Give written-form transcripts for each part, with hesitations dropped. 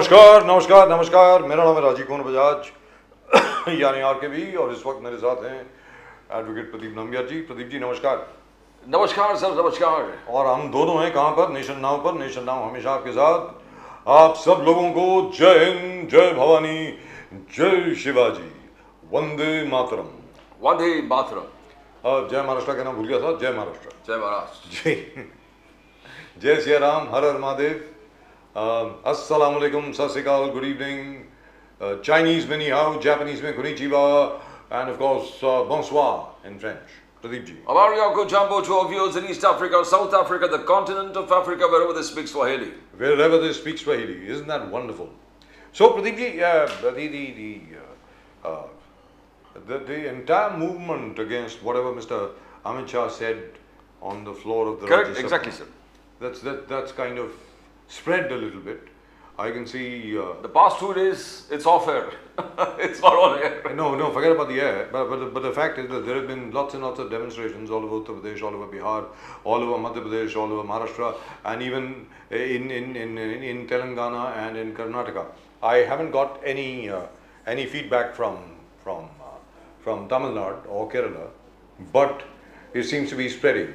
नमस्कार नमस्कार नमस्कार, मेरा नाम है राजीव कुमार बजाज यानी आरकेबी, और इस वक्त मेरे साथ हैं एडवोकेट प्रदीप नंबियार जी। प्रदीप जी नमस्कार। नमस्कार सर, नमस्कार। और हम दोनों हैं कहाँ पर? नेशन नाउ पर। नेशन नाउ हमेशा आपके साथ। आप सब लोगों को जय हिंद, जय भवानी, जय शिवाजी, वंदे मातरम। वंदे मातरम। जय महाराष्ट्र कहना भूल गया था। जय महाराष्ट्र। जय महाराष्ट्र। जी। जय सिया राम, हर हर महादेव। अस्सलाम वालेकुम, सत श्री अकाल, गुड इवनिंग। चाइनीज में नी हाउ, जापानीज में konnichiwa, and of course bonsoir in French. Pradeep ji. Abaryako Jumbo to our viewers in East Africa, South Africa, the continent of Africa, wherever they speak Swahili. Wherever they speak Swahili, isn't that wonderful? So Pradeep ji, the entire movement against whatever Mr. Amit Shah said on the floor of the Correct, Rajya Sabha, exactly, sir. that's kind of spread a little bit. I can see The past 2 days, it's off air. It's not on air. no, forget about the air. But the fact is that there have been lots and lots of demonstrations all over Uttar Pradesh, all over Bihar, all over Madhya Pradesh, all over Maharashtra, and even in Telangana and in Karnataka. I haven't got any feedback from Tamil Nadu or Kerala, but it seems to be spreading.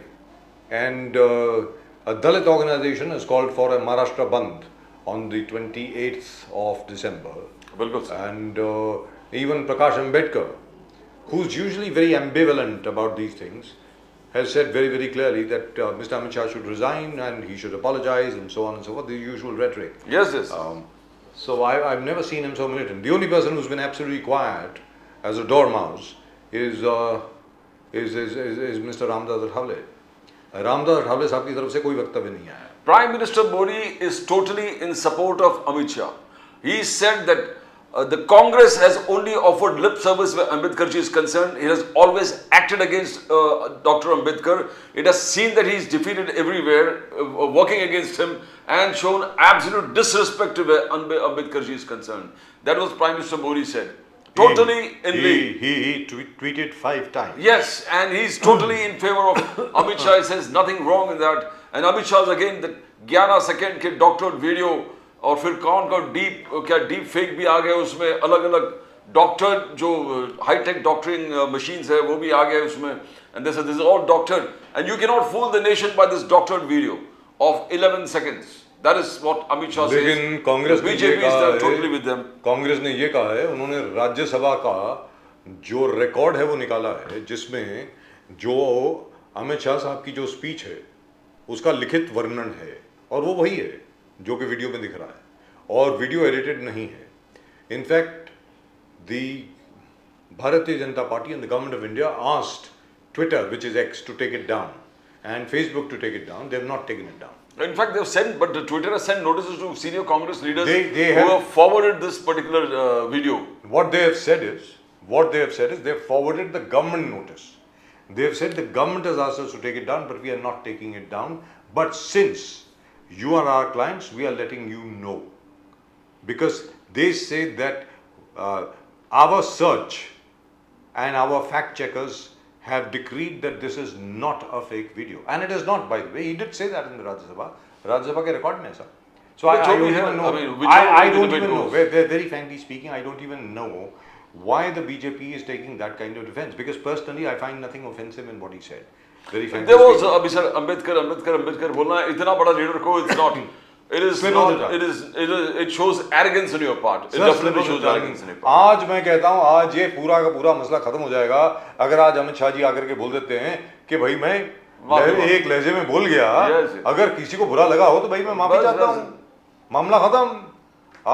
And a Dalit organization has called for a Maharashtra Bandh on the 28th of December. Bilkul, sir. And even Prakash Ambedkar, who's usually very ambivalent about these things, has said very, very clearly that Mr. Amit Shah should resign and he should apologize and so on and so forth, the usual rhetoric. Yes, yes. So I've never seen him so militant. The only person who's been absolutely quiet as a dormouse is Mr. Ramdas Athawale. Ramdas Athawale साहब की तरफ से कोई वक्तव्य नहीं आया. Prime Minister Modi is totally in support of Amit Shah. He said that the Congress has only offered lip service where Ambedkar ji is concerned. He has always acted against Dr. Ambedkar. It has seen that he is defeated everywhere, working against him, and shown absolute disrespect to where Ambedkar ji is concerned. That was Prime Minister Modi said. Totally in league. He tweeted 5 times. Yes, and he's totally in favor of Amit Shah. He says nothing wrong in that. And Amit Shah is again that 11 second के doctored video, और फिर कौन deep fake भी आ गए उसमें, अलग अलग डॉक्टर जो हाईटेक डॉक्टरिंग मशीन्स है वो भी आ गए उसमें. And this is all doctored, and you can not fool the nation by this doctored video of 11 seconds. That is what Amit Shah says. लेकिन कांग्रेस ने BJP is totally with them. Congress ने ये कहा है, उन्होंने राज्यसभा का जो रिकॉर्ड है वो निकाला है, जिसमें जो अमित शाह साहब की जो स्पीच है उसका लिखित वर्णन है, और वो वही है जो कि वीडियो में दिख रहा है, और वीडियो एडिटेड नहीं है. In fact the Bharatiya Janata party and the government of India asked Twitter, which is X, to take it down, and Facebook to take it down. They have not taken it down. In fact, they have sent, but Twitter has sent notices to senior Congress leaders They who have forwarded this particular video. What they have said is they have forwarded the government notice. They have said the government has asked us to take it down, but we are not taking it down. But since you are our clients, we are letting you know. Because they say that our search and our fact checkers have decreed that this is not a fake video. And it is not, by the way. He did say that in the Rajya Sabha. Rajya Sabha के record में ऐसा. So I don't even know. I don't even know. Very frankly speaking, I don't even know why the BJP is taking that kind of defense. Because personally, I find nothing offensive in what he said. Very frankly There was speaking. अभी sir Ambedkar बोलना इतना बड़ा leader को, it's not. It is not. It shows arrogance on your part. It definitely shows arrogance on your part. आज मैं कहता हूँ, आज ये पूरा का पूरा मसला खत्म हो जाएगा अगर आज अमित शाह जी आकर के बोल देते हैं कि भाई मैं एक लहजे में बोल गया, अगर किसी को बुरा लगा हो तो भाई मैं माफी चाहता हूँ, मामला खत्म.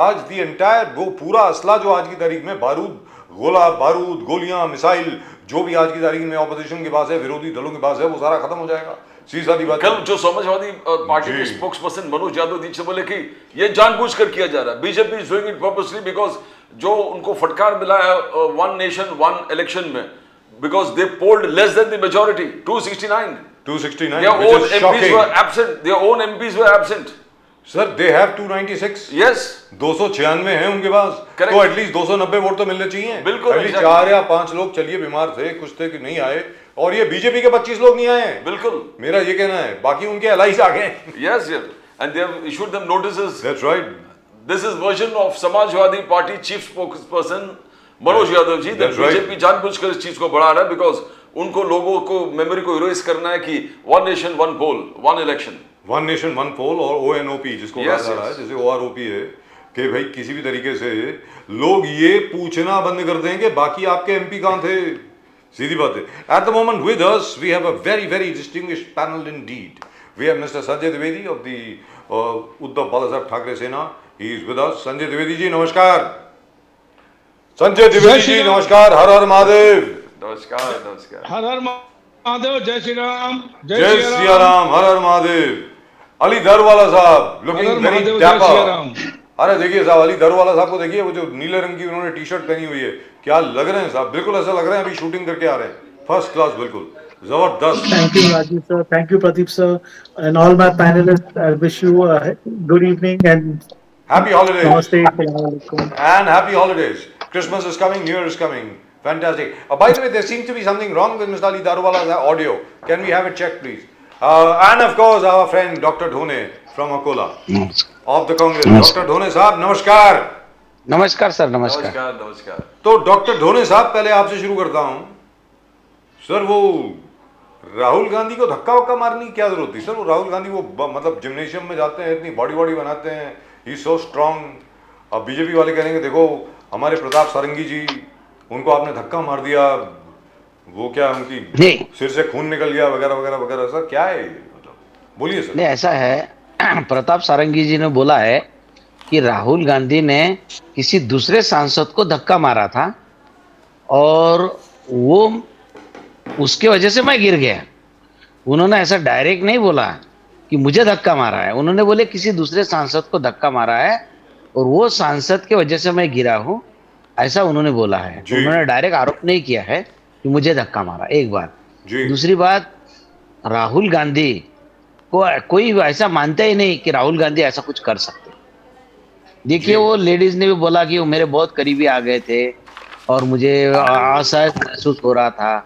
आज दी एंटायर वो पूरा असला जो आज की तारीख में बारूद, गोलियां, मिसाइल, जो भी आज की तारीख में ऑपोजिशन के पास है, विरोधी दलों के पास है, वो सारा खत्म हो जाएगा. सीधी बात. कल जो समाजवादी पार्टी के स्पोक्स पर्सन मनोज यादव जी से बोले कि ये जानबूझकर किया जा रहा है, BJP is doing it purposely, because जो उनको फटकार मिला है वन नेशन वन इलेक्शन में, because they polled less than the majority, 269. Their own MPs were absent. Their own MPs were absent. Sir, they have 296. Yes. 296 है उनके पास. Correct. तो at least 290 vote तो मिलने चाहिए. बिल्कुल. एटलीस्ट 4 या 5 लोग चलिए बीमार थे, कुछ थे कि नहीं आए, और ये बीजेपी के 25 लोग नहीं आए. बिल्कुल. मेरा ये कहना है, बाकी उनके allies आ गए. Yes, yes. And they have issued them notices. That's right. This is version of Samajwadi Party chief spokesperson Manoj Yadav ji. That's right. BJP जानबूझकर इस चीज को बढ़ा रहा है बिकॉज उनको लोगों को मेमोरी को इरोज करना है कि one nation one poll one election. One nation one poll और ONOP जिसको कहा जा रहा है, जैसे OROP है कि भाई किसी भी तरीके से लोग ये पूछना बंद कर दें कि बाकी आपके MP कहाँ थे. सीधी बात है. At the moment with us we have a very distinguished panel indeed. We have Mr. Sanjay Dwivedi of the Uddhav Balasaheb Thackeray Sena. He is with us. Sanjay Dwivedi ji, नमस्कार. संजय द्विवेदी जी नमस्कार. हर हर महादेव. नमस्कार नमस्कार. हर हर महादेव. जय श्री राम. जय सिया राम. हर हर महादेव. अली दरवाला साहब लुकिंग वेरी डैपर. अरे देखिए साहब, अली दरवाला साहब को देखिए, वो जो नीले रंग की उन्होंने टी शर्ट पहनी हुई है, क्या लग रहे हैं साहब. बिल्कुल ऐसा लग रहा है अभी शूटिंग करके आ रहे हैं. फर्स्ट क्लास, बिल्कुल जबरदस्त. Thank you, Rajiv sir. Thank you, Pradeep sir, and all my panelists. I wish you a good evening and Happy holidays. namaste. Assalamu alaikum. And happy holidays. Christmas is coming, New Year is coming. Fantastic. By the way, there seems to be something wrong with Mr. Ali Darwala's audio. Can we have it checked, please? And of course, our friend Dr. Dhone from Akola of the Congress. Dr. Dhone साहब नमस्कार. नमस्कार sir. नमस्कार. नमस्कार नमस्कार. तो doctor ढोने साहब, पहले आपसे शुरू करता हूं. सर, वो राहुल गांधी को धक्का वक्का मारने की क्या जरूरत थी सर? वो राहुल गांधी वो मतलब जिम्नेशियम में जाते हैं, इतनी बॉडी बनाते हैं, ही सो स्ट्रांग. अब बीजेपी वाले कहेंगे देखो हमारे प्रताप सारंगी जी, उनको आपने धक्का मार दिया, वो क्या उनकी नहीं, सिर से खून निकल गया वगैरह वगैरह वगैरह. सर क्या है मतलब, बोलिए सर. नहीं ऐसा है, प्रताप सारंगी जी ने बोला है कि राहुल गांधी ने किसी दूसरे सांसद को धक्का मारा था और वो उसके वजह से मैं गिर गया. उन्होंने ऐसा डायरेक्ट नहीं बोला कि मुझे धक्का मारा है. उन्होंने बोले किसी दूसरे सांसद को धक्का मारा है और वो सांसद के वजह से मैं गिरा हूं, ऐसा उन्होंने बोला है. उन्होंने डायरेक्ट आरोप नहीं किया है कि मुझे धक्का मारा. एक बात. दूसरी बात, राहुल गांधी को कोई ऐसा मानता ही नहीं कि राहुल गांधी ऐसा कुछ कर सकते. देखिए, वो लेडीज ने भी बोला कि वो मेरे बहुत करीबी आ गए थे और मुझे असहज महसूस हो रहा था.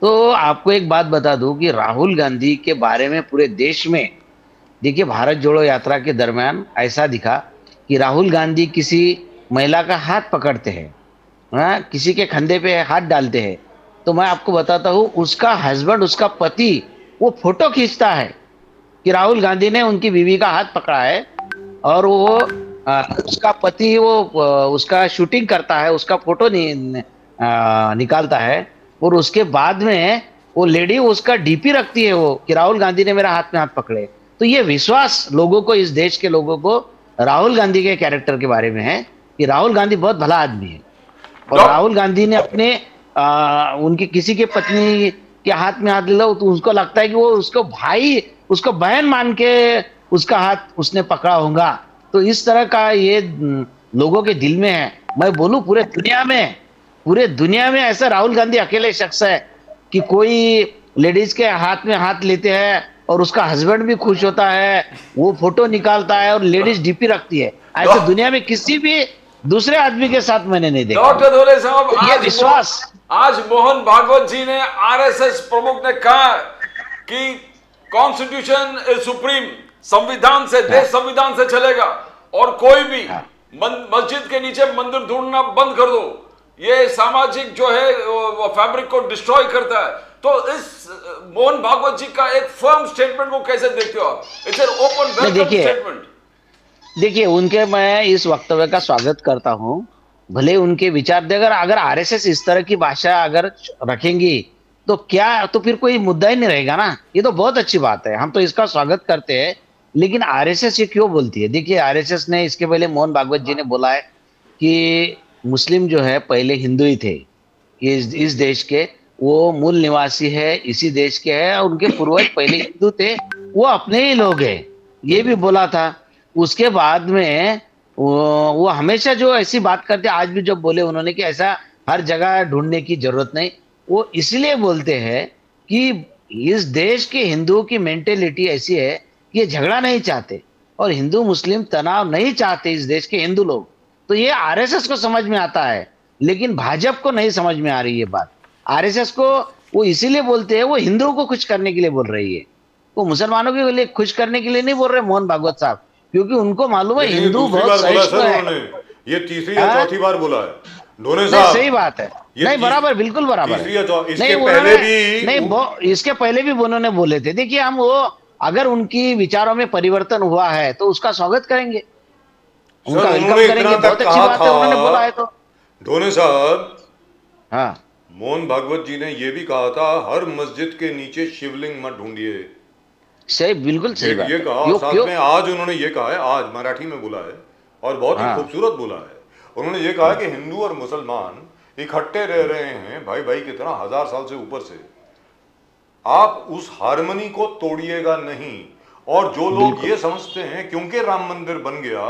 तो आपको एक बात बता दूं कि राहुल गांधी के बारे में पूरे देश में, देखिए, भारत जोड़ो यात्रा के दरमियान ऐसा दिखा कि राहुल गांधी किसी महिला का हाथ पकड़ते हैं, किसी के कंधे पे हाथ डालते हैं, तो मैं आपको बताता हूँ, उसका हस्बैंड, उसका पति, वो फोटो खींचता है कि राहुल गांधी ने उनकी बीवी का हाथ पकड़ा है और वो उसका पति वो उसका शूटिंग करता है, उसका फोटो निकालता है और उसके बाद में वो लेडी उसका डीपी रखती है वो कि राहुल गांधी ने मेरा हाथ में हाथ पकड़े. तो ये विश्वास लोगों को, इस देश के लोगों को राहुल गांधी के कैरेक्टर के बारे में है कि राहुल गांधी बहुत भला आदमी है. और राहुल गांधी ने अपने उनकी किसी के पत्नी के हाथ में हाथ डाला तो उसको लगता है कि वो उसको भाई, उसको बहन मान के उसका हाथ उसने पकड़ा होगा. तो इस तरह का ये लोगों के दिल में है. मैं बोलूं पूरे दुनिया में ऐसा राहुल गांधी अकेले शख्स है कि कोई लेडीज के हाथ में हाथ लेते हैं और उसका हस्बैंड भी खुश होता है, वो फोटो निकालता है और लेडीज डीपी रखती है. ऐसे दुनिया में किसी भी दूसरे आदमी के साथ मैंने नहीं देखा. डॉक्टर धोले साहब, ये विश्वास आज मोहन भागवत जी ने, आरएसएस प्रमुख ने कहा कि कॉन्स्टिट्यूशन इज सुप्रीम, संविधान से, देश संविधान से चलेगा और कोई भी मस्जिद के नीचे मंदिर ढूंढना बंद कर दो, ये सामाजिक जो है फैब्रिक को डिस्ट्रॉय करता है. तो इस मोहन भागवत जी का एक फर्म स्टेटमेंट को कैसे देखते हो आप? It's an open welcome statement. देखिए, उनके मैं इस वक्तव्य का स्वागत करता हूं. भले उनके विचार दे, अगर आरएसएस इस तरह की भाषा अगर रखेंगी तो क्या, तो फिर कोई मुद्दा ही नहीं रहेगा ना. ये तो बहुत अच्छी बात है, हम तो इसका स्वागत करते हैं. लेकिन आरएसएस ये क्यों बोलती है? देखिए, आरएसएस ने इसके पहले मोहन भागवत जी ने बोला है कि मुस्लिम जो है पहले हिंदू ही थे, इस देश के वो मूल निवासी है, इसी देश के हैं, उनके पूर्वज पहले हिंदू थे, वो अपने ही लोग हैं, ये भी बोला था. उसके बाद में वो हमेशा जो ऐसी बात करते, आज भी जब बोले उन्होंने कि ऐसा हर जगह ढूंढने की जरूरत नहीं, वो इसलिए बोलते हैं कि इस देश के हिंदुओं की मेंटेलिटी ऐसी है कि ये झगड़ा नहीं चाहते और हिंदू मुस्लिम तनाव नहीं चाहते इस देश के हिंदू लोग. तो ये आरएसएस को समझ में आता है, लेकिन भाजपा को नहीं समझ में आ रही ये बात. आरएसएस को वो इसीलिए बोलते हैं, वो हिंदुओं को खुश करने के लिए बोल रही है, वो मुसलमानों के लिए खुश करने के लिए नहीं बोल रहे मोहन भागवत साहब. क्योंकि उनको मालूम है लेकिन ये हिंदू दूसरी बहुत बार बोला सहिष्णु सर है। उन्होंने, ये तीसरी या हाँ? चौथी बार बोला है ढोने नहीं, साहब। सही बात है। ये नहीं, तीस- बराबर, बिल्कुल बराबर तीसरी या है। इसके नहीं, पहले उन्होंने भी नहीं इसके पहले भी उन्होंने बोले थे। देखिए, हम वो अगर उनकी विचारों में परिवर्तन हुआ है तो उसका स्वागत करेंगे, उनका सर वेलकम उन्होंने करेंगे। इतना बहुत तक अच्छी कहा बात है, उन्होंने बोला है था तो। ढोने साहब, हाँ, मोहन भागवत जी ने ये भी कहा था हर मस्जिद के नीचे शिवलिंग मत ढूंढिए, सही, बिल्कुल सही बात ये है। कहा। और क्यों साथ क्यों? में आज उन्होंने ये कहा है, आज मराठी में बोला है और बहुत ही हाँ। खूबसूरत बोला है। उन्होंने ये कहा कि हिंदू और मुसलमान इकट्ठे रह रहे हैं भाई भाई की तरह 1000 साल से ऊपर से, आप उस हारमनी को तोड़िएगा नहीं। और जो लोग बिल्कुल। ये समझते हैं क्योंकि राम मंदिर बन गया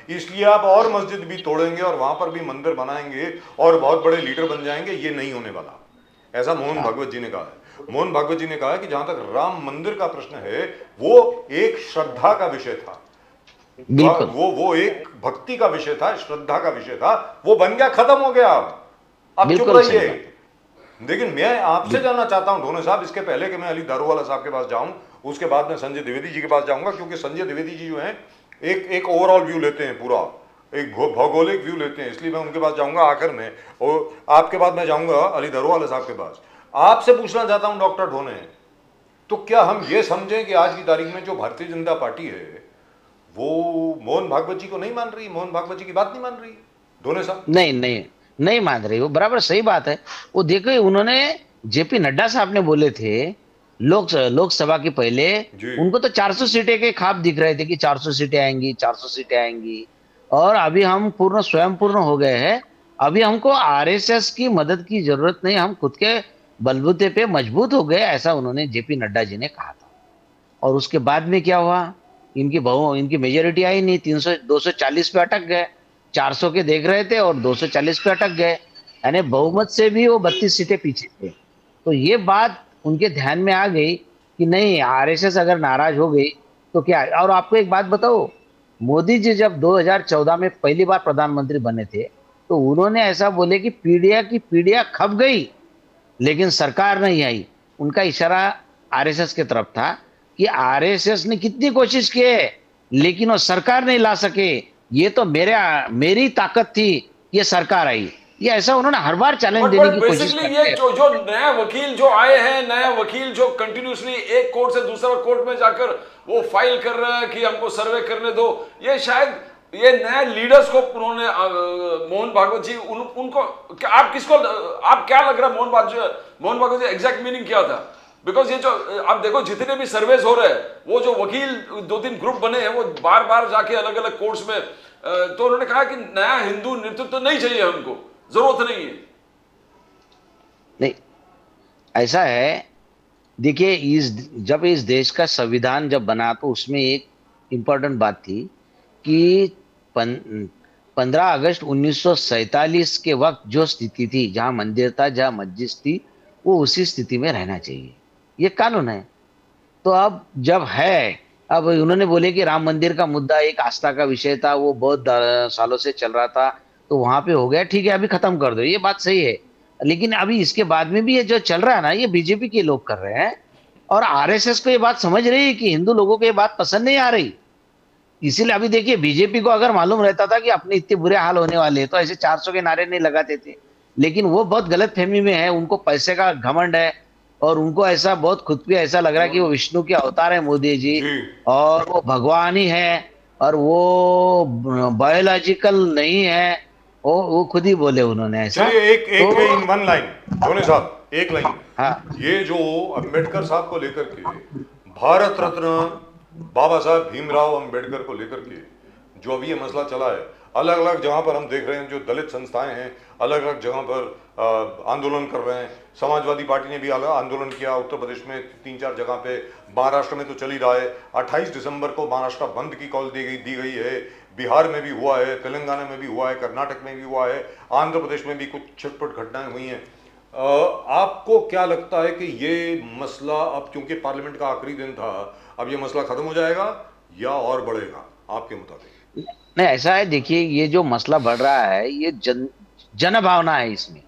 इसलिए आप और मस्जिद भी तोड़ेंगे और वहां पर भी मंदिर बनाएंगे और बहुत बड़े लीडर बन जाएंगे, ये नहीं होने वाला। ऐसा मोहन भागवत जी ने कहा है। मोहन भागवत जी ने कहा है कि जहां तक राम मंदिर का प्रश्न है वो एक श्रद्धा का विषय था, बिल्कुल। वो एक भक्ति का विषय था, श्रद्धा का विषय था, वो बन गया, खत्म हो गया। अब चुप बिल्कुल सही रहिए। बात। लेकिन मैं आपसे जानना चाहता हूं ढोने साहब, इसके पहले कि मैं अली दारूवाला साहब के पास जाऊं, उसके बाद मैं संजय द्विवेदी जी के पास जाऊंगा, क्योंकि संजय द्विवेदी जी जो हैं एक ओवरऑल व्यू लेते हैं, पूरा एक भौगोलिक व्यू लेते हैं, इसलिए मैं उनके पास जाऊंगा आखिर में। और आपके बाद मैं जाऊंगा अली दारूवाला साहब के पास। आपसे पूछना चाहता हूं डॉक्टर ढोने, तो क्या हम ये समझें कि आज की तारीख में जो भारतीय जनता पार्टी है वो मोहन भागवत जी को नहीं मान रही, मोहन भागवत जी की बात नहीं मान रही ढोने साहब? नहीं, नहीं, नहीं मान रही, वो बराबर सही बात है। वो देखो, उन्होंने जेपी नड्डा साहब ने बोले थे लोकसभा के पहले, जी। उनको तो 400 सीटें के ख्वाब दिख रहे थे कि 400 सीटें आएंगी, 400 सीटें आएंगी। और अभी हम स्वयं पूर्ण हो गए हैं। अभी हमको आरएसएस की मदद की जरूरत नहीं, हम खुद के बलबूते पे मजबूत हो गए, ऐसा उन्होंने जेपी नड्डा जी ने कहा था। और उसके बाद में क्या हुआ, इनकी मेजोरिटी आई नहीं, 240 पे अटक गए। 400 के देख रहे थे और 240 पे अटक गए, यानी बहुमत से भी वो 32 सीटें पीछे थे। तो ये बात उनके ध्यान में आ गई कि नहीं, आरएसएस अगर नाराज हो गई तो क्या। और आपको एक बात बताओ, मोदी जी जब 2014 में पहली बार प्रधानमंत्री बने थे तो उन्होंने ऐसा बोले कि पीढ़ियां की पीढ़ियां खप गई लेकिन सरकार नहीं आई। उनका इशारा आरएसएस की तरफ था कि आरएसएस ने कितनी कोशिश की है लेकिन वो सरकार नहीं ला सके, ये तो मेरी ताकत थी, ये सरकार आई। ये ऐसा उन्होंने हर बार चैलेंज देने की कोशिश बेसिकली करते ये हैं। जो नया वकील जो आए हैं, नया वकील जो कंटिन्यूसली एक कोर्ट से दूसरा कोर्ट में जाकर वो फाइल कर रहे हैं कि हमको सर्वे करने दो, ये शायद ये नए लीडर्स को उन्होंने मोहन भागवत जी उनको आप क्या लग रहा है मोहन भागवत जी एग्जैक्ट मीनिंग क्या था? बिकॉज ये जो आप देखो जितने भी सर्वेस हो रहे हैं, वो जो वकील 2-3 ग्रुप बने हैं वो बार बार जाके अलग अलग कोर्ट्स में, तो उन्होंने कहा कि नया हिंदू नेतृत्व तो नहीं चाहिए, हमको जरूरत नहीं है। नहीं, ऐसा है, देखिए, जब इस देश का संविधान जब बना तो उसमें एक इम्पोर्टेंट बात थी कि 15 अगस्त 1947 के वक्त जो स्थिति थी, जहां मंदिर था, जहां मस्जिद थी, वो उसी स्थिति में रहना चाहिए, ये कानून है। तो अब जब है, अब उन्होंने बोले कि राम मंदिर का मुद्दा एक आस्था का विषय था, वो बहुत सालों से चल रहा था, तो वहां पे हो गया, ठीक है, अभी खत्म कर दो, ये बात सही है। लेकिन अभी इसके बाद में भी ये जो चल रहा है ना, ये बीजेपी के लोग कर रहे हैं और आरएसएस को ये बात समझ रही है कि हिंदू लोगों को ये बात पसंद नहीं आ रही। इसीलिए अभी देखिए, बीजेपी को अगर मालूम रहता था कि अपने इतने बुरे हाल होने वाले हैं तो ऐसे 400 के नारे नहीं लगाते थे। लेकिन वो बहुत गलत फहमी में है, उनको पैसे का घमंड है और उनको ऐसा बहुत खुद पे ऐसा लग रहा है कि वो विष्णु के अवतार है मोदी जी, और वो भगवान ही है और वो बायोलॉजिकल नहीं है, वो खुद ही बोले उन्होंने ऐसा। चलिए एक इन वन लाइन धोनी साहब, एक लाइन। हाँ, ये जो अम्बेडकर साहब को लेकर के, भारत रत्न बाबा साहब भीमराव अम्बेडकर को लेकर के जो अभी ये मसला चला है, अलग अलग जगह पर हम देख रहे हैं जो दलित संस्थाएं हैं अलग अलग जगह पर आंदोलन कर रहे हैं। समाजवादी पार्टी ने भी आंदोलन किया उत्तर प्रदेश में 3-4 जगह पे, महाराष्ट्र में तो चल ही रहा है। 28 दिसंबर को महाराष्ट्र बंद की कॉल दी गई है, बिहार में भी हुआ है, तेलंगाना में भी हुआ है, कर्नाटक में भी हुआ है, आंध्र प्रदेश में भी कुछ छिटपुट घटनाएं हुई हैं। आपको क्या लगता है कि ये मसला अब क्योंकि पार्लियामेंट का आखिरी दिन था, अब ये मसला खत्म हो जाएगा या और बढ़ेगा आपके मुताबिक? नहीं, ऐसा है, देखिए, ये जो मसला बढ़ रहा है ये जन भावना है इसमें।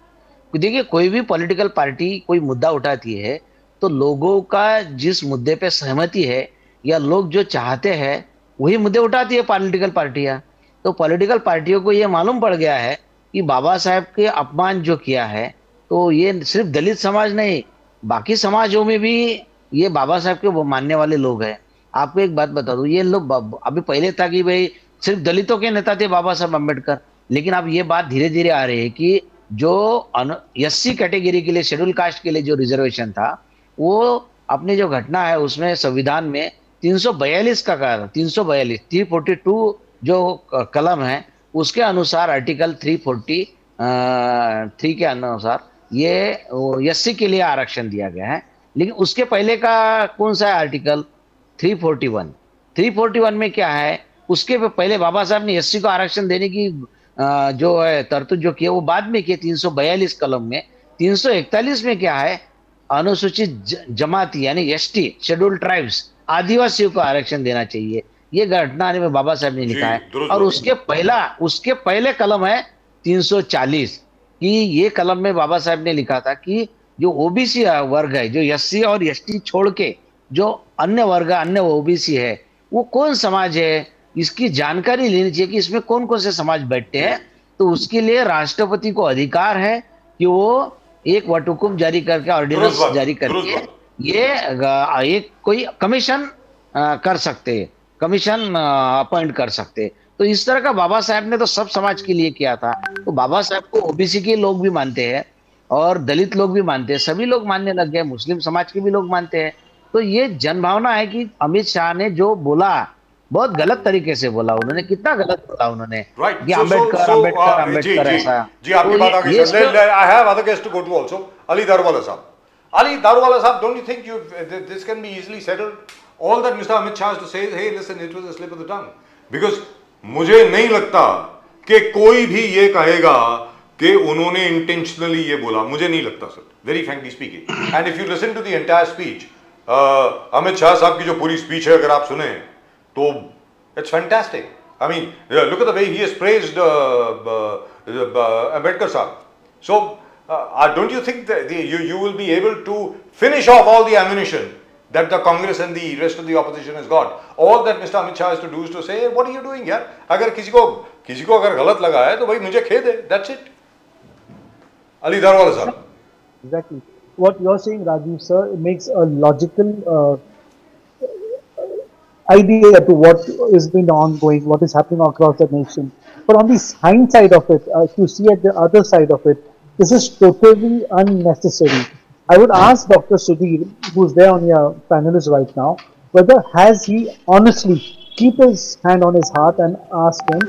देखिए, कोई भी पॉलिटिकल पार्टी कोई मुद्दा उठाती है तो लोगों का जिस मुद्दे पे सहमति है या लोग जो चाहते हैं वही मुद्दे उठाती है पॉलिटिकल पार्टियां। तो पॉलिटिकल पार्टियों को ये मालूम पड़ गया है कि बाबा साहेब के अपमान जो किया है, तो ये सिर्फ दलित समाज नहीं, बाकी समाजों में भी ये बाबा साहेब के वो मानने वाले लोग हैं। आपको एक बात बता दूं, ये लोग अभी पहले था कि भाई सिर्फ दलितों के नेता थे बाबा साहेब अम्बेडकर, लेकिन अब ये बात धीरे धीरे आ रही है कि जो एससी कैटेगरी के लिए, शेड्यूल कास्ट के लिए जो रिजर्वेशन था, वो अपनी जो घटना है उसमें संविधान में 342 का कहा, 342 342 जो कलम है उसके अनुसार, आर्टिकल 343 के अनुसार ये एससी के लिए आरक्षण दिया गया है। लेकिन उसके पहले का कौन सा है आर्टिकल 341? 341 में क्या है, उसके पहले बाबा साहब ने एससी को आरक्षण देने की जो है तरतूद जो किया वो बाद में किया 342 कलम में। 341 में क्या है, अनुसूचित जमाती यानी एसटी, शेड्यूल ट्राइब्स, आदिवासियों को आरक्षण देना चाहिए। ये घटना में बाबा साहब ने लिखा है। दुरुस्त और उसके पहले कलम है 340 कि ये कलम में बाबा साहब ने लिखा था कि जो ओबीसी वर्ग है, जो एससी और एसटी छोड़ के जो अन्य वर्ग, अन्य ओबीसी है, वो कौन समाज है, इसकी जानकारी लेनी चाहिए कि इसमें कौन कौन से समाज बैठते हैं। तो उसके लिए राष्ट्रपति को अधिकार है कि वो एक वटहुकुम जारी करके, ऑर्डिनेंस जारी करके ये एक कोई कमीशन कर सकते हैं, कमीशन अपॉइंट कर सकते हैं। तो इस तरह का बाबा साहब ने तो सब समाज के लिए किया था। तो बाबा साहब को ओबीसी के लोग भी मानते हैं और दलित लोग भी मानते हैं, सभी लोग मानने लग गए, मुस्लिम समाज के भी लोग मानते हैं। तो ये जनभावना है कि अमित शाह ने जो बोला बहुत गलत तरीके से बोला, उन्होंने कितना गलत बोला उन्होंने Right. कि So, अम्बेडकर जी, अम्बेडकर ऐसा। जी, आपकी बात आगे ये चल। I have other guests to go to also. Ali Daruwala साहब, Ali Daruwala साहब, don't you think this can be easily settled? All that Mr. Amit Shah has to say is, hey, listen, it was a slip of the tongue. Because मुझे नहीं लगता कि कोई भी ये कहेगा कि उन्होंने इंटेंशनली ये बोला, मुझे नहीं लगता sir, very frankly speaking. And if you listen to the entire speech, Amit Shah साहब की जो पूरी स्पीच है अगर आप सुने तो it's fantastic. I mean look at the way he has praised Ambedkar साहब। सो don't you think that you will be able to finish off all the ammunition that the Congress and the rest of the opposition has got? All that Mr. Amit Shah has to do is to say, what are you doing यार? अगर किसी को अगर गलत लगा है तो भाई मुझे खेद है, that's it. Ali Daruwala sir. Exactly. What you're saying, Rajiv sir, it makes a logical idea to what is been ongoing, what is happening across the nation. But on the science side of it, if you see at the other side of it, this is totally unnecessary. I would ask Dr. Sudhir, who's there on your panelist right now, whether has he honestly keep his hand on his heart and ask him,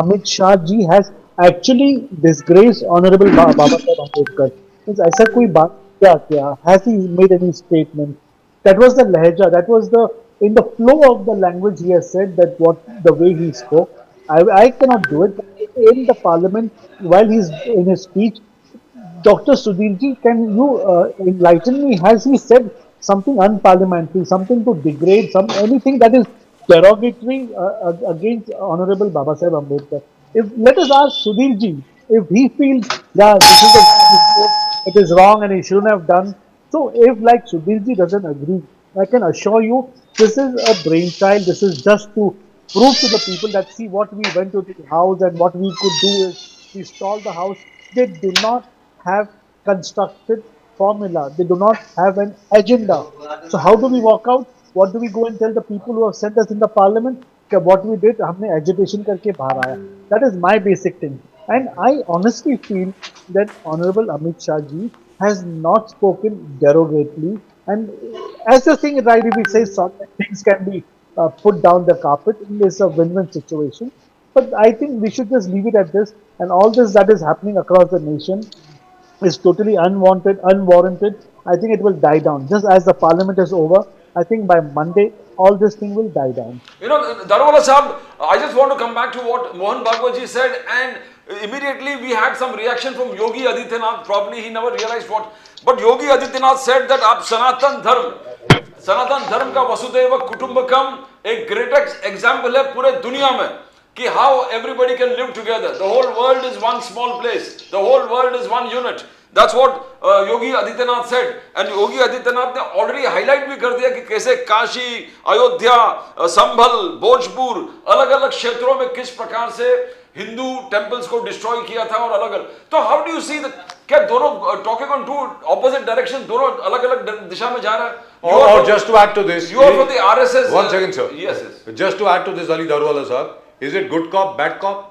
Amit Shah ji has actually disgraced Honorable Baba Saheb Ambedkar. Means ऐसा कोई बात क्या किया? Has he made any statement? That was the lahja. That was the in the flow of the language he has said that what the way he spoke. I cannot do it. In the parliament, while he's in his speech, Dr. Sudhirji, can you enlighten me? Has he said something unparliamentary, something to degrade, anything that is derogatory against Honorable Baba Saheb Ambedkar? Let us ask Sudhirji if he feels, yeah, this is it is wrong and he shouldn't have done. So if like Sudhirji doesn't agree, I can assure you this is a brainchild. This is just to prove to the people that see what we went to the house and what we could do is we stalled the house. They do not have constructed formula. They do not have an agenda. So how do we walk out? What do we go and tell the people who have sent us in the parliament? That what we did, हमने agitation करके बाहर आया. That is my basic thing. And I honestly feel that Honorable Amit Shah ji has not spoken derogatorily. And as the thing right, if he says things can be put down the carpet, it's a win-win situation. But I think we should just leave it at this. And all this that is happening across the nation is totally unwanted, unwarranted. I think it will die down. Just as the parliament is over, I think by Monday, all this thing will die down. You know, Daruwala Sahab, I just want to come back to what Mohan Bhagwat ji said, and immediately we had some reaction from Yogi Adityanath. Probably he never realized what. But Yogi Adityanath said that आप सनातन धर्म का वसुधैव कुटुंबकम एक greatest example है पूरे दुनिया में कि how everybody can live together. The whole world is one small place. The whole world is one unit. That's what Yogi Adityanath said. And Yogi Adityanath ने already highlight भी कर दिया कि कैसे काशी, अयोध्या, संभल, भोजपुर, अलग अलग क्षेत्रों में किस प्रकार से हिंदू टेम्पल्स को डिस्ट्रॉय किया था और अलग अलग. तो हाउ डू यू सी क्या दोनों talking on two opposite direction, दोनों अलग अलग दिशा में जा रहा है? Or just to add to this, you are for the RSS. One second, sir. Yes. Just to add to this, Ali Daruwala sahab, is it good cop, bad cop?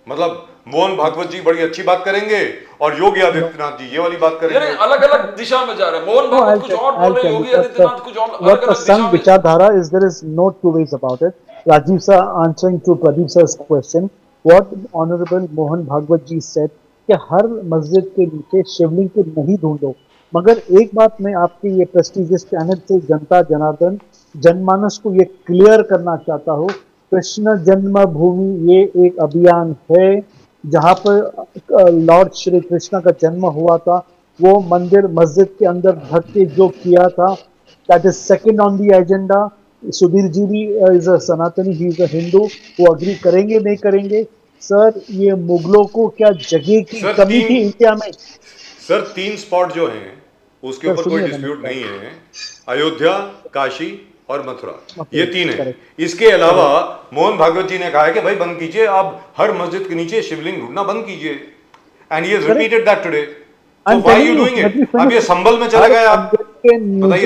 मतलब मोहन भागवत जी बड़ी अच्छी बात करेंगे और योगी आदित्यनाथ जी ये वाली बात करेंगे. अलग अलग दिशा में जा रहे हैं. मोहन भागवत कुछ और बोल रहे हैं, योगी आदित्यनाथ कुछ और अलग अलग दिशा में. Vichardhara is there is no two ways about it. Rajiv sir answering to Pradeep sir's question, what Honorable Mohan Bhagwat ji said कि हर मस्जिद के नीचे शिवलिंग को नहीं ढूंढो. मगर एक बात मैं आपके ये प्रेस्टिजियस चैनल से जनता जनार्दन जनमानस को ये क्लियर करना चाहता हूँ, कृष्ण जन्मभूमि ये एक अभियान है जहाँ पर लॉर्ड श्री कृष्ण का जन्म हुआ था. वो मंदिर मस्जिद के अंदर भर के जो किया था, that is second on the agenda. Sudhir ji भी इज अ सनातनी, ही इज अ हिंदू, वो अग्री करेंगे नहीं करेंगे. सर ये मुगलों को क्या जगह की कमी थी इंडिया में? सर 3 स्पॉट जो हैं उसके ऊपर कोई डिस्प्यूट नहीं है. अयोध्या, काशी और मथुरा, ये 3 है. इसके अलावा मोहन भागवत जी ने कहा है कि भाई बंद कीजिए, आप हर मस्जिद के नीचे शिवलिंग ढूंढना बंद कीजिए. And he has repeated that today. So why are you doing it? अब ये संभल में चले गए आप.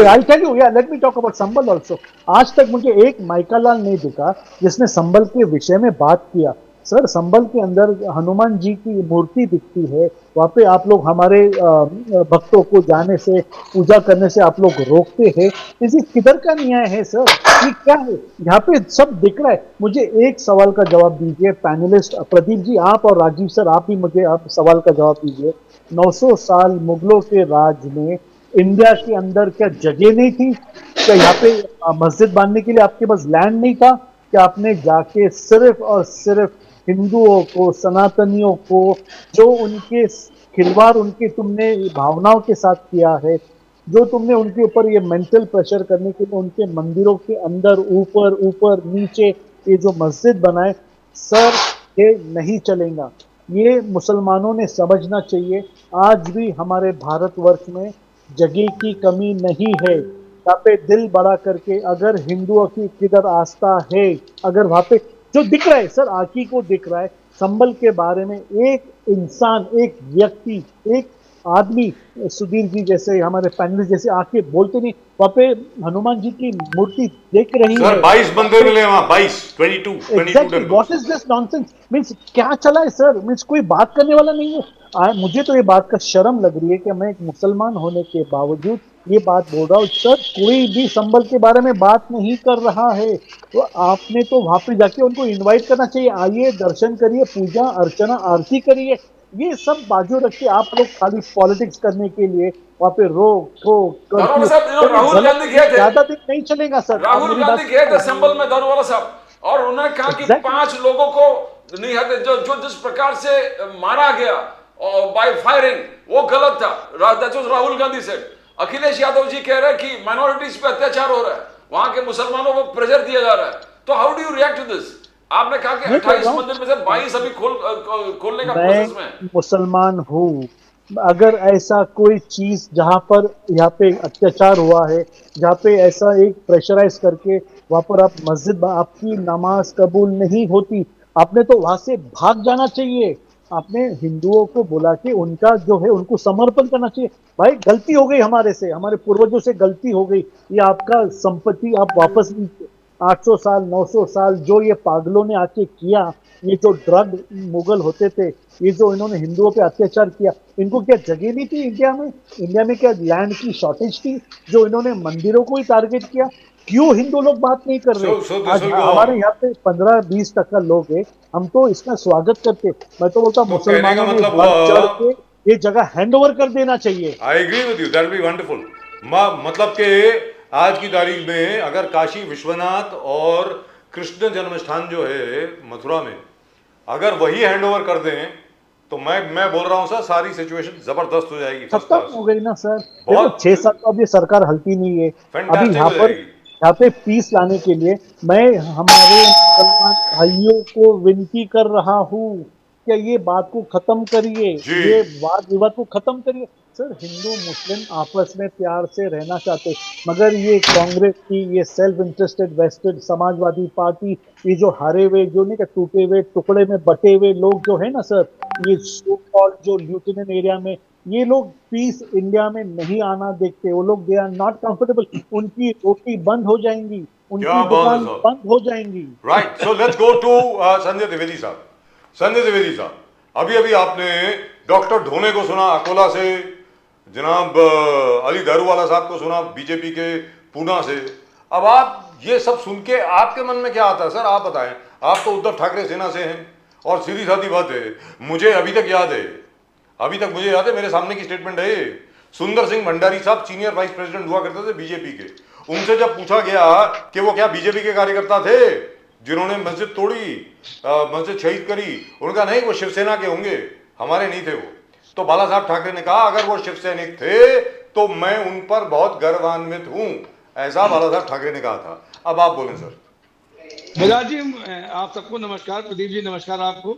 I'll tell you, yeah, let me talk about Sambhal also. आज तक मुझे एक माइकालाल नहीं दिखा जिसने संभल के विषय में बात किया. सर संभल के अंदर हनुमान जी की मूर्ति दिखती है, वहाँ पे आप लोग हमारे भक्तों को जाने से, पूजा करने से आप लोग रोकते हैं. इसी किधर का न्याय है सर? ये क्या है? यहाँ पे सब दिख रहा है. मुझे एक सवाल का जवाब दीजिए पैनलिस्ट प्रदीप जी, आप और राजीव सर, आप भी मुझे आप सवाल का जवाब दीजिए. 900 साल मुगलों के राज में इंडिया के अंदर क्या जगह नहीं थी? क्या यहाँ पे मस्जिद बांधने के लिए आपके पास लैंड नहीं था? क्या आपने जाके सिर्फ और सिर्फ हिंदुओं को, सनातनियों को, जो उनके खिलवाड़ उनके तुमने भावनाओं के साथ किया है, जो तुमने उनके ऊपर ये मेंटल प्रेशर करने के लिए उनके मंदिरों के अंदर ऊपर ऊपर नीचे ये जो मस्जिद बनाए, सर ये नहीं चलेगा. ये मुसलमानों ने समझना चाहिए. आज भी हमारे भारतवर्ष में जगह की कमी नहीं है. यहाँ पे दिल बड़ा करके अगर हिंदुओं की किधर आस्था है, अगर वहाँ पे जो दिख रहा है सर, आंखी को दिख रहा है, संभल के बारे में एक इंसान, एक व्यक्ति, एक आदमी, सुधीर जी जैसे हमारे पैनलिस्ट जैसे आके बोलते नहीं. वहाँ पे हनुमान जी की मूर्ति देख रही है. 22 मंदिर मिले वहाँ, 22 Exactly. What is this nonsense? Means क्या चला है सर? मीन्स कोई बात करने वाला नहीं है. मुझे तो ये बात का शर्म लग रही है कि मैं एक मुसलमान होने के बावजूद ये बात बोल रहा हूँ. सर कोई भी संभल के बारे में बात नहीं कर रहा है. तो आपने तो वहां पे जाके उनको इनवाइट करना चाहिए. आइए, दर्शन करिए, पूजा अर्चना आरती करिए. ये सब बाजू रख के आप लोग खाली पॉलिटिक्स करने के लिए वहाँ पे रोक ठोक राहुल गांधी गए थे, ज्यादा दिन नहीं चलेगा सर. राहुल गांधी गए थे संभल में, दारूवाला साहब, और उन्होंने कहा कि 5 लोगों को निहत जो जिस प्रकार से मारा गया बाय फायरिंग, वो गलत था. That was Rahul Gandhi said. Akhilesh Yadav ji कह रहे हैं कि माइनॉरिटीज पे अत्याचार हो रहा है, वहां के मुसलमानों को प्रेशर दिया जा रहा है. तो how do you react to this? आपने कहा कि 28 मंदिर में से 22 अभी खोलने का प्रोसेस में. मैं मुसलमान हूँ. अगर ऐसा कोई चीज जहाँ पर यहाँ पे अत्याचार हुआ है, जहाँ पे ऐसा एक प्रेशराइज करके वहाँ पर आप मस्जिद, आपकी नमाज कबूल नहीं होती, आपने तो वहां से भाग जाना चाहिए. आपने हिंदुओं को बुला के उनका जो है उनको समर्पण करना चाहिए. भाई गलती हो गई हमारे से, हमारे पूर्वजों से गलती हो गई. ये आपका संपत्ति आप वापस लीजिए. 800 साल 900 साल जो ये पागलों ने आके किया, ये जो ड्रग मुगल होते थे, ये जो इन्होंने हिंदुओं पे अत्याचार किया, इनको क्या जगह नहीं थी इंडिया में? इंडिया में क्या लैंड की शॉर्टेज थी जो इन्होंने मंदिरों को ही टारगेट किया? क्यों हिंदू लोग बात नहीं कर रहे? आज हमारे यहाँ पे 15-20% लोग हैं, हम तो इसका स्वागत करते. मैं तो बोलता मुसलमानों ने चढ़ के ये जगह हैंड ओवर कर देना चाहिए. I agree with you, that will be wonderful. मतलब कि आज की तारीख में अगर काशी विश्वनाथ और कृष्ण जन्मस्थान जो है मथुरा में, अगर वही हैंड ओवर कर दें तो मैं बोल रहा हूँ सर, सारी सिचुएशन जबरदस्त हो जाएगी. खत्म हो गई ना सर. 6 साल तो अभी सरकार हल्की नहीं है. अभी यहाँ पे पीस लाने के लिए मैं हमारे मुसलमान भाइयों को विनती कर रहा हूँ क्या ये बात को खत्म करिए, जी। ये वाद विवाद को खत्म करिए। सर, हिंदू मुस्लिम आपस में प्यार से रहना चाहते, मगर ये कांग्रेस की ये self interested vested Samajwadi Party, ये जो हारे हुए, जो नहीं, टूटे हुए टुकड़े में बटे हुए लोग जो है ना सर, ये सो कॉल्ड जो ल्यूटिनेंट एरिया में, ये लोग पीस इंडिया में नहीं आना देखते। वो लोग दे आर नॉट कंफर्टेबल। उनकी रोटी बंद हो जाएंगी, उनकी क्या बात है दुकान साहब। बंद हो जाएंगी। Right, so let's go to Sanjay Dwivedi साहब। संजय द्विवेदी साहब, अभी अभी आपने डॉक्टर ढोने को सुना अकोला से, जनाब अली दारूवाला साहब को सुना बीजेपी के पूना से। अब आप ये सब सुन के आपके मन में क्या आता है सर, आप बताएं। आप तो उद्धव ठाकरे सेना से हैं, और सीधी साधी बात है, मुझे अभी तक याद है, मेरे सामने की स्टेटमेंट है ये। सुंदर सिंह भंडारी साहब सीनियर वाइस प्रेसिडेंट हुआ करते थे बीजेपी के, उनसे जब पूछा गया कि वो क्या बीजेपी के कार्यकर्ता थे जिन्होंने मस्जिद तोड़ी, मस्जिद शहीद करी, उनका नहीं, वो शिवसेना के होंगे, हमारे नहीं थे वो। तो बाला साहब ठाकरे ने कहा अगर वो शिवसैनिक थे तो मैं उन पर बहुत गर्वान्वित हूं, ऐसा बाला साहब ठाकरे ने कहा था। अब आप बोलें सर। बजाज जी, आप सबको नमस्कार। प्रदीप जी नमस्कार आपको।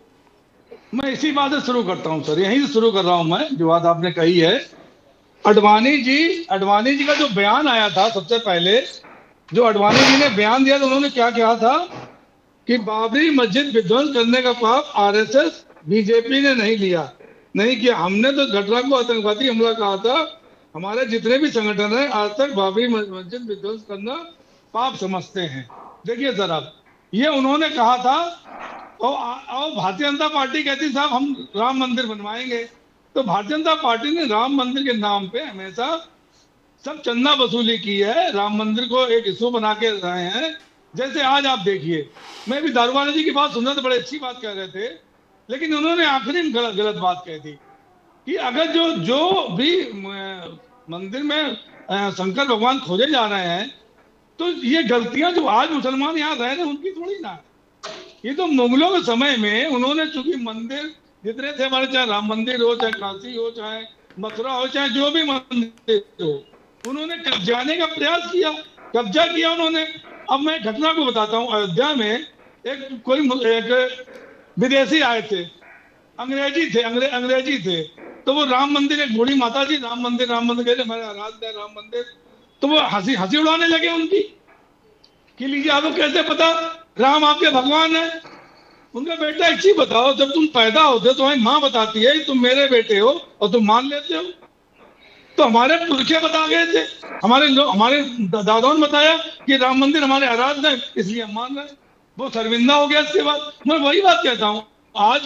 मैं इसी बात से शुरू करता हूं सर, यहीं से शुरू कर रहा हूं मैं, जो बात आपने कही है। अडवाणी जी का जो बयान आया था, सबसे पहले जो अडवाणी जी ने बयान दिया तो उन्होंने क्या कहा था कि बाबरी मस्जिद विध्वंस करने का पाप आरएसएस बीजेपी ने नहीं किया। हमने तो घटना को आतंकवादी हमला कहा था। हमारे जितने भी संगठन हैं आज तक बाबरी मस्जिद विध्वंस करना पाप समझते हैं। देखिए सर, आप ये उन्होंने कहा था, और भारतीय जनता पार्टी कहती साहब हम राम मंदिर बनवाएंगे। तो भारतीय जनता पार्टी ने राम मंदिर के नाम पे हमेशा सब चंदा वसूली की है, राम मंदिर को एक इशू बना के रहे हैं। जैसे आज आप देखिए, मैं भी दारूवाला जी की बात सुन रहा था, बड़े अच्छी बात कह रहे थे, लेकिन उन्होंने आखिरी में गलत बात कही थी कि अगर जो भी मंदिर में शंकर भगवान खोजे जा रहे हैं, तो ये गलतियां जो आज मुसलमान यहाँ रह रहे हैं उनकी थोड़ी ना। ये तो मुगलों के समय में उन्होंने, चूंकि मंदिर जितने थे हमारे, चाहे राम मंदिर हो, चाहे काशी हो, चाहे मथुरा हो, चाहे जो भी मंदिर हो, उन्होंने कब्जाने का प्रयास किया, कब्जा किया उन्होंने। अब मैं घटना को बताता हूँ। अयोध्या में एक विदेशी आए थे, अंग्रेजी थे, तो वो राम मंदिर, एक बूढ़ी माता जी राम मंदिर कह रहे, हमारे आराध्य राम मंदिर, तो वो हंसी उड़ाने लगे उनकी कि लीजिए आपको कैसे पता राम आपके भगवान है। उनका बेटा एक चीज बताओ, जब तुम पैदा होते तो तुम्हारी माँ बताती है तुम मेरे बेटे हो और तुम मान लेते हो। तो हमारे पुरखे बता गए थे, हमारे दादाओं ने बताया कि राम मंदिर हमारे आराध्य है, इसलिए हम मान रहे हैं। वो शर्मिंदा हो गया इसके बाद। मैं वही बात कहता हूँ, आज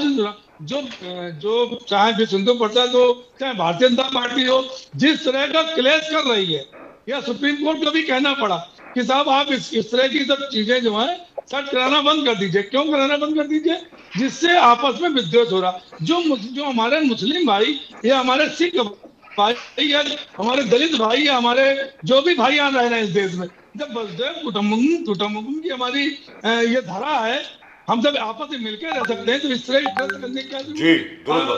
जो चाहे विश्व हिंदू परिषद हो, चाहे भारतीय जनता पार्टी हो, जिस तरह का क्लेश कर रही है, या सुप्रीम कोर्ट को भी कहना पड़ा कि साहब आप इस तरह की सब चीजें जो है सेट कराना बंद कर दीजिए। क्यों कराना बंद कर दीजिए? जिससे आपस में विद्वेष हो रहा। जो हमारे मुस्लिम भाई या हमारे सिख भाई या हमारे दलित भाई या हमारे जो भी भाई यहाँ रह रहे हैं इस देश में, जब वसुधैव कुटुंबकम की हमारी ये धारा है, हम सब आपस में मिलकर रह सकते हैं, तो इस तरह करने का।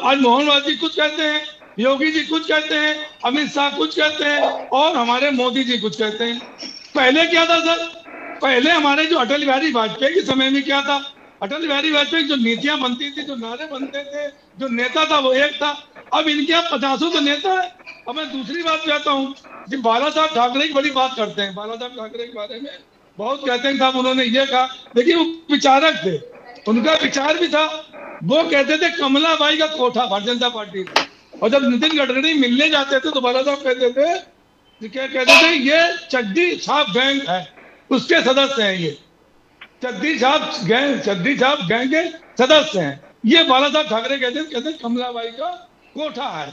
आज मोहन लाल जी कुछ कहते हैं, योगी जी कुछ कहते हैं, अमित शाह कुछ कहते हैं, और हमारे मोदी जी कुछ कहते हैं। पहले क्या था सर? पहले हमारे जो अटल बिहारी वाजपेयी के समय में क्या था? अटल बिहारी वाजपेयी जो नीतियां बनती थी, जो नारे बनते थे, जो नेता था वो एक था। अब इनके यहाँ 50 तो नेता है। अब मैं दूसरी बात कहता हूँ, जी बाला साहब ठाकरे की बड़ी बात करते हैं, बाला साहब ठाकरे के बारे में बहुत कहते हैं साहब उन्होंने ये कहा। देखिए वो विचारक थे, उनका विचार भी था। वो कहते थे कमला बाई का कोठा भारतीय जनता पार्टी, और जब नितिन गडकरी मिलने जाते थे तो बाला साहब कहते थे, क्या कहते थे, ये चड्डी छाप गैंग है, उसके सदस्य हैं। ये चड्डी छाप गैंग के सदस्य हैं। ये बाला साहब ठाकरे कहते कमलाबाई का कोठा है,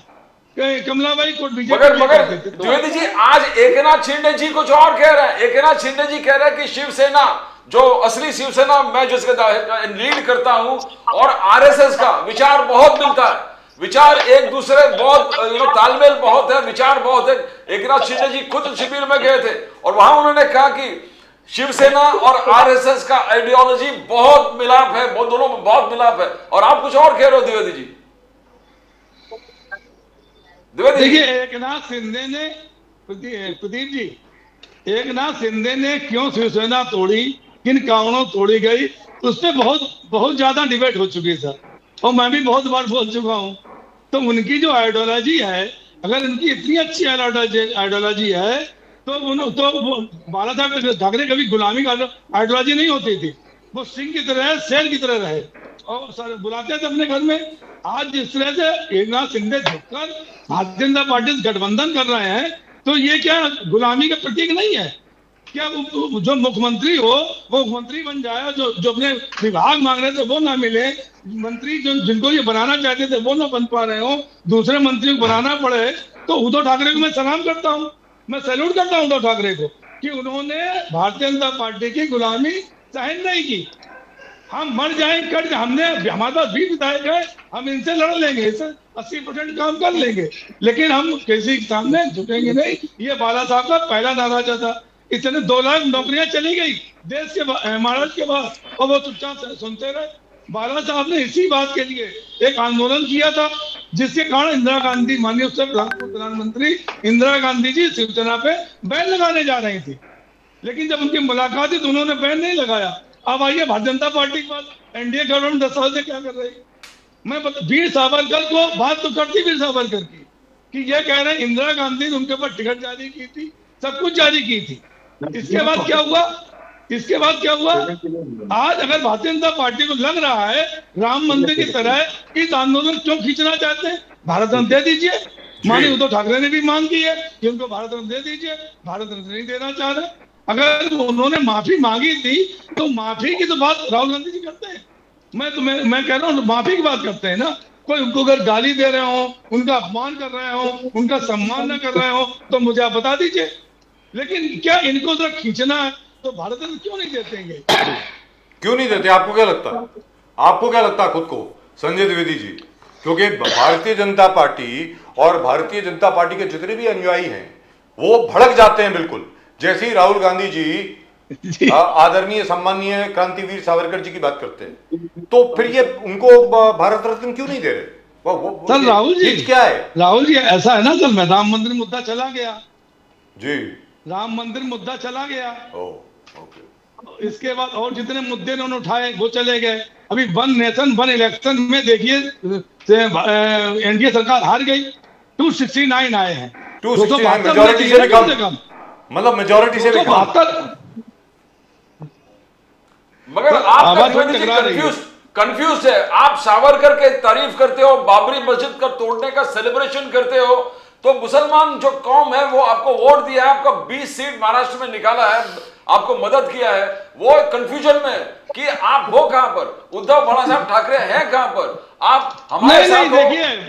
कमलाबाई को मगर द्विवेदी जी, आज एकनाथ शिंदे जी कुछ और कह रहे हैं। एकनाथ शिंदे जी कह रहे हैं कि शिवसेना, जो असली शिवसेना मैं जिसका लीड करता हूं, और आरएसएस का विचार बहुत मिलता है, विचार एक दूसरे बहुत तालमेल बहुत है, विचार बहुत है। एकनाथ शिंदे जी खुद शिविर में गए थे और वहां उन्होंने कहा कि शिवसेना और आरएसएस का आइडियोलॉजी बहुत मिलाप है, दोनों में बहुत मिलाप है। और आप कुछ और कह रहे हो द्विवेदी जी। देखिए एकनाथ शिंदे ने, प्रदीप जी, एकनाथ शिंदे ने क्यों शिवसेना तोड़ी, किन कारणों तोड़ी गई, उस पर बहुत ज्यादा डिबेट हो चुकी है सर। और मैं भी बहुत बार बोल चुका हूँ। तो उनकी जो आइडियोलॉजी है, अगर उनकी इतनी अच्छी आइडियोलॉजी है, तो वो बाला साहब ठाकरे कभी गुलामी का आइडियोलॉजी नहीं होती थी। वो सिंह की तरह, शेर की तरह रहे और सर बुलाते थे अपने घर में। आज जिस तरह से एकनाथ शिंदे झुककर भारतीय जनता पार्टी से गठबंधन कर रहे हैं, तो ये क्या गुलामी का प्रतीक नहीं है क्या? जो मुख्यमंत्री हो वो मुख्यमंत्री बन जाए, जो अपने विभाग मांग रहे थे वो ना मिले, मंत्री जिनको ये बनाना चाहते थे वो ना बन पा रहे हो, दूसरे मंत्रियों को बनाना पड़े, तो उद्धव ठाकरे को मैं सलाम करता हूँ, मैं सैल्यूट करता हूँ उद्धव ठाकरे को कि उन्होंने भारतीय जनता पार्टी की गुलामी सहन नहीं की। हम मर जाए कर, हमने हमारे पास 20 विधायक है, हम इनसे लड़ लेंगे, इससे 80% काम कर लेंगे, लेकिन हम किसी के सामने झुकेंगे नहीं। ये बाला साहब का पहला नाराजा था। इतने 2 लाख नौकरियां चली गई देश के महाराष्ट्र के बाद, और वो चुपचाप सुनते रहे। बाला साहब ने इसी बात के लिए एक आंदोलन किया था, जिसके कारण इंदिरा गांधी, माननीय उससे प्रधानमंत्री इंदिरा गांधी जी शिवसेना पे बैन लगाने जा रही थी, लेकिन जब उनकी मुलाकात हुई तो उन्होंने बैन नहीं लगाया। अब आइए भारतीय जनता पार्टी के बाद एनडीए गवर्नमेंट 10 साल से क्या कर रही? मैं वीर सावरकर को बात तो करती वीर सावरकर की कि ये कह रहे हैं इंदिरा गांधी ने उनके ऊपर टिकट जारी की थी, सब कुछ जारी की थी। इसके बाद क्या हुआ? इसके बाद क्या हुआ? आज अगर भारतीय जनता पार्टी को लग रहा है राम मंदिर की तरह इस आंदोलन क्यों खींचना चाहते हैं, भारत रत्न दे दीजिए। माननीय उद्धव ठाकरे ने भी मांग की है कि उनको भारत रत्न दे दीजिए, भारत रत्न नहीं देना चाह रहे। अगर उन्होंने माफी मांगी थी तो माफी की तो बात राहुल गांधी जी करते हैं। मैं कह रहा हूँ माफी की बात करते हैं ना। कोई उनको अगर गाली दे रहे हो, उनका अपमान कर रहे हो, उनका सम्मान न कर रहे हो, तो मुझे आप बता दीजिए। लेकिन क्या इनको जरा खींचना है तो भारत रत्न क्यों नहीं देतेंगे? क्यों नहीं देते? आपको क्या लगता है? आपको क्या लगता है खुद को, संजय द्विवेदी जी? क्योंकि भारतीय जनता पार्टी और भारतीय जनता पार्टी के जितने भी अनुयायी हैं वो भड़क जाते हैं बिल्कुल, जैसे ही राहुल गांधी जी आदरणीय सम्मानीय क्रांतिवीर सावरकर जी की बात करते हैं, तो फिर ये उनको भारत रत्न क्यों नहीं दे रहे? सर राहुल जी क्या है? राहुल जी ऐसा है ना सर, मैं राम मंदिर मुद्दा चला गया जी, राम मंदिर मुद्दा चला गया। ओके। इसके बाद और जितने मुद्दे उन्होंने उठाए वो चले गए। अभी वन नेशन वन इलेक्शन में देखिए एनडीए सरकार हार गई, 269 आए हैं, 269 मेजॉरिटी से भी कम, मतलब मेजॉरिटी से भी कम। मगर आप कंफ्यूज है। आप सावरकर के तारीफ करते हो, बाबरी मस्जिद का तोड़ने का सेलिब्रेशन करते हो, तो मुसलमान जो कौम है वो आपको वोट दिया है, आपको 20 सीट महाराष्ट्र में निकाला है, आपको मदद किया है, वो कंफ्यूजन में कि आप हो कहां पर, उद्धव बाला साहब ठाकरे हैं कहां पर, आप हमारे साथ हो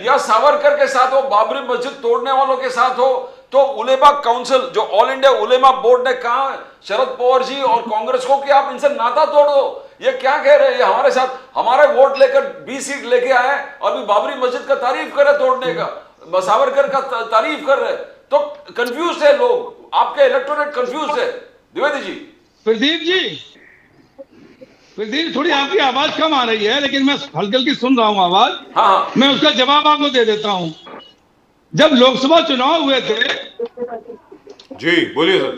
या सावरकर के साथ हो, बाबरी मस्जिद तोड़ने वालों के साथ हो। तो उलेमा काउंसिल, जो ऑल इंडिया उलेमा बोर्ड ने कहा शरद पवार जी और कांग्रेस को कि आप इनसे नाता तोड़ दो। ये क्या कह रहे हैं? हमारे साथ हमारे वोट लेकर 20 सीट लेके आए, अभी बाबरी मस्जिद का तारीफ कर रहे तोड़ने का, सावरकर का तारीफ कर रहे। तो कंफ्यूज है लोग, आपके इलेक्टोरेट कंफ्यूज है। द्विवेदी जी, प्रदीप थोड़ी आपकी आवाज कम आ रही है, लेकिन मैं हल्की हल्की सुन रहा हूँ आवाज। हाँ, मैं उसका जवाब आपको दे देता हूँ। जब लोकसभा चुनाव हुए थे, जी बोलिए सर।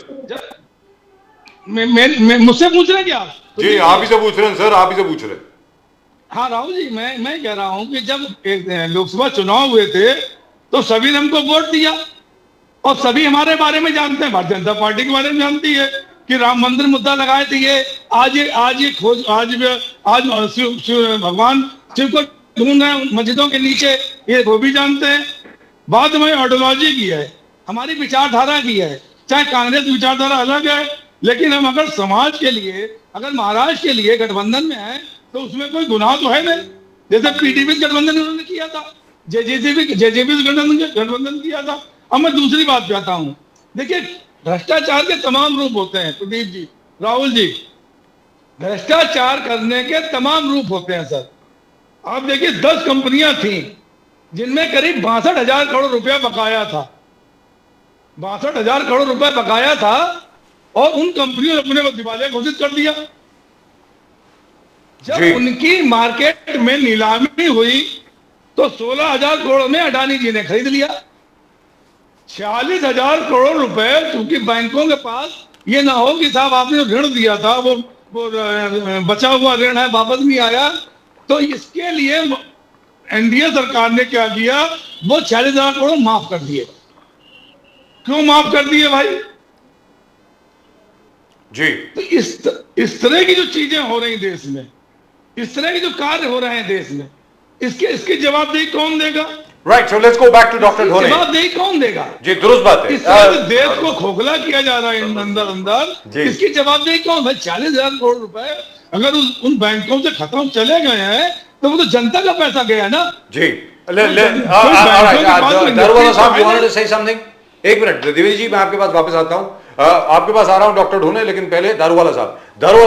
मुझसे पूछ रहे हैं क्या? जी आप ही से पूछ रहे हैं सर, आप ही से पूछ रहे हैं। हाँ राहुल जी, मैं कह रहा हूँ कि जब लोकसभा चुनाव हुए थे तो सभी ने हमको वोट दिया और सभी हमारे बारे में जानते हैं, भारतीय जनता पार्टी के बारे में जानती है कि राम मंदिर मुद्दा लगाए थे। ये आज भगवान शिव को ढूंढ रहे हैं मस्जिदों के नीचे, ये वो भी जानते हैं। बात हमारी आइडियोलॉजी की है, हमारी विचारधारा की है। चाहे कांग्रेस की विचारधारा अलग है, लेकिन हम अगर समाज के लिए, अगर महाराष्ट्र के लिए गठबंधन में है तो उसमें कोई गुनाह तो है नहीं। जैसे पीडीपी गठबंधन उन्होंने किया था, जेजेपी गठबंधन किया था। अब मैं दूसरी बात पे आता हूँ। देखिए भ्रष्टाचार के तमाम रूप होते हैं प्रदीप जी, राहुल जी, भ्रष्टाचार करने के तमाम रूप होते हैं सर। आप देखिए 10 कंपनियां थी जिनमें करीब 62,000 करोड़ रुपया बकाया था, 62,000 करोड़ रुपया बकाया था, और उन कंपनियों ने अपने को दिवालिया घोषित कर दिया। जब उनकी मार्केट में नीलामी हुई तो 16,000 करोड़ में अडानी जी ने खरीद लिया। 46,000 करोड़ रुपए, क्योंकि बैंकों के पास ये ना हो कि साहब आपने ऋण दिया था वो बचा हुआ ऋण है, वापस नहीं आया, तो इसके लिए एनडीए सरकार ने क्या किया, वो 46,000 करोड़ माफ कर दिए। क्यों माफ कर दिए भाई? जी तो इस तरह की जो चीजें हो रही देश में, इस तरह के जो कार्य हो रहे हैं देश में, इसके जवाबदेही कौन देगा? Right, so let's go back to doctor Dhone. जवाबदेही कौन देगा? जी दुरुस्त बात है। इस तरह से देश को खोखला किया जा रहा है अंदर अंदर, जी। इसकी जवाबदेही कौन? भाई 40,000 करोड़ रुपए अगर उन बैंकों से खत्म चले गए हैं तो वो तो जनता का पैसा गया ना। जी कोई दारूवाला साहब, you wanted to say something? एक मिनट द्विवेदी जी, मैं आपके पास वापस आता हूं, आपके पास आ रहा हूं डॉक्टर ढोने, लेकिन पहले दारूवाला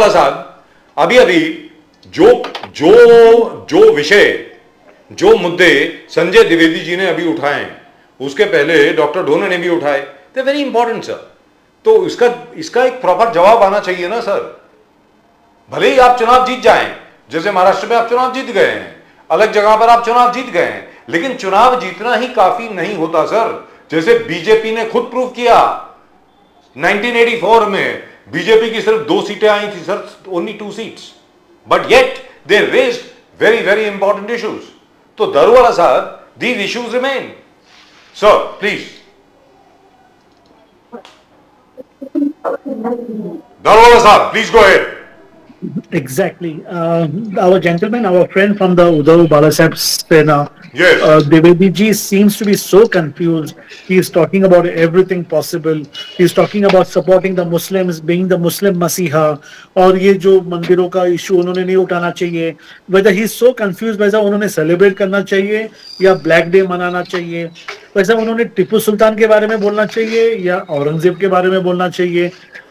साहब, अभी अभी जो विषय, जो मुद्दे संजय द्विवेदी जी ने अभी उठाए हैं, उसके पहले डॉक्टर ढोने ने भी उठाए, दे वेरी इंपॉर्टेंट सर। तो इसका एक प्रॉपर जवाब आना चाहिए ना सर। भले ही आप चुनाव जीत जाएं, जैसे महाराष्ट्र में आप चुनाव जीत गए हैं, अलग जगह पर आप चुनाव जीत गए हैं, लेकिन चुनाव जीतना ही काफी नहीं होता सर। जैसे बीजेपी ने खुद प्रूव किया 1984 में, बीजेपी की सिर्फ 2 सीटें आई थी sir, only 2 seats, but yet they raised very very important issues. तो दारूवाला साहब, these issues remain. Sir please, Daruwala साहब, please go ahead. Exactly. Our gentleman, our friend from the Uddhav Balasaheb Sena, Yes. Dwivedi ji seems to be so confused. He is talking about everything possible. He is talking about supporting the Muslims, being the Muslim Masiha, और ये जो मंदिरों का issue उन्होंने नहीं उठाना चाहिए। Whether he is so confused, वैसा उन्होंने सेलिब्रेट करना चाहिए या ब्लैक डे मनाना चाहिए, वैसा उन्होंने टिप्पू सुल्तान के बारे में बोलना चाहिए या औरंगजेब के बारे में बोलना चाहिए।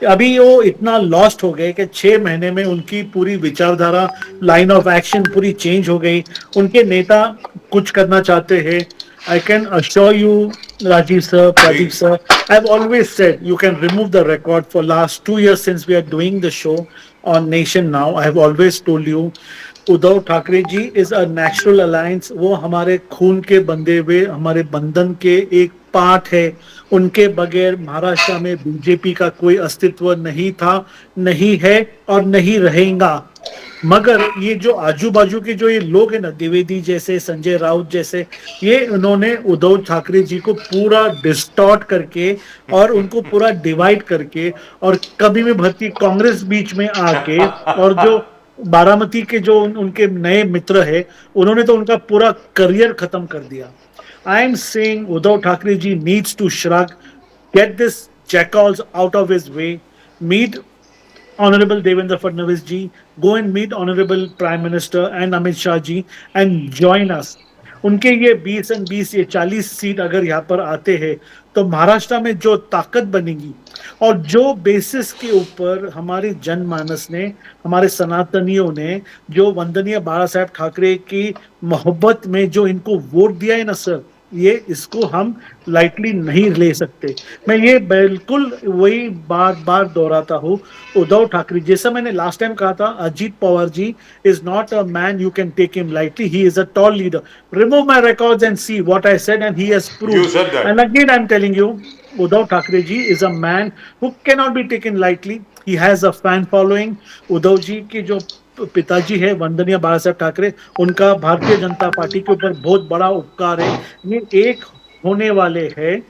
अभी वो इतना लॉस्ट हो गए कि 6 महीने में उनकी पूरी विचारधारा, लाइन ऑफ एक्शन पूरी चेंज हो गई। उनके नेता कुछ करना चाहते हैं। I can assure you, Rajiv sir, Pradeep sir, I've always said you can remove the record for last 2 years since we are doing the show on Nation Now. I have always told you, Uddhav Thackeray ji is a natural alliance. वो हमारे खून के बंधे हुए, हमारे बंधन के एक पार्ट है। उनके बगैर महाराष्ट्र में बीजेपी का कोई अस्तित्व नहीं था, नहीं है और नहीं रहेगा। मगर ये जो आजू बाजू के जो ये लोग हैं ना, द्विवेदी जैसे, संजय राउत जैसे, ये उन्होंने उद्धव ठाकरे जी को पूरा डिस्टॉर्ट करके और उनको पूरा डिवाइड करके, और कभी भी भर्ती कांग्रेस बीच में आके, और जो बारामती के जो उनके नए मित्र है, उन्होंने तो उनका पूरा करियर खत्म कर दिया। I am saying Uddhav Thackeray ji needs to shrug, get this jackals out of his way, meet Honorable Devendra Fadnavis ji, go and meet Honorable Prime Minister and Amit Shah ji and join us. उनके ये 20 और 20 ये 40 seat अगर यहाँ पर आते हैं तो महाराष्ट्र में जो ताकत बनेगी, और जो बेसिस के ऊपर हमारे जनमानस ने, हमारे सनातनियों ने, जो वंदनीय बाला साहेब ठाकरे की मोहब्बत में जो इनको वोट दिया है ना सर, ये इसको हम लाइटली नहीं ले सकते। मैं ये बिल्कुल वही बार बार दोहराता हूँ, उद्धव ठाकरे, जैसा मैंने लास्ट टाइम कहा था, Ajit Pawar ji is not a man you can take him lightly, he is a tall leader. Remove my records and see what I said and he has proved, and again I am telling you, Uddhav Thackeray ji is a man who cannot be taken lightly. He has a fan following. Uddhav ji के जो पिताजी है वंदनीय बाला साहेब ठाकरे, उनका Bharatiya Janata party के ऊपर बहुत बड़ा उपकार है। ये एक होने वाले हैं।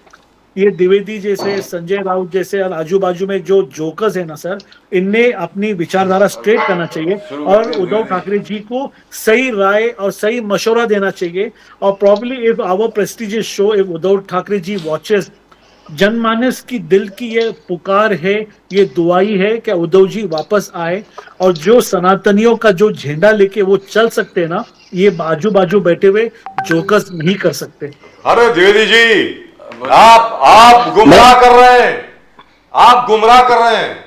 ये द्विवेदी जैसे, संजय राउत जैसे और आजू बाजू में जो जोकर्स है ना सर, इनने अपनी विचारधारा स्ट्रेट करना चाहिए और उद्धव ठाकरे जी को सही राय और सही मशवरा देना चाहिए। और probably if our prestigious show, if Uddhav Thackeray ji watches, जनमानस की दिल की ये पुकार है, ये दुआई है कि उद्धव जी वापस आए और जो सनातनियों का जो झंडा लेके वो चल सकते हैं ना, ये बाजू बाजू बैठे हुए जोकर्स नहीं कर सकते। अरे द्विवेदी जी, आप गुमराह कर रहे हैं, आप गुमराह कर रहे हैं।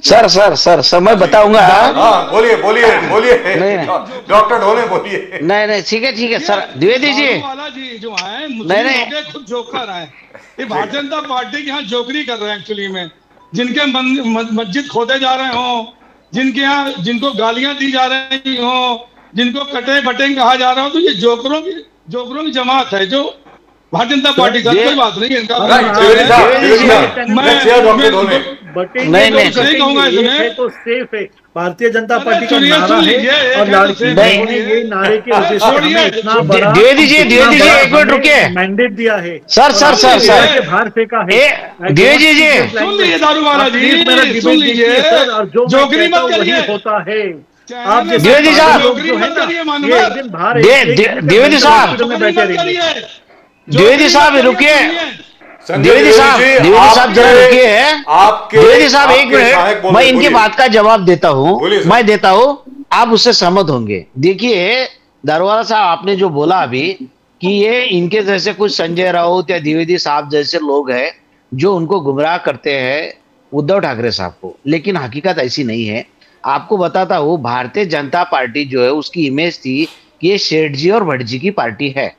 सर मैं बताऊंगा। हाँ बोलिए नहीं। डॉक्टर ढोले बोलिए। नहीं ठीक है सर। द्विवेदी जी वाला जी जो है मुस्लिम खुद जोकर है, ये भारतीय जनता पार्टी के यहाँ जोकरी कर रहे हैं एक्चुअली में। जिनके मस्जिद खोदे जा रहे हो, जिनके यहाँ जिनको गालियां दी जा रही हो, जिनको कटे बटे कहा जा रहा हो, तो ये जोकरों की जमात है जो भारतीय जनता पार्टी का। कोई बात नहीं इनका। बटेंगे नहीं, तो नहीं। सही कहूंगा बटेंगे, इसमें। एक है तो सेफ है। भारतीय जनता अरे पार्टी का सुनिए, नारा सुन है लीजिए, एक और है तो लाडकी सेफ बहन नहीं। ने ये नारे के अरे वजह से छोड़िए, हमें इतना छोड़िए। बड़ा द्विवेदी जी, एक मिनट रुकिए। मैंडेट दिया है सर, और सर, आपने सर, लेकर सर। के बाहर फेंका है। द्विवेदी जी, सुन लीजिए दारूवाला आप जी, प्लीज मेरा डिबेट सुन देखिए लीजिए, सर, और जो मैं जोगरी कहता मत हूँ वही करिए। होता है। चैनल आप में जैसे द्विवेदी पागल साहब, लोग जोगरी जो है मत ना, करिए, ये मानूंगा। एक दिन बाहर द्विवेदी मेंटल साहब, हॉस्पिटल में बैठे रहेंगे। द्विवेदी साहब रुकिए, संजय द्विवेदी साहब, जी, द्विवेदी साहब जरा आपके- रुकिए। आपके द्विवेदी साहब एक आपके सहायक मिनट, बोल मैं रहे, इनकी बोलिए। बात का जवाब देता बोलिए हूं, सर। मैं देता हूं, आप उससे सहमत होंगे। देखिए दारोवाला साहब, आपने जो बोला अभी कि ये इनके जैसे कुछ संजय राउत या द्विवेदी साहब जैसे लोग हैं जो उनको गुमराह करते हैं उद्धव ठाकरे साहब को, लेकिन हकीकत ऐसी नहीं है। आपको बताता हूं, भारतीय जनता पार्टी जो है उसकी इमेज थी कि ये शेठ जी और भट्ट जी की पार्टी है।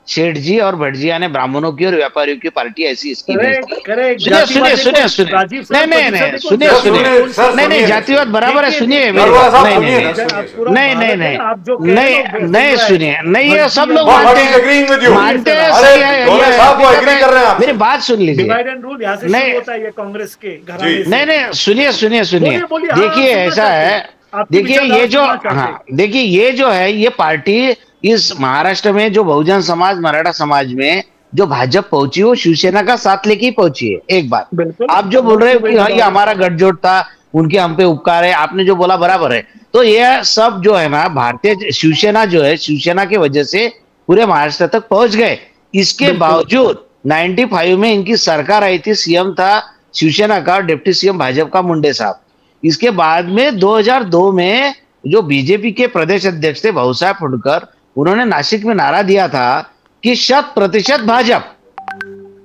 शेठ जी और भट्ट जी यानी ब्राह्मणों की और व्यापारियों की पार्टी, ऐसी इसकी इमेज थी। करेक्ट, सुनिए सुनिए सुनिए सुनिए, राजीव सर, नहीं नहीं नहीं, सुनिए सर, सुनिए, सुनिए, सर, नहीं नहीं, सुनिए। जातिवाद बराबर है, सुनिए मेरी दारोगा बात, साहब, नहीं सुनिए नहीं ना, नहीं, सुनिए, नहीं नहीं नहीं, आप जो कह नहीं रहे हो, नहीं, सुनिए, नहीं, ये सब लोग What मानते is agreeing with you? हैं, मानते हैं, अरे, सही है, दोनों ये साहब वो हकीकत agree है। कर रहे हैं आपसे। मेरी बात सुन लीजिए, डिवाइड एंड रूल यहाँ से नहीं। शुरू होता है, ये कांग्रेस के घराने से। नहीं नहीं, सुनिए सुनिए सुनिए, बोलिए, बोलिए, हाँ, देखिए सुनना ऐसा चाहते है, हैं। आपकी देखिए विचारधारा ये जो, सुनना चाहते हैं। हाँ देखिए ये जो है, ये पार्टी इस महाराष्ट्र में जो बहुजन समाज, मराठा समाज में जो भाजपा पहुंची, वो शिवसेना का साथ लेके ही पहुंची है। एक बात, बिल्कुल। आप जो बोल रहे हो कि हाँ ये हमारा गठजोड़ था, उनके हम पे उपकार है, आपने जो बोला बराबर है। तो ये सब जो है ना, भारतीय शिवसेना जो है, शिवसेना की वजह से पूरे महाराष्ट्र तक पहुंच गए। इसके बावजूद 95 में इनकी सरकार आई थी, सीएम था शिवसेना का, डिप्टी सीएम भाजपा का मुंडे साहब। इसके बाद में 2002 में जो बीजेपी के प्रदेश अध्यक्ष थे भाऊसाहेब फुंडकर, उन्होंने नासिक में नारा दिया था कि 100% भाजपा,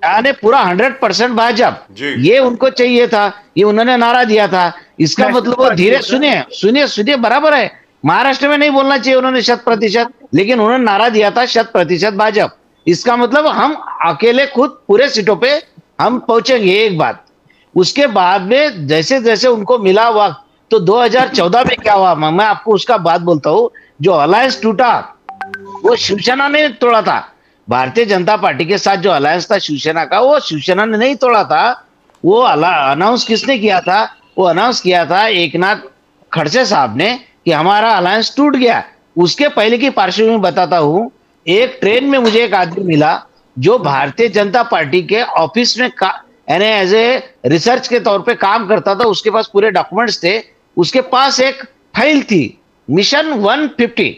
यानी पूरा 100% भाजपा, जी। ये उनको चाहिए था, ये उन्होंने नारा दिया था। इसका नेशनल मतलब वो पार्टी धीरे, है, सर। सुनिए सुनिए सुनिए, बराबर है, महाराष्ट्र में नहीं बोलना चाहिए उन्होंने 100%, लेकिन उन्होंने नारा दिया था 100% भाजपा। इसका मतलब हम अकेले खुद पूरे सीटों पे हम पहुंचेंगे, एक बात। उसके बाद में जैसे जैसे उनको मिला वक्त, तो 2014 में क्या हुआ, मैं आपको उसका बात बोलता हूं। जो अलायंस टूटा वो शिवसेना ने तोड़ा था। भारतीय जनता पार्टी के साथ जो अलायंस था शिवसेना का, वो शिवसेना ने नहीं तोड़ा था। वो अनाउंस किसने किया था? वो अनाउंस किया था एकनाथ खड़से साहब ने कि हमारा अलायंस टूट गया। उसके पहले की पार्श्वभूमि बताता हूं। एक ट्रेन में मुझे एक आदमी मिला जो भारतीय जनता पार्टी के ऑफिस में यानी एज ए रिसर्च के तौर पे काम करता था। उसके पास पूरे डॉक्यूमेंट्स थे। उसके पास एक फाइल थी, mission 150,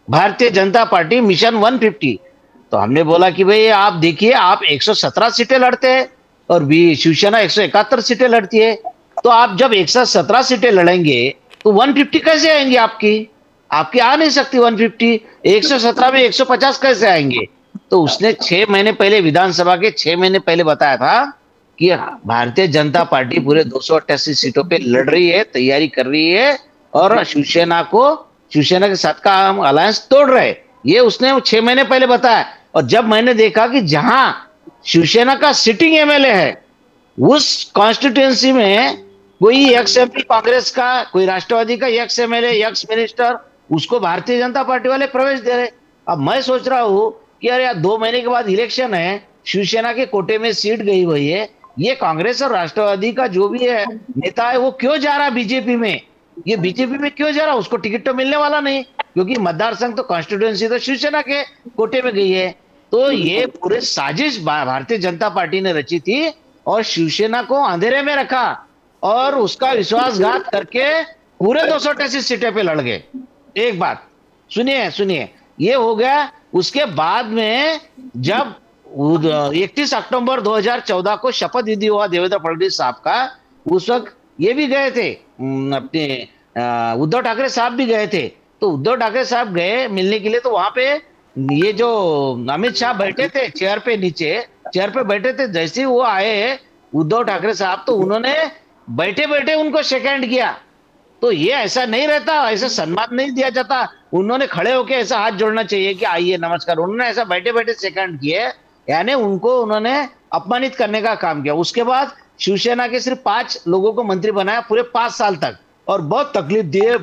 Bharatiya Janata party mission 150। तो हमने बोला कि भाई आप देखिए, आप 117 सीटें लड़ते हैं और भी शिवसेना 171 सीटें लड़ती है। तो आप जब 117 सीटें लड़ेंगे तो 150 कैसे आएंगे? आपकी आ नहीं सकती 150। 117 में 150 कैसे आएंगे? तो उसने 6 महीने पहले, विधानसभा के 6 महीने पहले बताया था कि भारतीय जनता पार्टी पूरे 288 सीटों पे लड़ रही है, तैयारी कर रही है और शिवसेना के साथ का हम अलायंस तोड़ रहे। ये उसने 6 महीने पहले बताया। और जब मैंने देखा कि जहां शिवसेना का सिटिंग एमएलए है, उस कॉन्स्टिट्यूएंसी में कोई एक्स एमपी कांग्रेस का, कोई राष्ट्रवादी का एक्स एमएलए, एक्स मिनिस्टर, उसको भारतीय जनता पार्टी वाले प्रवेश दे रहे। अब मैं सोच रहा हूं कि अरे यार 2 महीने के बाद इलेक्शन है, शिवसेना के कोटे में सीट गई हुई है, ये कांग्रेस और राष्ट्रवादी का जो भी है नेता है वो क्यों जा रहा बीजेपी में? ये बीजेपी में क्यों जा रहा? उसको टिकट तो मिलने वाला नहीं, क्योंकि मतदार संघ तो कॉन्स्टिट्यूएंसी तो शिवसेना के कोटे में गई है। तो ये पूरे साजिश भारतीय जनता पार्टी ने रची थी और शिवसेना को अंधेरे में रखा और उसका विश्वासघात करके पूरे 288 सीटें पे लड़ गए। एक बात सुनिए, ये हो गया। उसके बाद में जब 31 अक्टूबर 2014 को शपथ विधि हुआ देवेंद्र फडणवीस साहब का, उस वक्त ये भी गए थे, अपने उद्धव ठाकरे साहब भी गए थे। तो उद्धव ठाकरे साहब गए मिलने के लिए, तो वहां पे ये जो अमित शाह बैठे थे चेयर पे, नीचे चेयर पे बैठे थे। जैसे ही वो आए उद्धव ठाकरे साहब, तो उन्होंने बैठे बैठे उनको शेक हैंड किया। तो ये ऐसा नहीं रहता, ऐसा सम्मान नहीं दिया जाता। उन्होंने खड़े होकर ऐसा हाथ जोड़ना चाहिए कि आइए नमस्कार। उन्होंने ऐसा बैठे बैठे शेक हैंड किए, यानी उन्होंने अपमानित करने का काम किया। उसके बाद शिवसेना के सिर्फ 5 लोगों को मंत्री बनाया पूरे 5 साल तक, और बहुत तकलीफ दिए,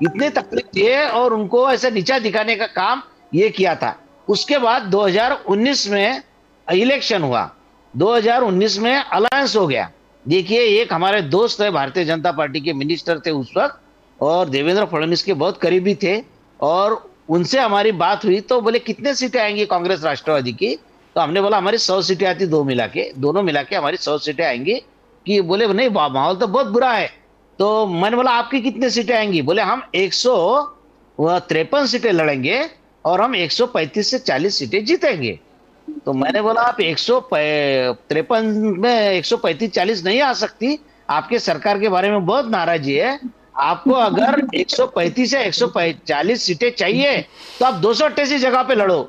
इतने तकलीफ दिए और उनको ऐसा नीचा दिखाने का काम ये किया था। उसके बाद 2019 में इलेक्शन हुआ, 2019 में अलायंस हो गया। देखिए, एक हमारे दोस्त है, भारतीय जनता पार्टी के मिनिस्टर थे उस वक्त, और देवेंद्र फडणवीस के बहुत करीबी थे, और उनसे हमारी बात हुई तो बोले कितने सीटें आएंगी कांग्रेस राष्ट्रवादी की, तो हमने बोला हमारी 100 सीटें आती, दोनों मिला के हमारी 100 सीटें आएंगी। कि बोले नहीं, माहौल तो बहुत बुरा है। तो मैंने बोला आपकी कितने सीटें आएंगी, बोले हम 153 सीटें लड़ेंगे और हम 135 से 40 सीटें जीतेंगे। तो मैंने बोला आप 153 में 135-40 नहीं आ सकती, आपके सरकार के बारे में बहुत नाराजगी है। आपको अगर 135 या 140 सीटें चाहिए तो आप 288 जगह पे लड़ो।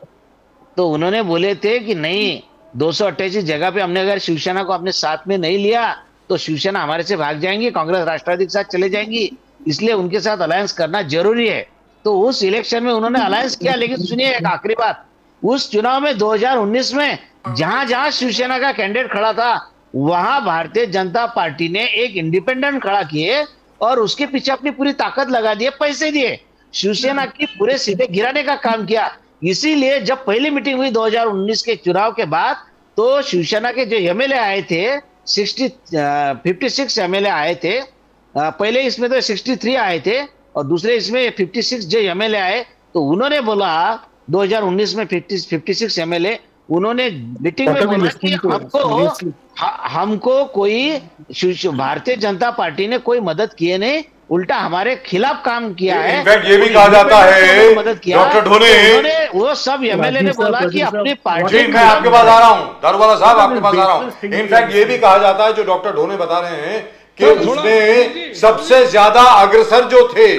तो उन्होंने बोले थे कि नहीं, 288 जगह पे हमने अगर शिवसेना को अपने साथ में नहीं लिया तो शिवसेना हमारे से भाग जाएंगी, कांग्रेस राष्ट्रवादी के साथ चले जाएंगी, इसलिए उनके साथ अलायंस करना जरूरी है। तो उस इलेक्शन में उन्होंने अलायंस किया। लेकिन सुनिए एक आखिरी बात, उस चुनाव में 2019 में जहां जहां शिवसेना का कैंडिडेट खड़ा था वहां भारतीय जनता पार्टी ने एक इंडिपेंडेंट खड़ा किए और उसके पीछे अपनी पूरी ताकत लगा दिए, पैसे दिए, शिवसेना की पूरे सीटें गिराने का काम किया। इसीलिए जब पहली मीटिंग हुई 2019 के चुनाव के बाद, तो शिवसेना के जो एमएलए आए थे 56 एमएलए आए थे। पहले इसमें तो 63 आए थे और दूसरे इसमें 56 जो एमएलए आए, तो उन्होंने बोला 2019 में 56 एमएलए उन्होंने मीटिंग में बोला कि हमको कोई भारतीय जनता पार्टी ने कोई मदद किए नहीं, उल्टा हमारे खिलाफ काम किया है। इनफैक्ट ये भी कहा जाता है डॉक्टर ढोले, वो सब एमएलए ने बोला कि अपनी पार्टी, मैं आपके पास आ रहा हूं, दारूवाला साहब आपके पास आ रहा हूं। इनफैक्ट ये भी कहा जाता है, जो डॉक्टर ढोले बता रहे हैं कि उसमें सबसे ज्यादा अग्रसर जो थे,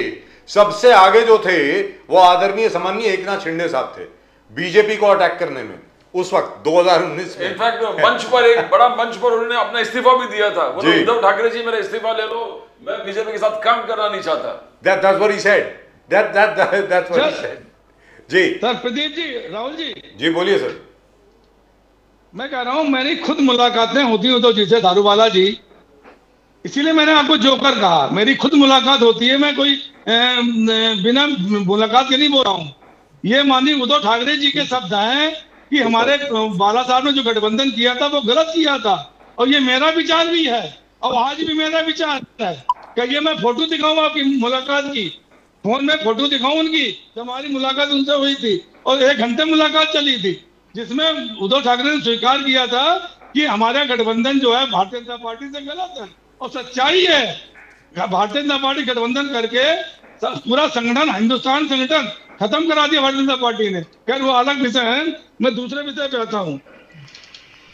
सबसे आगे जो थे, वो आदरणीय सम्माननीय एकनाथ शिंदे साहब थे बीजेपी को अटैक करने में उस वक्त 2019 में। इनफैक्ट मंच पर, एक बड़ा मंच पर उन्होंने अपना इस्तीफा भी दिया था। बोले उद्धव ठाकरे जी मेरा इस्तीफा ले लो, मैं बीजेपी के साथ काम करना नहीं चाहता। That's what he said. That's what he said. जी सर प्रदीप जी, राहुल जी बोलिए सर। मैं कह रहा हूं मेरी खुद मुलाकातें होती हैं उद्धव जी से, दारूवाला जी, इसीलिए मैंने आपको जोकर कहा। मेरी खुद मुलाकात होती है, मैं कोई बिना मुलाकात के नहीं बोल रहा हूं। ये माननीय उद्धव ठाकरे जी के शब्द हैं कि हमारे बाला साहब ने जो गठबंधन किया था वो गलत किया था, और ये मेरा विचार भी है और आज भी मेरा विचार है। कहिए मैं फोटो दिखाऊं आपकी मुलाकात की, फोन में फोटो दिखाऊं उनकी, जब हमारी मुलाकात उनसे हुई थी और 1 घंटे मुलाकात चली थी, जिसमें उद्धव ठाकरे ने स्वीकार किया था कि हमारा गठबंधन जो है भारतीय जनता पार्टी से गलत है। और सच्चाई है, भारतीय जनता पार्टी गठबंधन करके पूरा संगठन, हिंदुस्तान संगठन खत्म करा दिया भारतीय जनता पार्टी ने। खैर वो अलग विषय है, मैं दूसरे विषय पे आता हूँ।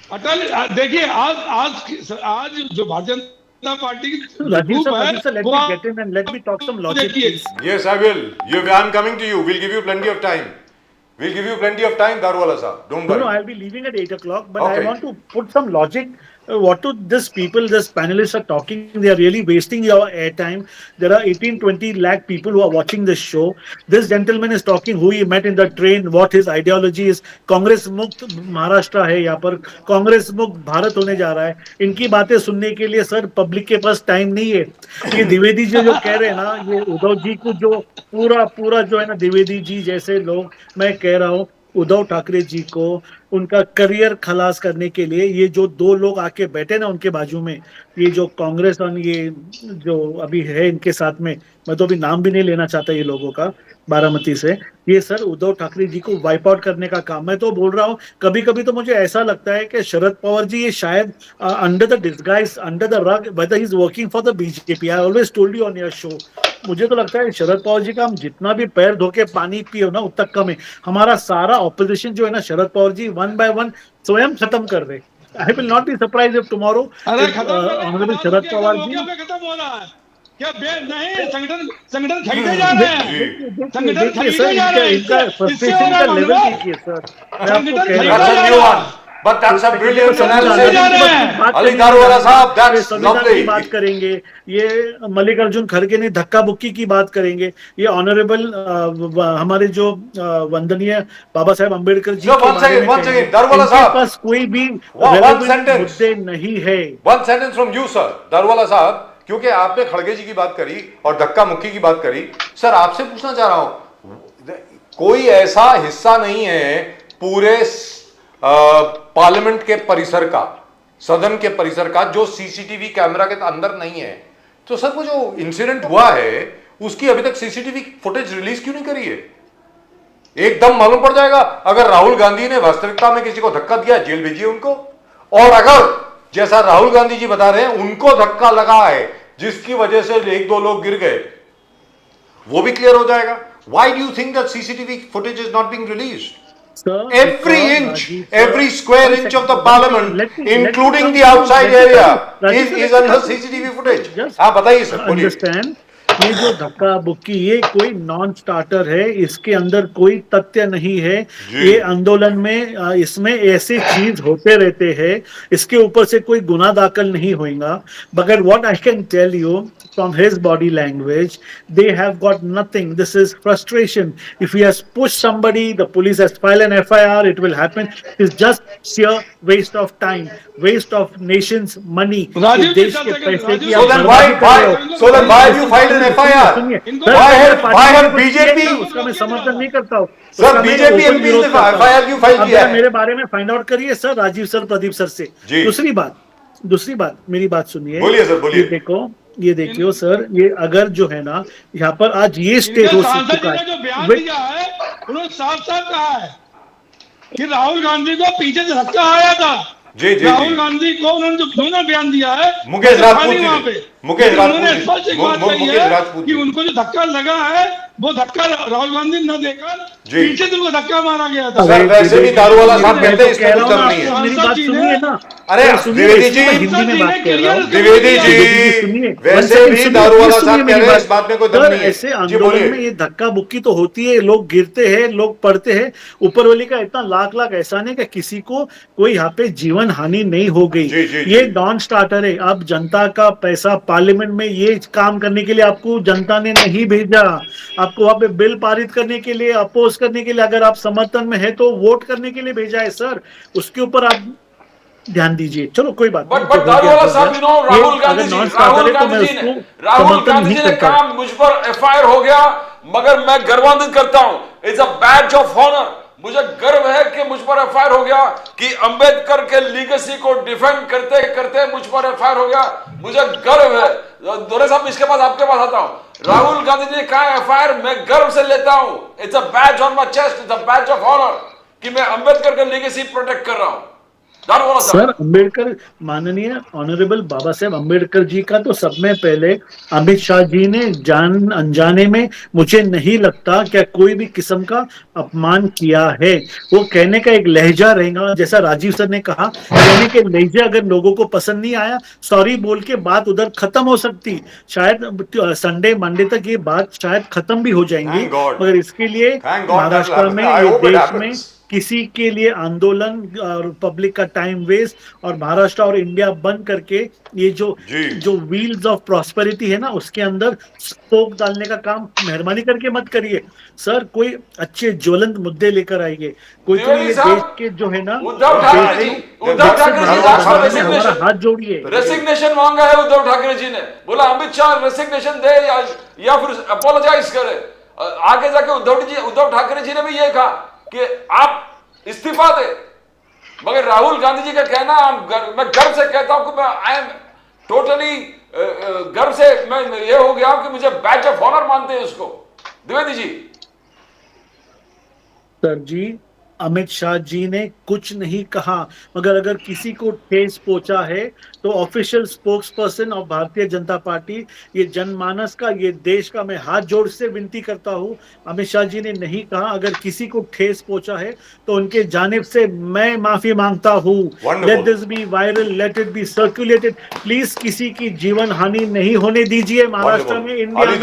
अटल, देखिए आज जो Bharatiya Janata party Rajiv sir, let me get in and let me talk some logic, please. Yes, I will. I'm coming to you. We'll give you plenty of time. We'll give you plenty of time, Daruwala sahab. Don't worry. No, I'll be leaving at 8 o'clock, but Okay. I want to put some logic. What do these people, these panelists are talking, they are really wasting your airtime. There are 18-20 lakh people who are watching this show. This gentleman is talking who he met in the train, what his ideology is. Congress मुक्त महाराष्ट्र है, यहाँ पर कांग्रेस मुक्त भारत होने जा रहा है। इनकी बातें सुनने के लिए सर पब्लिक के पास टाइम नहीं है। ये द्विवेदी जी जो कह रहे हैं ना, ये उद्धव जी को जो पूरा जो है ना, द्विवेदी जी जैसे लोग, मैं कह रहा हूँ उद्धव ठाकरे जी को उनका करियर खलास करने के लिए ये जो 2 लोग आके बैठे ना उनके बाजू में, ये जो कांग्रेस और ये जो अभी है इनके साथ में, मैं तो अभी नाम भी नहीं लेना चाहता ये लोगों का, बारामती से, ये सर उद्धव ठाकरे जी को वाइप आउट करने का काम। मैं तो बोल रहा हूँ, कभी कभी तो मुझे ऐसा लगता है कि शरद पवार जी ये शायद under the disguise, under the rug, weather he is working for the BJP. I always told you on your show, मुझे तो लगता है शरद पवार जी का हम जितना भी पैर धो के पानी पियो ना उतना कम है। हमारा सारा ऑपोजिशन जो है ना, शरद पवार जी 1 by 1 स्वयं खत्म कर दे। I will not be surprise if tomorrow honourable Sharad Pawar ji खत्म हो रहा है क्या? नहीं, संगठन खरीदे जा रहे हैं, संगठन खरीदे जा रहे हैं। इनका फ्रस्ट्रेशन का लेवल देखिए सर, मैं आपको कह रहा That's a new one. But that's a brilliant analysis. Ali Daruwala साहब, that's संविधान की lovely. बात करेंगे, ये मल्लिकार्जुन खड़गे ने धक्का मुक्की की बात करेंगे, ये ऑनरेबल हमारे जो वंदनीय बाबा साहेब अम्बेडकर जी So, के one बारे second, में one कहेंगे। second, Daruwala इनके साहब। पास कोई भी One relevant sentence. मुद्दे नहीं है। One sentence from you, sir, Daruwalla साहब, क्योंकि आपने खड़गे जी की बात करी और धक्का मुक्की की बात करी, सर आपसे पूछना चाह रहा हूं, कोई ऐसा हिस्सा नहीं है पूरे पार्लियामेंट के परिसर का, सदन के परिसर का जो सीसीटीवी कैमरा के अंदर नहीं है। तो सर वो जो इंसिडेंट हुआ है उसकी अभी तक सीसीटीवी फुटेज रिलीज क्यों नहीं करी है? एकदम मालूम पड़ जाएगा। अगर राहुल गांधी ने वास्तविकता में किसी को धक्का दिया, जेल भेजिए उनको। और अगर जैसा राहुल गांधी जी बता रहे हैं उनको धक्का लगा है जिसकी वजह से एक दो लोग गिर गए, वो भी क्लियर हो जाएगा। Why do you think that CCTV footage is not being released? Sir, Every because, inch, Rajiv, sir, every square one inch second, of the sir. parliament, Let me including come the to- outside let me area, come- Rajiv, is sir, under let me CCTV footage. Just हाँ बताइए sir, बोलिए। Understand, ये जो धक्का बुक्की ये कोई non starter है, इसके अंदर कोई तथ्य नहीं है। जी। ये आंदोलन में इसमें ऐसी चीज होते रहते हैं, इसके ऊपर से कोई गुना दाखिल नहीं होगा। मगर what I can tell you from his body language, they have got nothing. This is frustration. If he has pushed somebody, the police has filed an FIR, it will happen. It's just sheer waste of time, waste of nation's money. Rajiv इस जी, देश sir, के second, पैसे राजीव की जी, आप So then बर्बादी कर रहे हो। why have you filed an FIR? इनको- Why have पार्टी ने BJP? किया, उसका मैं समर्थन नहीं करता हूँ। सर, उसका मैं BJP open MPs विरोध ने करता हूँ। FIR क्यों फाइल अब किया जरा है? मेरे बारे में फाइंड आउट करिए sir, Rajiv sir, Pradeep sir से। जी। दूसरी बात मेरी बात सुनिए। बोलिए सर, बोलिए। ये देखियो सर, ये अगर जो है ना यहाँ पर आज ये स्टेट इनके हो सांसद जी चुका ने जो बयान है। दिया है उन्होंने साफ साफ कहा है कि राहुल गांधी को पीछे से धक्का आया था। जी, जी, राहुल जी। गांधी को उन्होंने जो दोनों बयान दिया है मुकेश वो राजपूत खाली जी वहाँ ने। पे मुकेश लेकिन राजपूत उन्होंने जी। स्पष्ट एक बात कही मुकेश है राजपूत कि जी। उनको जो धक्का लगा है वो धक्का राहुल गांधी न देकर जी। पीछे से उनको धक्का मारा गया था। सर, वैसे भी दारूवाला साहब मैं कहते हैं तो इसमें कह कुछ रहा दम हूँ नहीं ना, है। मेरी बात सुनिए ना। अरे, सुनिए, द्विवेदी इसमें जी, हिंदी में बात कर रहा हूँ। द्विवेदी जी, सुनिए, वैसे भी दारूवाला साहब कह रहे हैं इस बात में कोई दम सर, नहीं है। ऐसे जी, आंदोलन बोलिए। में ये धक्का बुक्की तो होती है, लोग गिरते हैं, लोग पड़ते हैं। ऊपर वाली का इतना लाख लाख एहसान है कि किसी को कोई यहाँ पे जीवन हानि नहीं हो गई। जी, जी, ये जी। नॉन स्टार्टर है। अब जनता का पैसा पार्लियामेंट में ये काम करने के लिए आपको जनता ने नहीं भेजा। आपको वहां पे बिल पारित करने के लिए, अपोज करने के लिए, अगर आप समर्थन में है तो वोट करने के लिए भेजा है सर। उसके ऊपर आप ध्यान दीजिए। चलो कोई बात बट दारूवाला साहब, यू नो, राहुल गांधी जी, राहुल गांधी जी ने कहा मुझ पर एफआईआर हो गया, मगर मैं गर्वान्वित करता हूं, it's a badge of honour. मुझे गर्व है कि मुझ पर एफआईआर हो गया, कि अंबेडकर के लीगेसी को डिफेंड करते करते मुझ पर एफआईआर हो गया। मुझे गर्व है। दोरे साहब, इसके बाद आपके पास आता हूं। राहुल गांधी जी ने कहा एफआईआर मैं गर्व से लेता हूं, it's a badge on my chest, it's a badge of honour कि मैं अंबेडकर का लीगेसी प्रोटेक्ट कर रहा हूं। सर, अंबेडकर, माननीय ऑनरेबल बाबा साहेब अंबेडकर जी का तो सब में पहले अमित शाह जी ने जान अनजाने में, मुझे नहीं लगता क्या कोई भी किस्म का अपमान किया है। वो कहने का एक लहजा रहेगा, जैसा राजीव सर ने कहा, कहने के लहजे अगर लोगों को पसंद नहीं आया, सॉरी बोल के बात उधर खत्म हो सकती। शायद संडे मंडे तक ये बात शायद खत्म भी हो जाएंगी। Thank God. मगर इसके लिए Thank God that Maharashtra will में, happen. I ये hope it देश में happens. किसी के लिए आंदोलन और पब्लिक का टाइम वेस्ट और महाराष्ट्र और इंडिया बंद करके ये जो व्हील्स ऑफ प्रॉस्पेरिटी है ना, उसके अंदर स्पोक डालने का काम मेहरबानी करके मत करिए सर। कोई अच्छे ज्वलंत मुद्दे लेकर आइए। कोई तो ये देश के जो है ना, उद्धव ठाकरे जी हमारा हाथ जोड़िए। रेसिग्नेशन मांगा है उद्धव ठाकरे जी ने, बोला अमित शाह रेसिग्नेशन दे या फिर अपोलोजाइज करे। आगे जाके उद्धव ठाकरे जी ने भी ये कहा कि आप इस्तीफा दे, मगर राहुल गांधी जी का कहना, मैं गर्व से कहता हूं कि मैं आई एम टोटली गर्व से मैं ये हो गया हूं कि मुझे बैच ऑफ ऑनर मानते हैं उसको। द्विवेदी जी। सर जी, अमित शाह जी ने कुछ नहीं कहा, मगर अगर किसी को ठेस पहुंचा है तो official spokes person of Bharatiya Janata party, ये जनमानस का, ये देश का, मैं हाथ जोड़ से विनती करता हूं, अमित शाह जी ने नहीं कहा। अगर किसी को ठेस पहुंचा है तो उनके जानिब से मैं माफी मांगता हूं। Let this be viral, let it be circulated. Please किसी की जीवन हानि नहीं होने दीजिए महाराष्ट्र में, इंडिया में।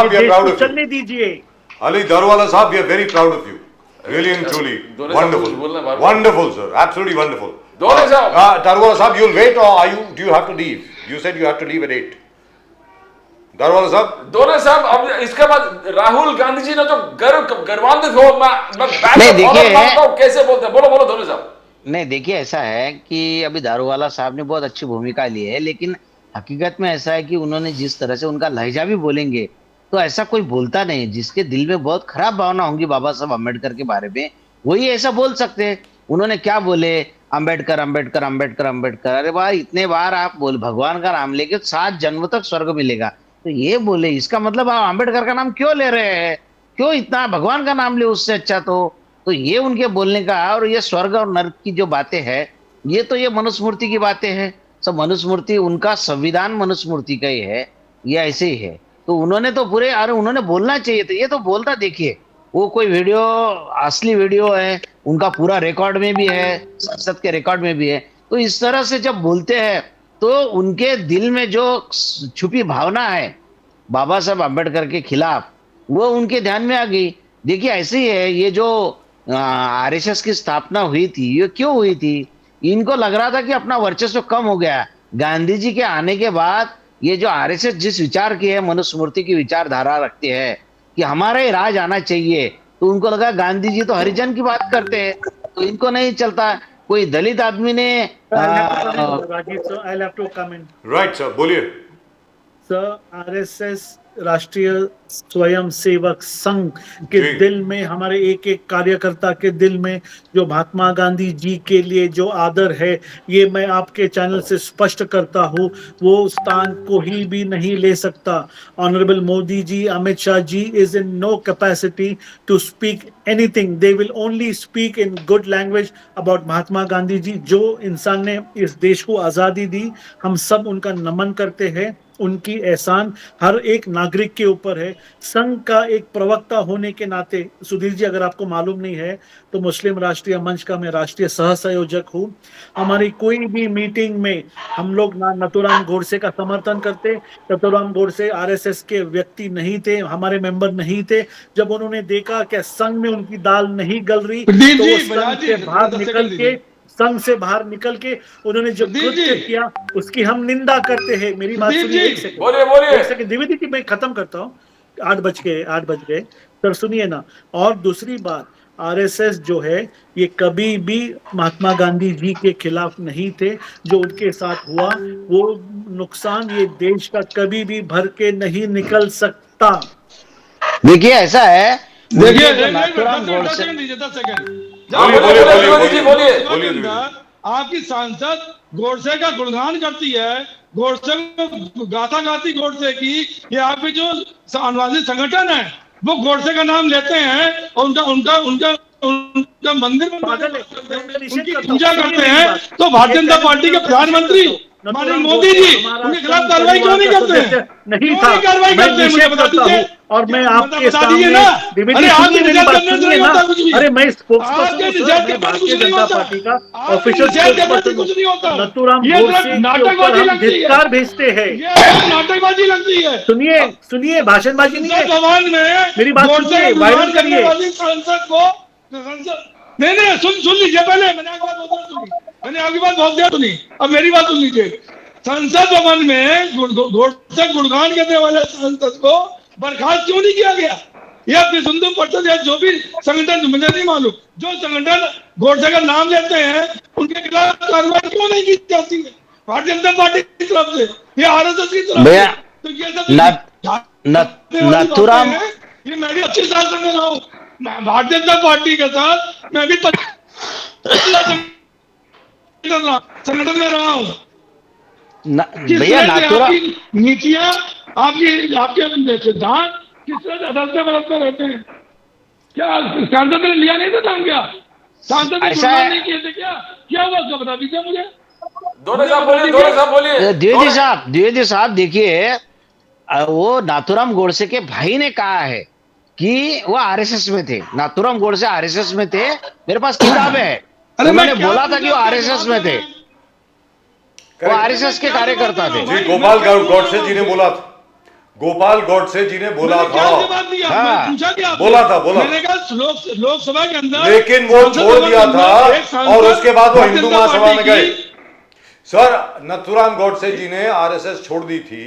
देश को चलने दीजिए। Ali Darwala Sahab, we are very proud of you. Really and truly. Wonderful. Wonderful, sir. Absolutely wonderful. Darwala Sahab, you'll wait or do you have to leave? You said you have to leave at 8. Darwala Sahab? दोनों साहब, अब इसके बाद राहुल गांधी जी ने जो गर्वान्वित हो, मैं नहीं, देखिए, कैसे बोलते हैं, बोलो दोनों साहब। नहीं, देखिए, ऐसा है कि अभी दारूवाला साहब ने बहुत अच्छी भूमिका ली है, लेकिन हकीकत में ऐसा है कि उन्होंने जिस तरह से उनका लहजा भी बोलेंगे तो ऐसा कोई बोलता नहीं। जिसके दिल में बहुत खराब भावना होंगी बाबा साहब अम्बेडकर के बारे में, वही ऐसा बोल सकते हैं। उन्होंने क्या बोले, अंबेडकर अंबेडकर अंबेडकर अंबेडकर। अरे भाई, इतने बार आप बोल भगवान का नाम लेके 7 जन्म तक स्वर्ग मिलेगा, तो ये बोले इसका मतलब आप अंबेडकर का नाम क्यों ले रहे हैं? क्यों इतना भगवान का नाम ले उससे अच्छा? तो ये उनके बोलने का। और ये स्वर्ग और नर्क की जो बातें हैं, ये तो ये मनुस्मृति की बातें हैं। सब मनुस्मृति, उनका संविधान मनुस्मृति का ही है, ये ऐसे ही है। तो उन्होंने तो पूरे, अरे उन्होंने बोलना चाहिए था, ये तो बोलता। देखिए वो कोई वीडियो, असली वीडियो है, उनका पूरा रिकॉर्ड में भी है, संसद के रिकॉर्ड में भी है। तो इस तरह से जब बोलते हैं तो उनके दिल में जो छुपी भावना है बाबा साहब अम्बेडकर के खिलाफ, वो उनके ध्यान में आ गई। देखिए ऐसे ही है, ये जो आरएसएस की स्थापना हुई थी, ये क्यों हुई थी? इनको लग रहा था कि अपना वर्चस्व कम हो गया। गांधी जी के आने के बाद ये जो आरएसएस जिस विचार की है, मनुस्मृति की विचारधारा रखते हैं कि हमारा ही राज आना चाहिए, तो उनको लगा गांधी जी तो हरिजन की बात करते हैं, तो इनको नहीं चलता। कोई दलित आदमी ने Rajiv sir, I'll have to comment. Right sir, बोलिए। सर, आरएसएस राष्ट्रीय स्वयं सेवक संघ के जी। दिल में, हमारे एक एक कार्यकर्ता के दिल में जो महात्मा गांधी जी के लिए जो आदर है, ये मैं आपके चैनल से स्पष्ट करता हूँ, वो स्थान कोई भी नहीं ले सकता। Honourable Modi ji, Amit Shah ji is in no capacity to speak anything. They will only speak in good language about Mahatma Gandhi ji, जो इंसान ने इस देश को आजादी दी। हम सब उनका नमन करते हैं, उनकी एहसान हर एक नागरिक के ऊपर है। संघ का एक प्रवक्ता होने के नाते, सुधीर जी अगर आपको मालूम नहीं है तो मुस्लिम राष्ट्रीय मंच का मैं राष्ट्रीय सह संयोजक हूँ। हमारी कोई भी मीटिंग में हम लोग ना नथुराम गोडसे का समर्थन करते। नथुराम गोडसे आरएसएस के व्यक्ति नहीं थे, हमारे मेंबर नहीं थे। जब उन्होंने देखा कि संघ में उनकी दाल नहीं गल रही, प्रदीप तो जी, वो संघ से बाहर निकल के, संघ से बाहर निकल के उन्होंने जो प्रदीप कृत्य जी। किया उसकी हम निंदा करते हैं। मेरी बात प्रदीप सुनिए, जी। एक सेकंड, बोलिए। एक सेकंड द्विवेदी जी, मैं खत्म करता हूँ। 8 बज गए सर, सुनिए ना। और दूसरी बात, आरएसएस जो है ये कभी भी महात्मा गांधी जी के खिलाफ नहीं थे। जो उनके साथ हुआ वो नुकसान ये देश का कभी भी भर के नहीं निकल सकता। देखिए ऐसा है, देखिए, उनके जो नाथुराम 10 गोडसे, सेकंड दीजिए, 10 सेकंड। बोलिए। आपकी सांसद गोडसे का गुणगान करती है, गोडसे को गाथा गाती गोडसे की। ये आपके जो अनुवादी संगठन है वो गोडसे का नाम लेते हैं और उनका मंदिर उनकी पूजा करते हैं। तो भारतीय जनता पार्टी के प्रधानमंत्री माननीय मोदी जी उनके खिलाफ कार्रवाई क्यों नहीं करते हैं? नहीं क्यों था, नहीं कार्रवाई मैं करते हैं? मुझे निषेध बता करता दीजिए। हूं। और मैं आपके बता सामने, दीजिए ना। द्विवेदी अरे सुनिए, आपके मेरी निषेध बात करने से सुनिए नहीं ना। होता कुछ भी। अरे मैं स्पोक्सपर्सन आपके हूं निषेध सर, के मैं बाद भारतीय कुछ नहीं जनता होता। पार्टी का आपके ऑफिशियल निषेध के बाद स्पोक्सपर्सन कुछ नहीं होता। हूं। नथुराम ये गोडसे सब के नाटकबाजी ऊपर हम लगती है। धिक्कार भेजते हैं। ये नाटकबाजी लगती है। सुनिए, भाषणबाजी नहीं है। भगवान में मेरी बात गोडसे सुनिए, का वायरल गुणगान करने करिए। वाली सांसद को नहीं, सुन लीजिए पहले। मैंने आपकी बात बहुत सुनी, मैंने आपकी बात बहुत देर सुनी। अब मेरी बात सुन लीजिए। संसद भवन में गोडसे गुणगान करने वाले सांसद को बर्खास्त क्यों नहीं किया गया? ये अपनी सुंदर परिषद या जो भी संगठन, मुझे नहीं मालूम, जो संगठन गोडसे का नाम लेते हैं उनके खिलाफ कार्रवाई क्यों नहीं की जाती है भारतीय जनता पार्टी की तरफ से या आरएसएस की तरफ भैया, से? तो ये सब नथुराम, ये मैं भी अच्छे साथ समझ रहा हूँ। भारतीय जनता पार्टी के साथ मैं भी संगठन में रहा हूँ। भैया नाथुराम, नीतियाँ, आपके सिद्धांत किस तरह अदालत में बदलते रहते हैं? क्या सांसद ने लिया नहीं था नाम? क्या सांसद ने ऐसा है। नहीं किए थे? क्या हुआ उसका बता दीजिए मुझे। दोनों साहब बोलिए। द्विवेदी साहब देखिए, वो नाथुराम गोडसे के भाई ने कहा है कि वो आरएसएस में थे। नाथुराम गोडसे आरएसएस में थे, मेरे पास किताब है। उन्होंने बोला था कि वो आरएसएस में थे, वो आरएसएस के कार्यकर्ता थे। जी, गोपाल गॉडसे जी ने बोला था। गोपाल गॉडसे जी ने बोला था। हाँ, बोला था। मैंने कहा लोकसभा के अंदर, लेकिन वो छोड़ दिया था और उसके बाद वो हिंदू महासभा में गए। सर, नथुराम गॉडसे जी ने आरएसएस छोड़ दी थी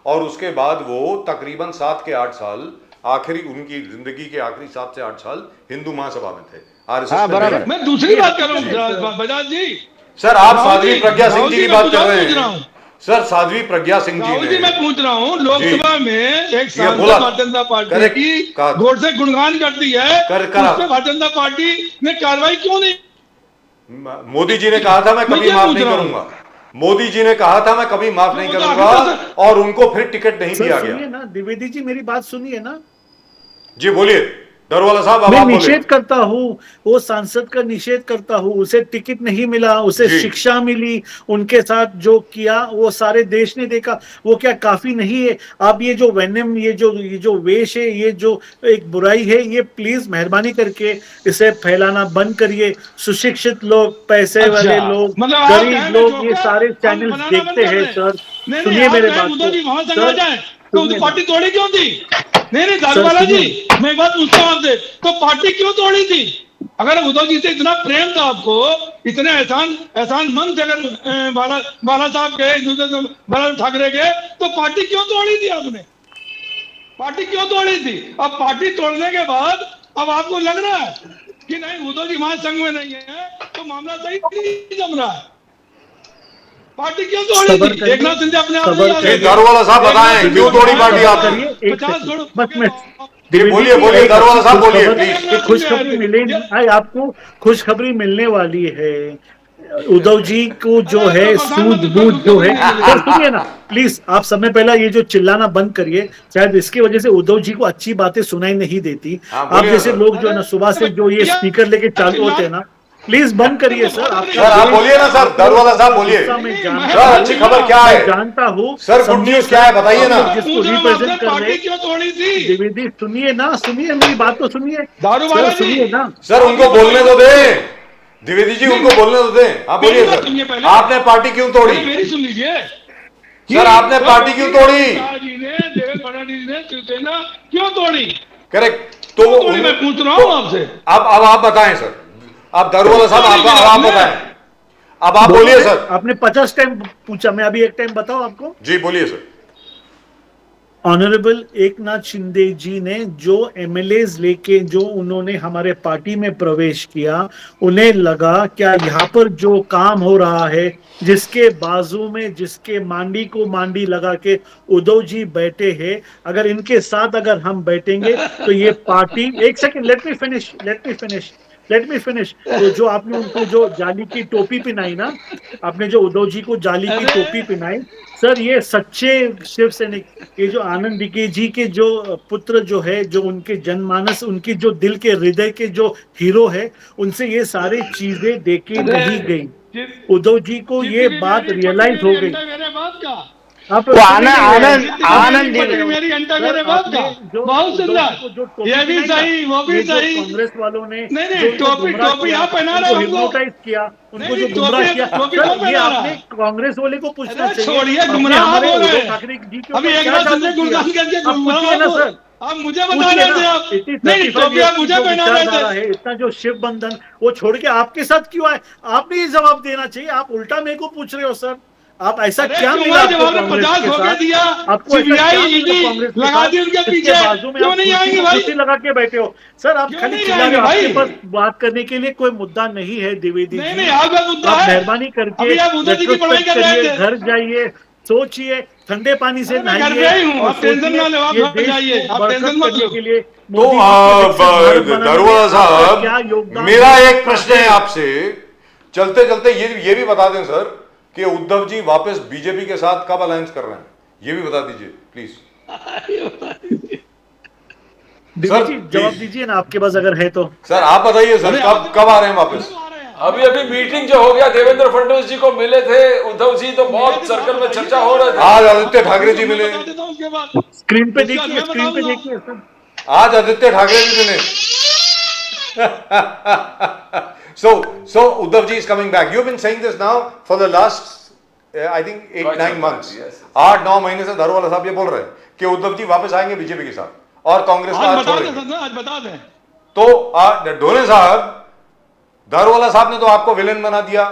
और उसके बाद वो तकरीबन 7 के 8 साल, आखिरी उनकी जिंदगी के आखिरी 7 से 8 साल हिंदू महासभा में थे। आरएसएस हाँ, बराबर। मैं दूसरी बात कर रहा हूँ बजाज जी। सर, आप साध्वी प्रज्ञा सिंह जी की बात कर रहे पूछ रहा हैं। हूँ। सर, साध्वी प्रज्ञा सिंह जी ने, मैं पूछ रहा हूँ, लोकसभा में एक सांसद बोला। भारतीय जनता पार्टी करेक्ट, की कहा। गोडसे गुणगान करती है, करा। उस पे भारतीय जनता पार्टी ने कार्रवाई क्यों नहीं मोदी जी ने कहा था मैं कभी माफ नहीं करूंगा, मोदी जी ने कहा था मैं कभी माफ नहीं करूंगा, और उनको फिर टिकट नहीं दिया सुनिए गया। ना द्विवेदी जी, मेरी बात सुनिए ना। जी बोलिए डरवाला साहब, अब मैं आप बोलिए। निषेध करता हूँ, वो सांसद का निषेध करता हूँ, उसे टिकट नहीं मिला, उसे जी। शिक्षा मिली, उनके साथ जो किया वो सारे देश ने देखा, वो क्या काफी नहीं है? आप ये जो वेनम, ये जो वेश है, ये जो एक बुराई है, ये प्लीज मेहरबानी करके इसे फैलाना बंद करिए। सुशिक्षित लोग, पैसे वाले लोग, मतलब आप गरीब कहें लोग मैं ये जोकर, सारे हम चैनल बनाना देखते बंद कर हैं दें। सर। नहीं सुनिए आप मेरे कहें बात उद्धव जी वहां को संग आ सर, जाए तो उनकी सुनिए पार्टी ना। तोड़ी क्यों थी? नहीं सर, दारूवाला जी, सुनिए। मैं एक बात पूछता हूँ आपसे, तो पार्टी क्यों तोड़ी थी? अगर उद्धव जी से इतना प्रेम था आपको, इतने एहसान मंद थे अगर बाला साहब के, बाला ठाकरे के, तो पार्टी क्यों तोड़ी थी आपने? पार्टी क्यों तोड़ी थी? अब पार्टी तोड़ने के बाद अब आपको लग रहा है कि नहीं उद्धव जी महासंघ में नहीं है, तो मामला सही नहीं जम रहा है। पार्टी क्यों तोड़ी सबर थी? करिए, एक नाथ शिंदे अपने आप सबर नहीं आ करिए। गए। दारूवाला साहब बताएं क्यों तोड़ी पार्टी आपने? करिए, एक 50 सेकंड, करोड़ बस मैं जी बोलिए बोलिए दारूवाला साहब बोलिए खुशखबरी- प्लीज। एक खुशखबरी मिलेगी, आपको खुशखबरी मिलने वाली है। उद्धव जी को जो अरे है प्रधानमंत्री सूझबूझ को जो है, खुशखबरी नहीं सर सुनिए ना प्लीज, आप समय पहला ये जो चिल्लाना बंद करिए, शायद इसकी वजह से उद्धव जी को अच्छी बातें सुनाई नहीं देती। हाँ, आप बोलिए जैसे सर। लोग जो है ना सुबह से जो ये स्पीकर लेके चालू होते हैं ना, प्लीज बंद करिए सर। सर आप बोलिए ना सर, दारूवाला साहब बोलिए। मैं जानता सर अच्छी खबर क्या मैं है? जानता हूँ सर, गुड समझिए न्यूज़ क्या है? बताइए ना। आप जिसको रिप्रेजेंट कर रहे पार्टी क्यों तोड़ी थी? द्विवेदी, सुनिए ना, सुनिए मेरी बात तो सुनिए दारूवाला सर, सुनिए जी। ना। सर उनको बोलने तो दें, द्विवेदी जी उनको बोलने तो दें। आप मेरी बोलिए बात सुनिए सर, पहले। आपने पार्टी क्यों तोड़ी? पहले मेरी सुन लीजिए सर, आपने पार्टी क्यों तोड़ी? शाह जी ने, देवेंद्र फडणवीस ने शिवसेना क्यों तोड़ी? करेक्ट, तो क्यों तोड़ी? मैं पूछ रहा हूँ आपसे। अब आप बताएं सर, आप दारूवाला साहब तोड़ी आप आपने। बताएं, अब आप बोलिए सर। आपने 50 टाइम पूछा, मैं अभी एक टाइम बताऊं आपको। जी बोलिए सर। ऑनरेबल एकनाथ शिंदे जी ने जो एमएलएज लेके जो उन्होंने हमारे पार्टी में प्रवेश किया, उन्हें लगा क्या यहाँ पर जो काम हो रहा है, जिसके बाजू में, जिसके मांडी को मांडी लगा के उद्धव जी बैठे हैं, अगर इनके साथ अगर हम बैठेंगे तो ये पार्टी, एक सेकंड, लेट मी फिनिश। तो जो आपने उनको जो जाली की टोपी पहनाई ना, आपने जो उद्धव जी को जाली की टोपी पहनाई, सर ये सच्चे शिव सैनिक, ये जो आनंद डीके जी के जो पुत्र जो है, जो उनके जनमानस, उनकी जो दिल के हृदय के जो हीरो है, उनसे ये सारी चीजें देखी नहीं गई। उद्धव जी को ये बात रियलाइज हो गई। मेरे बात का आप वो आनंद मेरी घंटा मेरे बात का बहुत सुंदर, ये भी सही, वो भी सही। कांग्रेस वालों ने नहीं, टोपी आप पहना रहे हो हमको। हिप्नोटाइज किया, उनको नहीं, जो गुमराह किया, टोपी सर, कौन ये पहना रहा आपने है? कांग्रेस वाले को पूछना अरे चाहिए। छोड़िए, आपने गुमराह हमारे बोल रहे उद्धव हैं। ठाकरे जी के अभी ऊपर एक क्या बार जादू संजय गुलशन किया? करके आप पूछिए ना सर, आप मुझे बता पूछिए रहे थे ना। आप। इतनी नहीं, 35 टोपी आप years मुझे की जो पहना रहे विचारधारा थे। है, इतना जो शिव बंधन, वो छोड़ के आपके साथ क्यों आए? आपने ये जवाब देना चाहिए। आप उल्टा मेरे को पूछ रहे हो सर। आप ऐसा अरे क्या क्यों मिला जब आपको आपने कांग्रेस 50 के धोखे साथ? दिया, आपको ऐसा CBI, क्या मिला ED कांग्रेस के लगा साथ? दी उनके इसके पीछे। बाजू में क्यों आप नहीं कुर्सी आएंगे पे भाई? कुर्सी लगा के बैठे हो सर। आप क्यों खाली नहीं चिल्ला रहे आएंगे हो, आपके भाई? पास बात करने के लिए कोई मुद्दा नहीं है द्विवेदी नहीं, जी। नहीं, आपका मुद्दा आप है। मेहरबानी करके अभी आप उद्धव जी की पढ़ाई रेट्रोस्पेक्ट कर रहे करिए, थे। घर जाइए, सोचिए, ठंडे पानी से अरे मैं घर नहाइए पे ही हूँ, और आप टेंशन सोचिए ना लो, आप ये घर देश जाइए, को आप बरकत टेंशन मत करने लो। के लिए तो मोदी जी के विकसित भारत बनाने में दारूवाला आपका क्या साहब, योगदान मेरा हो एक सकता प्रश्न है आपसे, चलते चलते ये भी बता दें सर कि उद्धव जी वापस बीजेपी के साथ कब अलायंस कर रहे हैं, ये भी बता दीजिए प्लीज। दिलीप जी सर, जवाब प्लीज। दीजिए ना, आपके पास अगर है तो। सर आप बताइए सर, कब आ रहे हैं वापस? अभी मीटिंग जो हो गया, देवेंद्र फडणवीस जी को मिले थे उद्धव जी, तो बहुत सर्कल में चर्चा हो रहे थे। आज आदित्य ठाकरे जी मिले, स्क्रीन पे उसके बाद देखिए, मैं स्क्रीन पे बताऊंगा। देखिए सर। आज आदित्य ठाकरे जी मिले। So Uddhav ji is coming back. You've been saying this now for the last I think 8-9 months. Yes. 8-9 महीने से दारूवाला साहब ये बोल रहे हैं कि उद्धव जी वापस आएंगे बीजेपी के साथ और कांग्रेस को आज आज बता छोड़ेंगे। दें, आज बता दें। तो ढोले साहब, दारूवाला साहब ने तो आपको विलेन बना दिया,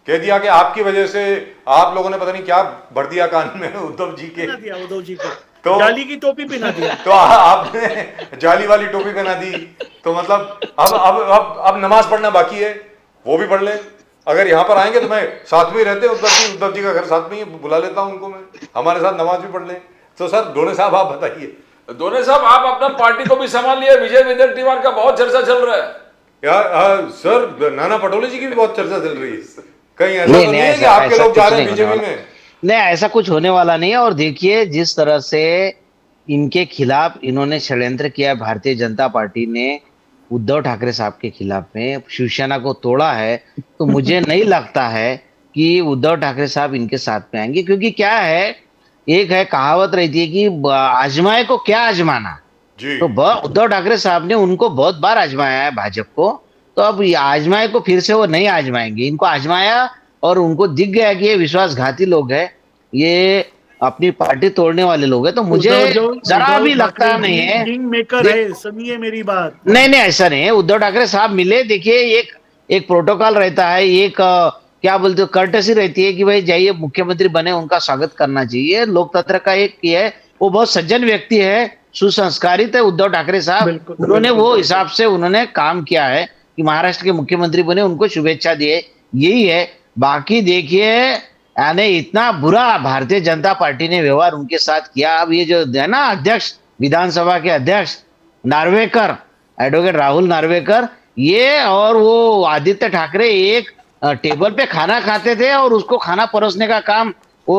कह दिया कि आपकी वजह से आप लोगों ने पता नहीं क्या भर दिया कान में उद्धव जी के, पहना दिया उद्धव जी को, तो जाली की टोपी पहना दिया। तो आपने जाली वाली टोपी पहना दी, तो मतलब अब नमाज पढ़ना बाकी है, वो भी पढ़ ले। अगर यहाँ पर आएंगे तो मैं साथ में ही रहते, उद्धव जी का घर साथ में ही, बुला लेता हूँ उनको, मैं हमारे साथ नमाज भी पढ़ ले। तो सर डोने साहब आप बताइए। दोनों साहब, आप अपना पार्टी को भी संभाल लिया, विजय विदर्टीवार का बहुत चर्चा चल रहा है। यार सर, नाना पटोले जी की भी बहुत चर्चा चल रही है, कहीं ऐसा नहीं तो नहीं, नहीं है कि ऐसा आपके ऐसा लोग जा कुछ रहे हैं नहीं होने बीजेपी वाला। में? नहीं, ऐसा कुछ होने वाला नहीं है। और देखिए, जिस तरह से इनके खिलाफ इन्होंने षड्यंत्र किया, भारतीय जनता पार्टी ने उद्धव ठाकरे साहब के खिलाफ में शिवसेना को तोड़ा है, तो मुझे नहीं लगता है कि उद्धव ठाकरे साहब इनके साथ में आएंगे। क्योंकि क्या है, एक है कहावत रहती है कि आजमाए को क्या आजमाना। जी। तो उद्धव ठाकरे साहब ने उनको बहुत बार आजमाया है भाजपा को, तो अब ये आजमाए को फिर से वो नहीं आजमाएंगे। इनको आजमाया और उनको दिख गया कि ये विश्वासघाती लोग हैं, ये अपनी पार्टी तोड़ने वाले लोग हैं। तो मुझे जरा भी लगता नहीं है। किंग मेकर है, सुनिए मेरी बात। नहीं नहीं, ऐसा नहीं है। उद्धव ठाकरे साहब मिले, देखिए एक एक प्रोटोकॉल रहता है, एक क्या बोलते हो, कर्टसी रहती है कि भाई जाइए, मुख्यमंत्री बने, उनका स्वागत करना चाहिए। लोकतंत्र का एक ये है, वो बहुत सज्जन व्यक्ति है, सुसंस्कारित है उद्धव ठाकरे साहब। बिल्कुल, उन्होंने बिल्कुल। वो हिसाब से उन्होंने काम किया है कि महाराष्ट्र के मुख्यमंत्री बने, उनको शुभेच्छा दिए, यही है। बाकी देखिए, यानी इतना बुरा भारतीय जनता पार्टी ने व्यवहार उनके साथ किया। अब ये जो है ना अध्यक्ष, विधानसभा के अध्यक्ष नार्वेकर, एडवोकेट राहुल नार्वेकर, ये और वो आदित्य ठाकरे एक टेबल पे खाना खाते थे और उसको खाना परोसने का काम वो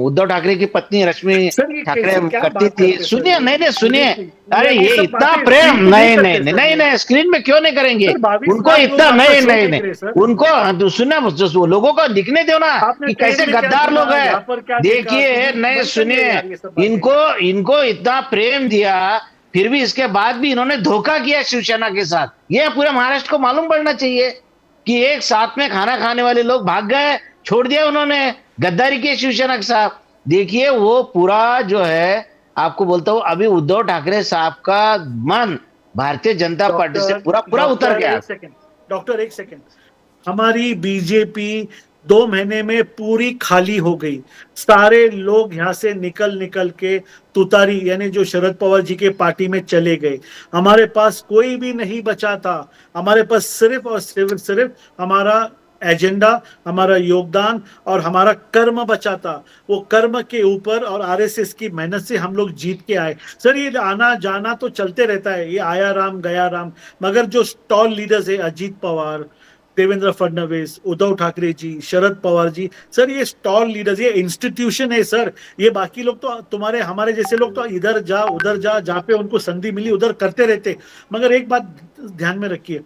उद्धव ठाकरे की पत्नी रश्मि सर, ये ठाकरे कैसे- क्या करती बात थी। करते हैं, सुनिए, सर? नहीं नहीं, सुनिए, अरे ये ये सब इतना बातें प्रेम, स्क्रीन पे नहीं नहीं नहीं करते, नहीं सर। नहीं, स्क्रीन में क्यों नहीं करेंगे? सर, 22 उनको लाख इतना लोग नहीं आपका शो नहीं देख रहे हैं, नहीं, सर। उनको सुनना, लोगों को दिखने दो ना आपने कि ट्रेन कैसे में क्या गद्दार देखा, लोग यहाँ पर क्या हैं। देखा, देखिए, सुनिए, नहीं बंद करिए सुनिए, यार ये सब बातें। इनको इतना प्रेम दिया, फिर भी इसके बाद भी इन्होंने धोखा किया शिवसेना के साथ। ये पूरे महाराष्ट्र को मालूम पड़ना चाहिए कि एक साथ में खाना खाने वाले लोग भाग गए, छोड़ दिया उन्होंने, गद्दारी की शिवसेना के साथ। देखिए, वो पूरा जो है, आपको बोलता हूं, अभी उद्धव ठाकरे साहब का मन भारतीय जनता पार्टी से पूरा पूरा उतर गया। डॉक्टर एक सेकंड, हमारी बीजेपी 2 महीने में पूरी खाली हो गई। सारे लोग यहाँ से निकल के तुतारी यानी जो शरद पवार जी के पार्टी में चले गए। हमारे पास कोई भी नहीं बचा था। हमारे पास सिर्फ और सिर्फ हमारा एजेंडा, हमारा योगदान और हमारा कर्म बचा था। वो कर्म के ऊपर और आरएसएस की मेहनत से हम लोग जीत के आए। सर, ये आना जाना तो चलते रहता है, ये आया राम गया राम, मगर जो स्टॉल लीडर्स है, अजीत पवार, देवेंद्र फडणवीस, उद्धव ठाकरे जी, शरद पवार जी, सर ये स्टॉल लीडर्स, ये इंस्टीट्यूशन है सर। ये बाकी लोग तो तुम्हारे हमारे जैसे लोग तो इधर जा उधर जा, जहाँ पे उनको संधि मिली उधर करते रहते। मगर एक बात ध्यान में रखिए,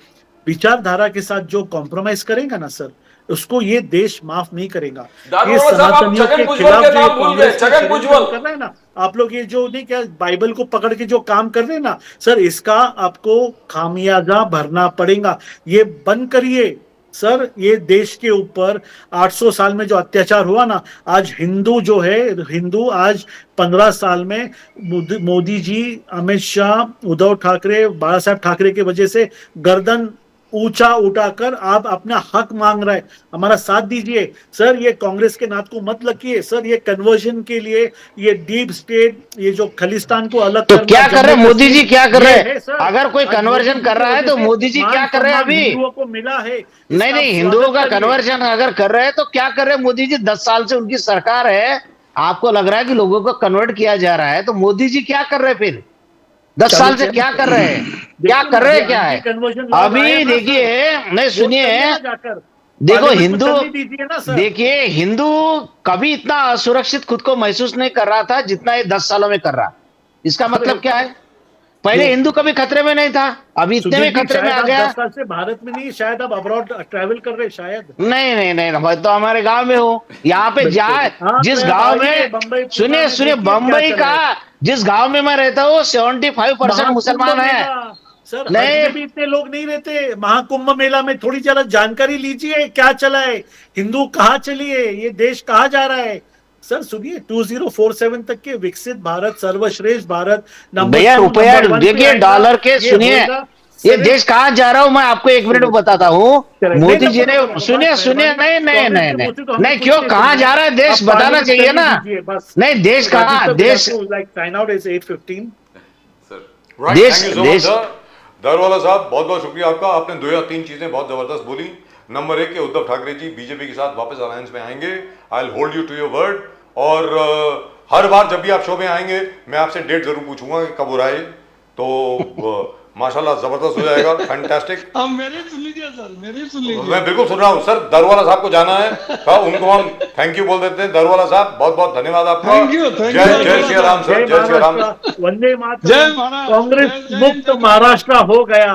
विचारधारा के साथ जो कॉम्प्रोमाइज करेगा ना सर, उसको ये देश माफ नहीं करेगा। ये दारोगा साहब, आप सनातनियों छगन के भुजबल खिलाफ के जो नाम भूल गए, कांग्रेस के छगन षड्यंत्र भुजबल। कर रहे हैं ना आप लोग, ये जो नहीं क्या बाइबल को पकड़ के जो काम कर रहे हैं ना सर, इसका आपको खामियाजा भरना पड़ेगा। ये बंद करिए सर। ये देश के ऊपर 800 साल में जो अत्याचार हुआ ना, आज हिंदू जो है, हिंदू आज 15 साल में मोदी जी, अमित शाह, उद्धव ठाकरे, बाला साहब ठाकरे की वजह से गर्दन ऊंचा उठाकर आप अपना हक मांग रहा है। हमारा साथ दीजिए सर। ये कांग्रेस के नाथ को मत लगिए सर। ये कन्वर्जन के लिए, ये डीप स्टेट, ये जो खलिस्तान को अलग तो करना, क्या कर रहे हैं जम्मू मोदी जी, क्या कर रहे ये हैं? है सर। अगर कोई आज कन्वर्जन मोदी कर रहा है की तो वजह से मोदी जी क्या मान कर रहे हैं सम्मान अभी? हिंदुओं को मिला है। नहीं नहीं, हिंदुओं का कन्वर्जन अगर कर रहे हैं तो क्या कर रहे हैं मोदी जी? 10 साल से उनकी सरकार है, आपको लग रहा है कि लोगों को कन्वर्ट किया जा रहा है, तो मोदी जी क्या कर रहे हैं फिर? 10 साल से क्या कर रहे हैं? क्या कर रहे हैं? क्या है अभी? देखिए, नहीं सुनिए, देखो हिंदू, देखिए हिंदू कभी इतना असुरक्षित खुद को महसूस नहीं कर रहा था जितना ये 10 सालों में कर रहा। इसका मतलब क्या है? पहले हिंदू कभी खतरे में नहीं था, अभी इतने में खतरे में आ गया। 10 साल से भारत में नहीं, शायद अब अब्रॉड ट्रैवल कर रहे शायद। नहीं नहीं नहीं, मैं तो हमारे गांव में हूँ, यहाँ पे जाए जिस गांव में, सुनिए सुनिए, बम्बई का जिस गांव में मैं रहता हूँ 75% मुसलमान है। सर नहीं। हज में भी इतने लोग नहीं रहते। महाकुंभ मेला में थोड़ी जरा जानकारी लीजिए, क्या चला है, हिंदू कहाँ चली है, ये देश कहाँ जा रहा है। सर सुनिए, 2047 तक के विकसित भारत, सर्वश्रेष्ठ भारत, भैया रुपया देखिए, डॉलर के, सुनिए ये देश कहाँ जा रहा हूँ मैं आपको 1 मिनट में बताता हूँ। मोदी जी ने, सुनिए सुनिए, नहीं नहीं नहीं नहीं नहीं, क्यों कहाँ जा रहा है देश बताना चाहिए ना। नहीं, देश कहाँ, देश देश दारोवाला साहब, बहुत बहुत शुक्रिया आपका। आपने 2 या 3 चीजें बहुत जबरदस्त बोली। नंबर 1 कि उद्धव ठाकरे जी बीजेपी के साथ वापस अलायंस में आएंगे। I will hold you to your word. और हर बार जब भी आप शो में आएंगे मैं आपसे डेट जरूर पूछूंगा कि कब हो रहा है। तो माशाल्लाह जबरदस्त हो जाएगा, फैंटास्टिक। अब मेरे सुन लीजिए सर, मेरे सुन लीजिए। मैं बिल्कुल सुन रहा हूँ सर, दरवाला साहब को जाना है, तो उनको हम थैंक यू बोल देते हैं। दरवाला साहब बहुत बहुत धन्यवाद आपका। थैंक यू, जय जय श्री राम सर, जय श्री राम। वंदे जय मातरम, महाराज, कांग्रेस जय मुक्त जय महाराष्ट्र हो गया।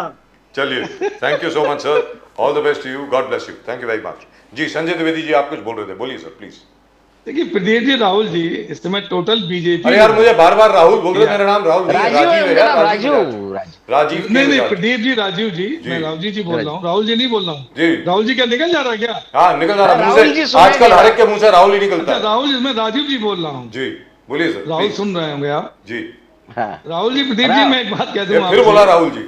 चलिए, thank you so much sir, all the best to you, God bless you, thank you very much. जी संजय द्विवेदी जी, आप कुछ बोल रहे थे, बोलिए सर प्लीज। देखिए प्रदीप जी, राहुल जी इस समय टोटल बीजेपी। अरे यार मुझे बार बार राहुल बोल रहे, मेरा नाम राहुल नहीं है, राजीव है राजीव है उनका यार, नाम, राजीव राजू। राजीव नहीं नहीं राजीव। प्रदीप जी, राजीव जी, मैं राहुल जी बोल रहा हूँ, राहुल जी नहीं बोल रहा हूँ। जी। राहुल जी क्या निकल जा रहा है क्या? हाँ निकल जा रहा है राहुल मुंह जी से, सुनाई आजकल दे हर रहा एक के मुंह से राहुल ही निकलता अच्छा है। राहुल, मैं राजीव जी बोल रहा हूँ। जी बोलिए सर राहुल please। सुन रहे होंगे आप। जी हाँ। राहुल जी, प्रदीप जी मैं एक बात कह दूं फिर आपसे। बोला राहुल जी।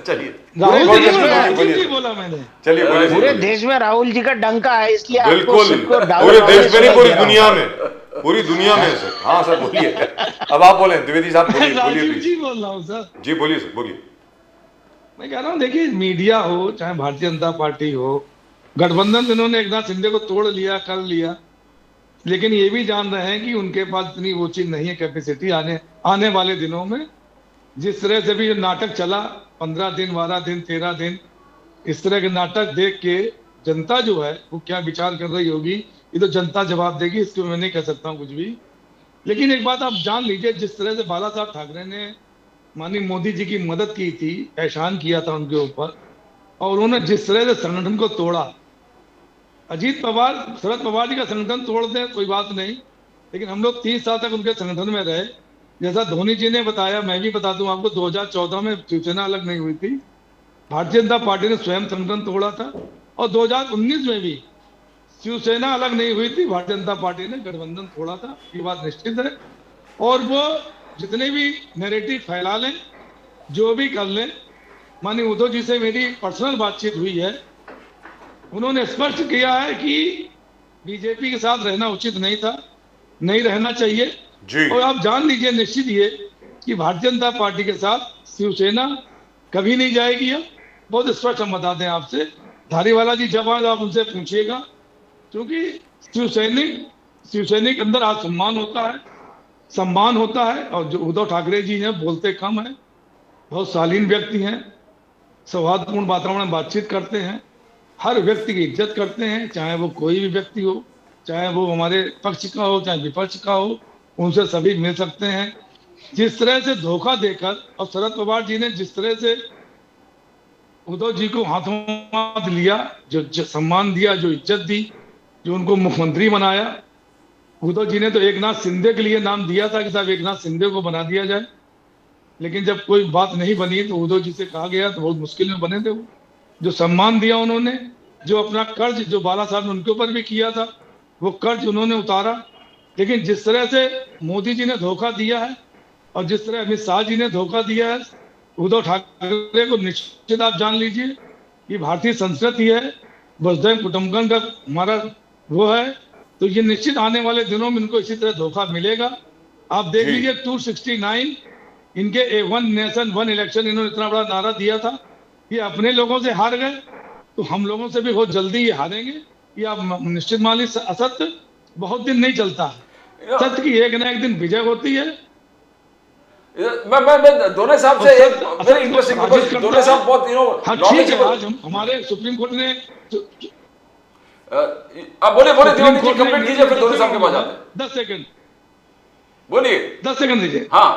चलिए राहुल जी बोलिए, नहीं बोला, बोलिए, राजीव बोलिए। जी बोला मैंने। चलिए बोलिए पूरे बोलिए। देश में राहुल जी का डंका है, इसलिए आपको बिल्कुल, सबको पूरे राहुल देश में नहीं, सुनाई पूरी दे रहा दुनिया में, पूरी दुनिया में सर। हाँ सर बोलिए, अब आप बोले द्विवेदी साहब, बोलिए बोलिए राजीव प्लीज। जी बोल रहा हूँ सर। जी बोलिए सर, बोलिए। मैं कह रहा हूँ देखिए, मीडिया हो चाहे भारतीय जनता पार्टी हो, गठबंधन इन्होंने एक नाथ शिंदे को तोड़ लिया, कर लिया, लेकिन ये भी जान रहे हैं कि उनके पास इतनी वो चीज नहीं है, कैपेसिटी आने वाले दिनों में। जिस तरह से भी ये नाटक चला, 15 दिन 12 दिन 13 दिन, इस तरह के नाटक देख के जनता जो है वो क्या विचार कर रही होगी, ये तो जनता जवाब देगी, इसको मैं नहीं कह सकता हूँ कुछ भी। लेकिन एक बात आप जान लीजिए, जिस तरह से बाला साहब ठाकरे ने माननीय मोदी जी की मदद की थी, एहसान किया था उनके ऊपर, और उन्होंने जिस तरह से संगठन को तोड़ा। अजीत पवार, शरद पवार जी का संगठन तोड़ दें कोई बात नहीं, लेकिन हम लोग 30 साल तक उनके संगठन में रहे। जैसा धोनी जी ने बताया, मैं भी बता दूं आपको, 2014 में शिवसेना अलग नहीं हुई थी, भारतीय जनता पार्टी ने स्वयं संगठन तोड़ा था, और 2019 में भी शिवसेना अलग नहीं हुई थी, भारतीय जनता पार्टी ने गठबंधन तोड़ा था, ये बात निश्चित है। और वो जितने भी नैरेटिव फैला लें, जो भी कर लें, माननीय उद्धव जी से मेरी पर्सनल बातचीत हुई है, उन्होंने स्पष्ट किया है कि बीजेपी के साथ रहना उचित नहीं था, नहीं रहना चाहिए। जी। और आप जान लीजिए निश्चित ये कि भारतीय जनता पार्टी के साथ शिवसेना कभी नहीं जाएगी। अब बहुत स्पष्ट हम बता दें आपसे, धारीवाला जी जब आए आप उनसे पूछिएगा, क्योंकि शिवसैनिक अंदर आज सम्मान होता है। और जो उद्धव ठाकरे जी हैं बोलते कम है, बहुत शालीन व्यक्ति हैं, सौहार्दपूर्ण वातावरण में बातचीत करते हैं, हर व्यक्ति की इज्जत करते हैं, चाहे वो कोई भी व्यक्ति हो, चाहे वो हमारे पक्ष का हो चाहे विपक्ष का हो, उनसे सभी मिल सकते हैं। जिस तरह से धोखा देकर और शरद पवार जी ने जिस तरह से उद्धव जी को हाथों हाथ लिया, जो सम्मान दिया, जो इज्जत दी, जो उनको मुख्यमंत्री बनाया, उद्धव जी ने तो एक नाथ शिंदे के लिए नाम दिया था कि साहब एक नाथ शिंदे को बना दिया जाए, लेकिन जब कोई बात नहीं बनी तो उद्धव जी से कहा गया तो बहुत मुश्किल में बने थे वो। जो सम्मान दिया उन्होंने, जो अपना कर्ज जो बाला साहब ने उनके ऊपर भी किया था, वो कर्ज उन्होंने उतारा। लेकिन जिस तरह से मोदी जी ने धोखा दिया है और जिस तरह अमित शाह जी ने धोखा दिया है उद्धव ठाकरे को, निश्चित आप जान लीजिए कि भारतीय संस्कृति है, वसुधैव कुटुंबकम का हमारा वो है, तो ये निश्चित आने वाले दिनों में इनको इसी तरह धोखा मिलेगा। आप देख लीजिए 269 इनके वन नेशन वन इलेक्शन, इन्होंने इतना बड़ा नारा दिया था, ये अपने लोगों से हार गए तो हम लोगों से भी बहुत जल्दी ये हारेंगे, ये आप निश्चित मान लीजिए। असत्य बहुत दिन नहीं चलता है, सत्य की एक ना एक दिन विजय होती है। मैं दोनों साहब से एक वेरी इंटरेस्टिंग, बिकॉज़ दोनों साहब बहुत हाँ ठीक है, आज हमारे सुप्रीम कोर्ट ने आप बोलिए दीवानी जी कंप्लीट कीजिए, फिर दोनों साहब के पास आते हैं। 10 सेकंड बोलिए। 10 सेकंड दीजिए। हाँ,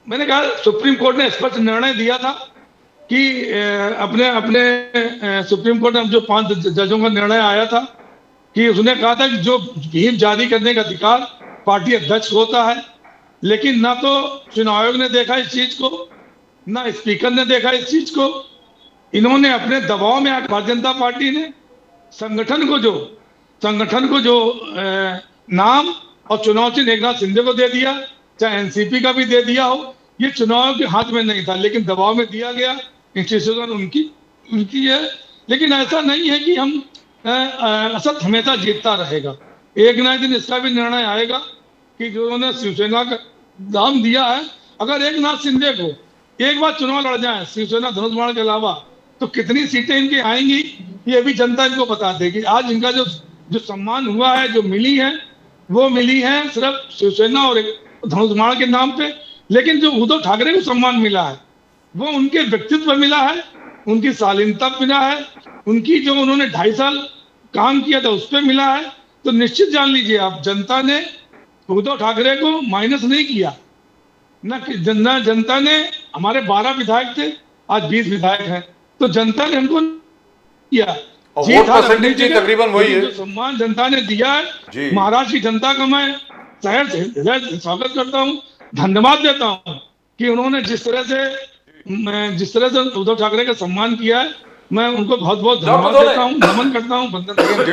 मैंने कहा सुप्रीम कोर्ट ने स्पष्ट निर्णय दिया था कि अपने सुप्रीम कोर्ट में जो 5 जजों का निर्णय आया था कि उसने कहा था कि जो व्हीप जारी करने का अधिकार पार्टी अध्यक्ष होता है, लेकिन ना तो चुनाव आयोग ने देखा इस चीज को, ना स्पीकर ने देखा इस चीज को। इन्होंने अपने दबाव में आकर भारतीय जनता पार्टी ने संगठन को जो नाम और चुनाव चिन्ह एक नाथ शिंदे को दे दिया, चाहे एनसीपी का भी दे दिया हो, ये चुनाव के हाथ में नहीं था, लेकिन दबाव में दिया गया। इंस्टीट्यूशन उनकी है, लेकिन ऐसा नहीं है कि हम असत हमेशा जीतता रहेगा। एक ना एक दिन इसका भी निर्णय आएगा कि जो उन्होंने शिवसेना का दाम दिया है, अगर एक नाथ शिंदे को एक बार चुनाव लड़ जाए शिवसेना धनुष बाण के अलावा, तो कितनी सीटें इनकी आएंगी ये भी जनता इनको बता देगी। आज इनका जो सम्मान हुआ है, जो मिली है, वो मिली है सिर्फ शिवसेना और धनुष बाण के नाम पे, लेकिन जो उद्धव ठाकरे को सम्मान मिला है वो उनके व्यक्तित्व पे मिला है, उनकी शालीनता पे मिला है, उनकी जो उन्होंने 2.5 साल काम किया था उस पर मिला है। तो निश्चित जान लीजिए आप, जनता ने उद्धव ठाकरे को माइनस नहीं किया। ना जनता ने, हमारे 12 विधायक थे, आज 20 विधायक हैं, तो जनता ने हमको किया। और जीत वोट हार परसेंटेज अपनी जी जगह, तकरीबन वही लेकिन है। जो सम्मान जनता ने दिया जी। है, महाराष्ट्र की जनता का मैं शहर से हृदय से स्वागत करता हूँ, धन्यवाद देता हूँ कि उन्होंने जिस तरह से उद्धव ठाकरे का सम्मान किया है, मैं उनको बहुत बहुत धन्यवाद देता हूँ, नमन करता हूँ, वंदन करता हूँ।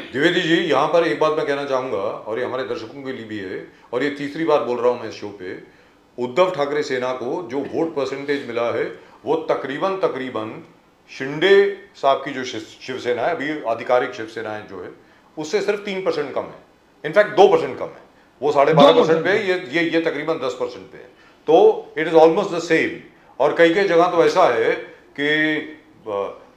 द्विवेदी जी यहाँ पर एक बात मैं कहना चाहूंगा, और ये हमारे दर्शकों के लिए भी है, और ये तीसरी बार बोल रहा हूं मैं इस शो पे। उद्धव ठाकरे सेना को जो वोट परसेंटेज मिला है वो तकरीबन शिंदे साहब की जो शिवसेना है, अभी आधिकारिक शिवसेना है जो है, उससे सिर्फ 3% कम है। इनफैक्ट 2% कम है। वो 12.5% पे है, ये तकरीबन 10% पे है। तो it is almost the same. और कई जगह तो ऐसा है कि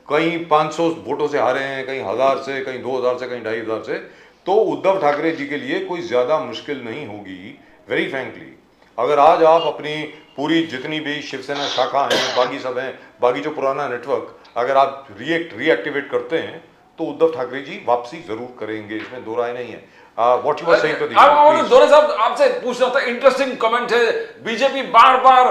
कहीं 500 वोटों से हारे हैं, कहीं 1000 से, कहीं 2000 से, कहीं 2500 से। तो उद्धव ठाकरे जी के लिए कोई ज्यादा मुश्किल नहीं होगी, वेरी फ्रैंकली। अगर आज आप अपनी पूरी जितनी भी शिवसेना शाखा हैं, बाकी सब हैं, बाकी जो पुराना नेटवर्क, अगर आप रीएक्टिवेट करते हैं तो उद्धव ठाकरे जी वापसी जरूर करेंगे, इसमें दो राय नहीं है। What you were saying Pradeep, please. दोरे साहब आपसे पूछना था, इंटरेस्टिंग कमेंट है। बीजेपी बार बार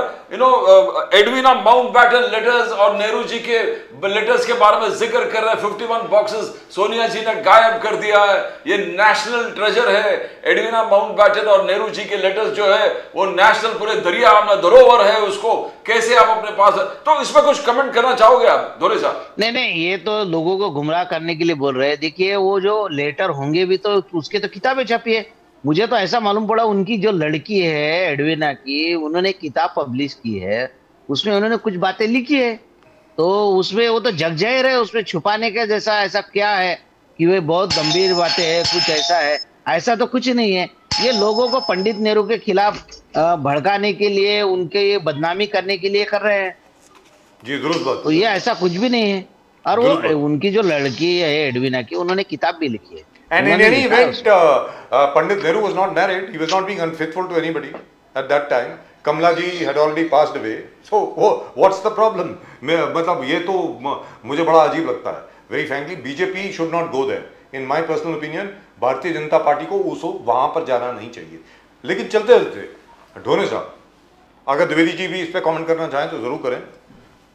एडविना माउंटबैटन लेटर्स और नेहरू जी के लेटर्स के बारे में जिक्र कर रहा है। 51 बॉक्सेस सोनिया जी ने गायब कर दिया है, ये नेशनल ट्रेजर है। एडविना माउंटबैटन और नेहरू जी के लेटर्स जो है वो नेशनल पूरे दरिया में धरोहर है, उसको कैसे आप अपने पास, तो इसमें कुछ कमेंट करना चाहोगे आप दोरे साहब? नहीं, ये तो लोगों को गुमराह करने के लिए बोल रहे हैं। देखिए, वो जो लेटर होंगे भी तो उसके तो किताबें छपी है। मुझे तो ऐसा मालूम पड़ा, उनकी जो लड़की है एडविना की, उन्होंने किताब पब्लिश की है, उसमें उन्होंने कुछ बातें लिखी है। तो उसमें वो तो जग जाहिर है, उसमें छुपाने के जैसा ऐसा क्या है कि वे बहुत गंभीर बातें है, कुछ ऐसा है? ऐसा तो कुछ नहीं है। ये लोगों को पंडित नेहरू के खिलाफ भड़काने के लिए, उनके ये बदनामी करने के लिए कर रहे हैं जी, दुरुस्त बात। तो ये ऐसा कुछ भी नहीं है। और वो उनकी जो लड़की है एडविना की, उन्होंने किताब भी लिखी है। And in any event, Pandit Nehru was not married. He was not being unfaithful to anybody at that time. Kamla ji had already passed away. So, what's the problem? मतलब ये तो मुझे बड़ा अजीब लगता है. Very frankly, BJP should not go there. In my personal opinion, Bharatiya Janata party को वहां पर जाना नहीं चाहिए. लेकिन चलते चलते ढोने साहब, अगर द्विवेदी जी भी इस पर कमेंट करना चाहें तो जरूर करें।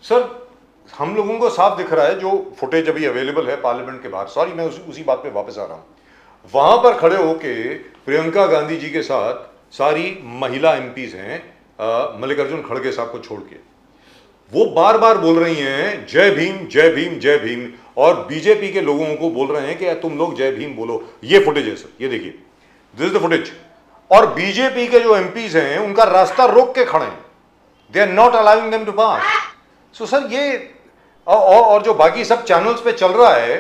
सर, हम लोगों को साफ दिख रहा है, जो फुटेज अभी अवेलेबल है पार्लियामेंट के बाहर, सॉरी मैं उसी बात पे वापस आ रहा हूं, वहां पर खड़े होके प्रियंका गांधी जी के साथ सारी महिला एमपीज हैं, मल्लिकार्जुन खड़गे साहब को छोड़ के, वो बार बार बोल रही हैं जय भीम जय भीम जय भीम, और बीजेपी के लोगों को बोल रहे हैं कि तुम लोग जय भीम बोलो। ये फुटेज है सर, ये देखिए, दिस इज द फुटेज। और बीजेपी के जो एमपीज हैं उनका रास्ता रोक के खड़े हैं, they are not allowing them to pass. So sir, ये और जो बाकी सब चैनल्स पे चल रहा है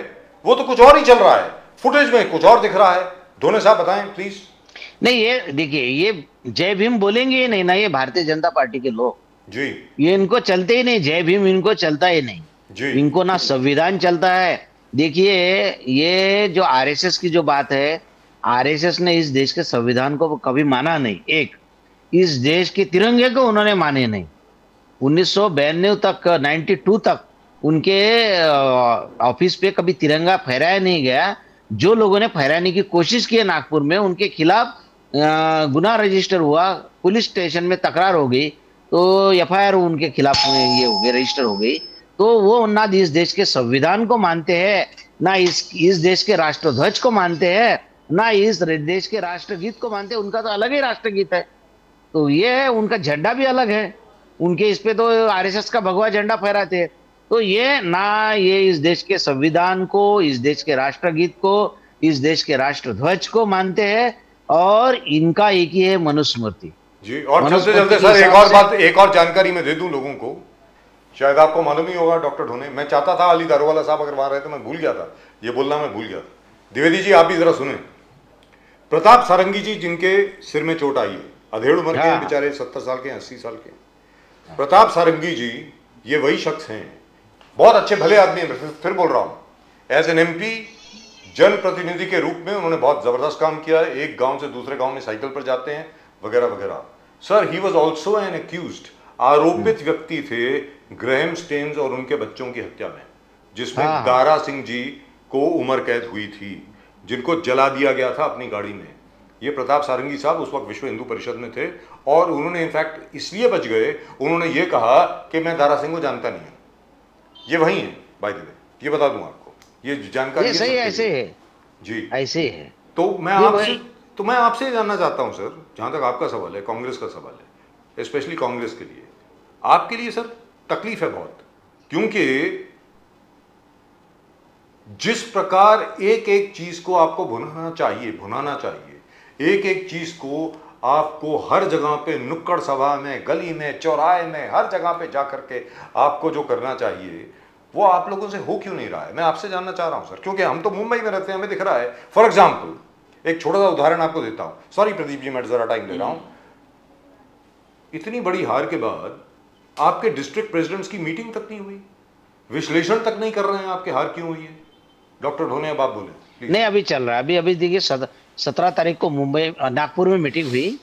वो तो कुछ और ही चल रहा है, फुटेज में कुछ और दिख रहा है। दोनों साहब बताएं प्लीज। नहीं, ये देखिए, ये जय भीम बोलेंगे ही नहीं ना ये भारतीय जनता पार्टी के लोग जी, ये इनको चलते ही नहीं, जय भीम इनको चलता ही नहीं जी। इनको ना संविधान चलता है। देखिए, ये जो आरएसएस की जो बात है, आरएसएस ने इस देश के संविधान को कभी माना नहीं। एक, इस देश के तिरंगे को उन्होंने माने नहीं। 1992 तक, 92 तक उनके ऑफिस पे कभी तिरंगा फहराया नहीं गया। जो लोगों ने फहराने की कोशिश की है नागपुर में, उनके खिलाफ गुनाह रजिस्टर हुआ, पुलिस स्टेशन में तकरार हो गई, तो एफआईआर उनके खिलाफ ये हो गई, रजिस्टर हो गई। तो वो ना इस देश के संविधान को मानते हैं, ना इस देश के राष्ट्रध्वज को मानते हैं, ना इस देश के राष्ट्रगीत को मानते हैं। उनका तो अलग ही राष्ट्रगीत है, तो ये है, उनका झंडा भी अलग है। उनके इस पे तो आरएसएस का भगवा झंडा फहराते हैं। तो ये ना ये इस देश के संविधान को, इस देश के राष्ट्रगीत को, इस देश के राष्ट्रध्वज को मानते हैं, और इनका एक ही है मनुस्मृति जी। और चलते चलते सर एक और जानकारी मैं दे दूं लोगों को, शायद आपको मालूम ही होगा डॉक्टर ढोने, मैं चाहता था अली दारोवाला साहब अगर वहां रहे तो मैं भूल गया था, ये बोलना मैं भूल गया था। द्विवेदी जी आप भी जरा सुने। प्रताप सारंगी जी जिनके सिर में चोट आई है, अधेड़ उम्र के बेचारे, 70 साल के, 80 साल के, प्रताप सारंगी जी ये वही शख्स हैं, बहुत अच्छे भले आदमी हैं, फिर बोल रहा हूं, एज एन एमपी जनप्रतिनिधि के रूप में उन्होंने बहुत जबरदस्त काम किया है। एक गांव से दूसरे गांव में साइकिल पर जाते हैं, वगैरह वगैरह। Sir, he was also an accused आरोपित व्यक्ति थे ग्रेहम स्टेन्स और उनके बच्चों की हत्या में, जिसमें हाँ। दारा सिंह जी को उम्र कैद हुई थी, जिनको जला दिया गया था अपनी गाड़ी में। ये प्रताप सारंगी साहब उस वक्त विश्व हिंदू परिषद में थे और उन्होंने इनफैक्ट इसलिए बच गए, उन्होंने ये कहा कि मैं दारा सिंह को जानता नहीं हूं। ये वही है बाय द वे, ये बता दूं आपको, ये जानकारी ये सही सबके ऐसे लिए। है, जी, ऐसे है। तो मैं ये आपसे वही- तो मैं आपसे जानना चाहता हूं सर, जहां तक आपका सवाल है, कांग्रेस का सवाल है, स्पेशली कांग्रेस के लिए, आपके लिए सर तकलीफ है बहुत, क्योंकि जिस प्रकार एक एक चीज को आपको भुनाना चाहिए, एक एक चीज को आपको हर जगह पे, नुक्कड़ सभा में, गली में, चौराहे में, हर जगह पे जाकर के आपको जो करना चाहिए, वो आप लोगों से हो क्यों नहीं रहा है? मैं आपसे जानना चाह रहा हूं सर, क्योंकि हम तो मुंबई में रहते हैं, हमें दिख रहा है। फॉर एग्जाम्पल एक छोटा सा उदाहरण आपको देता हूं, सॉरी प्रदीप जी, मैं जरा टाइम ले रहा हूं। इतनी बड़ी हार के बाद आपके डिस्ट्रिक्ट प्रेसिडेंट्स की मीटिंग तक नहीं हुई, विश्लेषण तक नहीं कर रहे हैं आपकी हार क्यों हुई है। डॉक्टर ढोने अब आप बोले प्लीज। नहीं, अभी चल रहा है। अभी देखिए 17 तारीख को मुंबई नागपुर में मीटिंग हुई।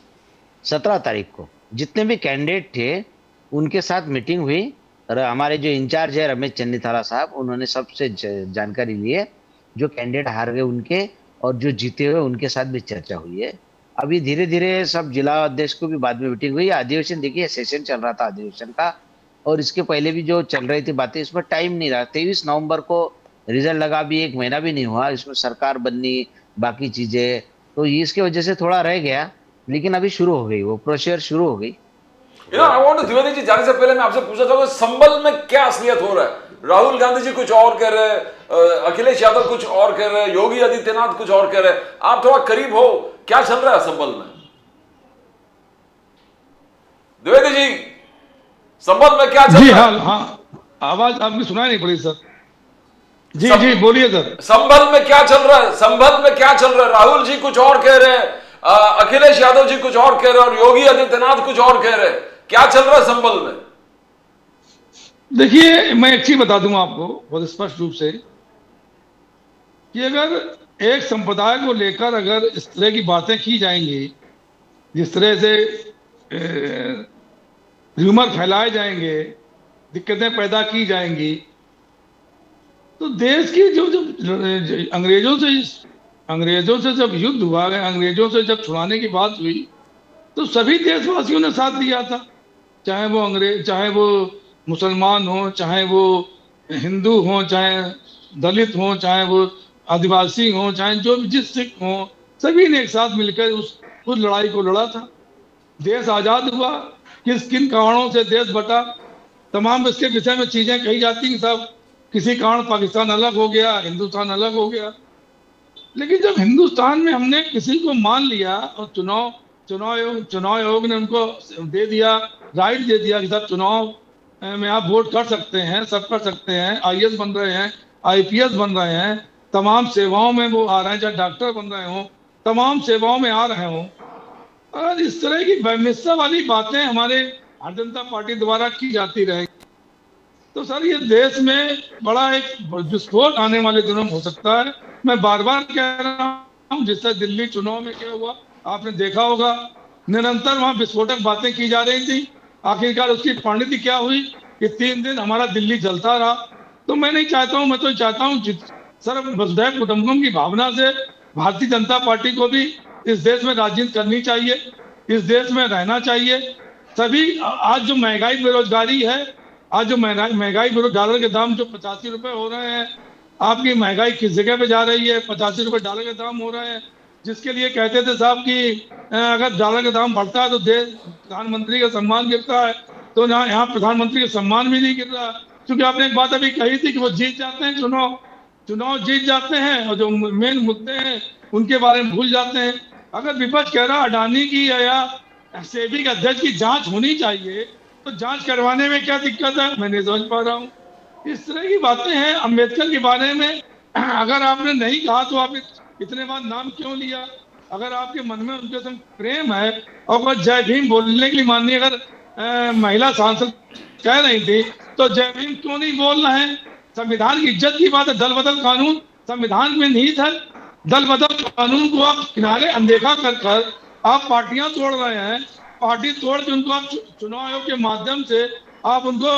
17 तारीख को जितने भी कैंडिडेट थे उनके साथ मीटिंग हुई और हमारे जो इंचार्ज है रमेश चन्नीथाला साहब, उन्होंने सबसे जानकारी ली है, जो कैंडिडेट हार गए उनके और जो जीते हुए उनके साथ भी चर्चा हुई है। अभी धीरे धीरे सब जिला अध्यक्ष को भी बाद में मीटिंग हुई। अधिवेशन देखिए, सेशन चल रहा था अधिवेशन का, और इसके पहले भी जो चल रही थी बातें, इसमें टाइम नहीं रहा। 23 नवंबर को रिजल्ट लगा, भी 1 महीना भी नहीं हुआ, इसमें सरकार बननी, बाकी चीजें, तो इसके वजह से थोड़ा रह गया। लेकिन अभी शुरू हो गई, वो प्रोसीजर शुरू हो गई। I want to, Dwivedi ji जाने से पहले मैं आपसे पूछना चाहूंगा, संबल में क्या असलियत हो रहा है? राहुल गांधी जी कुछ और कह रहे हैं, अखिलेश यादव कुछ और कह रहे हैं, योगी आदित्यनाथ कुछ और कह रहे हैं। आप थोड़ा करीब हो, क्या चल रहा है संबल में? द्विवेदी जी, संबल में क्या चल जी रहा है? हाँ, आवाज आपकी सुनाई नहीं पड़ी सर। जी सब- जी बोलिए सर। संभल में क्या चल रहा है? संभल में क्या चल रहा है? राहुल जी कुछ और कह रहे हैं, अखिलेश यादव जी कुछ और कह रहे हैं, और योगी आदित्यनाथ कुछ और कह रहे हैं। क्या चल रहा है संभल में? देखिए, मैं एक चीज बता दूं आपको बहुत स्पष्ट रूप से कि अगर एक संप्रदाय को लेकर अगर इस तरह की बातें की जाएंगी, जिस तरह से र्यूमर फैलाए जाएंगे, दिक्कतें पैदा की जाएंगी, तो देश की जो अंग्रेजों से जब युद्ध हुआ, अंग्रेजों से जब छुड़ाने की बात हुई, तो सभी देशवासियों ने साथ दिया था, चाहे वो अंग्रेज, चाहे वो मुसलमान हो, चाहे वो हिंदू हो, चाहे दलित हो, चाहे वो आदिवासी हो, चाहे जो भी जिस सिख हो, सभी ने एक साथ मिलकर उस लड़ाई को लड़ा था। देश आजाद हुआ, किन कारणों से देश बटा, तमाम इसके विषय में चीजें कही जाती हैं सब, किसी कारण पाकिस्तान अलग हो गया, हिंदुस्तान अलग हो गया। लेकिन जब हिंदुस्तान में हमने किसी को मान लिया और चुनाव आयोग ने उनको दे दिया, राइट दे दिया कि सब चुनाव में आप वोट कर सकते हैं, सब कर सकते हैं, आईएएस बन रहे हैं, आईपीएस बन रहे हैं, तमाम सेवाओं में वो आ रहे हैं, चाहे डॉक्टर बन रहे हों, तमाम सेवाओं में आ रहे हों। और इस तरह की बेमिस्सा वाली बातें हमारे भारतीय जनता पार्टी द्वारा की जाती रहेगी, तो सर ये देश में बड़ा एक विस्फोट आने वाले दिनों में हो सकता है। मैं बार बार कह रहा हूँ, जिससे दिल्ली चुनाव में क्या हुआ आपने देखा होगा, निरंतर वहां विस्फोटक बातें की जा रही थी। आखिरकार उसकी परिणति क्या हुई कि 3 दिन हमारा दिल्ली जलता रहा। तो मैं नहीं चाहता हूँ, मैं तो चाहता हूँ सर वसुधैव कुटुंबकम की भावना से भारतीय जनता पार्टी को भी इस देश में राजनीति करनी चाहिए, इस देश में रहना चाहिए। सभी आज जो महंगाई बेरोजगारी है, आज जो महंगाई डॉलर के दाम जो 85 रुपए हो रहे हैं, आपकी महंगाई किस जगह पे जा रही है? 85 रुपए डॉलर के दाम हो रहे हैं, जिसके लिए कहते थे साहब कि अगर डॉलर का दाम बढ़ता है तो देश प्रधानमंत्री का सम्मान गिरता है, तो यहाँ प्रधानमंत्री का सम्मान भी नहीं गिर रहा, क्योंकि आपने एक बात अभी कही थी कि वो जीत जाते हैं चुनाव जीत जाते हैं और जो मेन मुद्दे हैं उनके बारे में भूल जाते हैं। अगर विपक्ष कह रहा अडानी की या सेबी के अध्यक्ष की जांच होनी चाहिए, तो जांच करवाने में क्या दिक्कत है? मैं नहीं समझ पा रहा हूँ। इस तरह की बातें हैं। अम्बेडकर के बारे में अगर आपने नहीं कहा तो आपने इतने बार नाम क्यों लिया? अगर आपके मन में उनके संग प्रेम है और अगर जय भीम बोलने के लिए माननीय अगर महिला सांसद कह रही थी, तो जय भीम क्यों नहीं बोल रहे हैं? संविधान की इज्जत की बात है। दल बदल कानून संविधान में निहित है। दल बदल कानून को आप किनारे अनदेखा कर आप पार्टियां तोड़ रहे हैं। पार्टी तोड़ के उनको आप चुनाव आयोग के माध्यम से आप उनको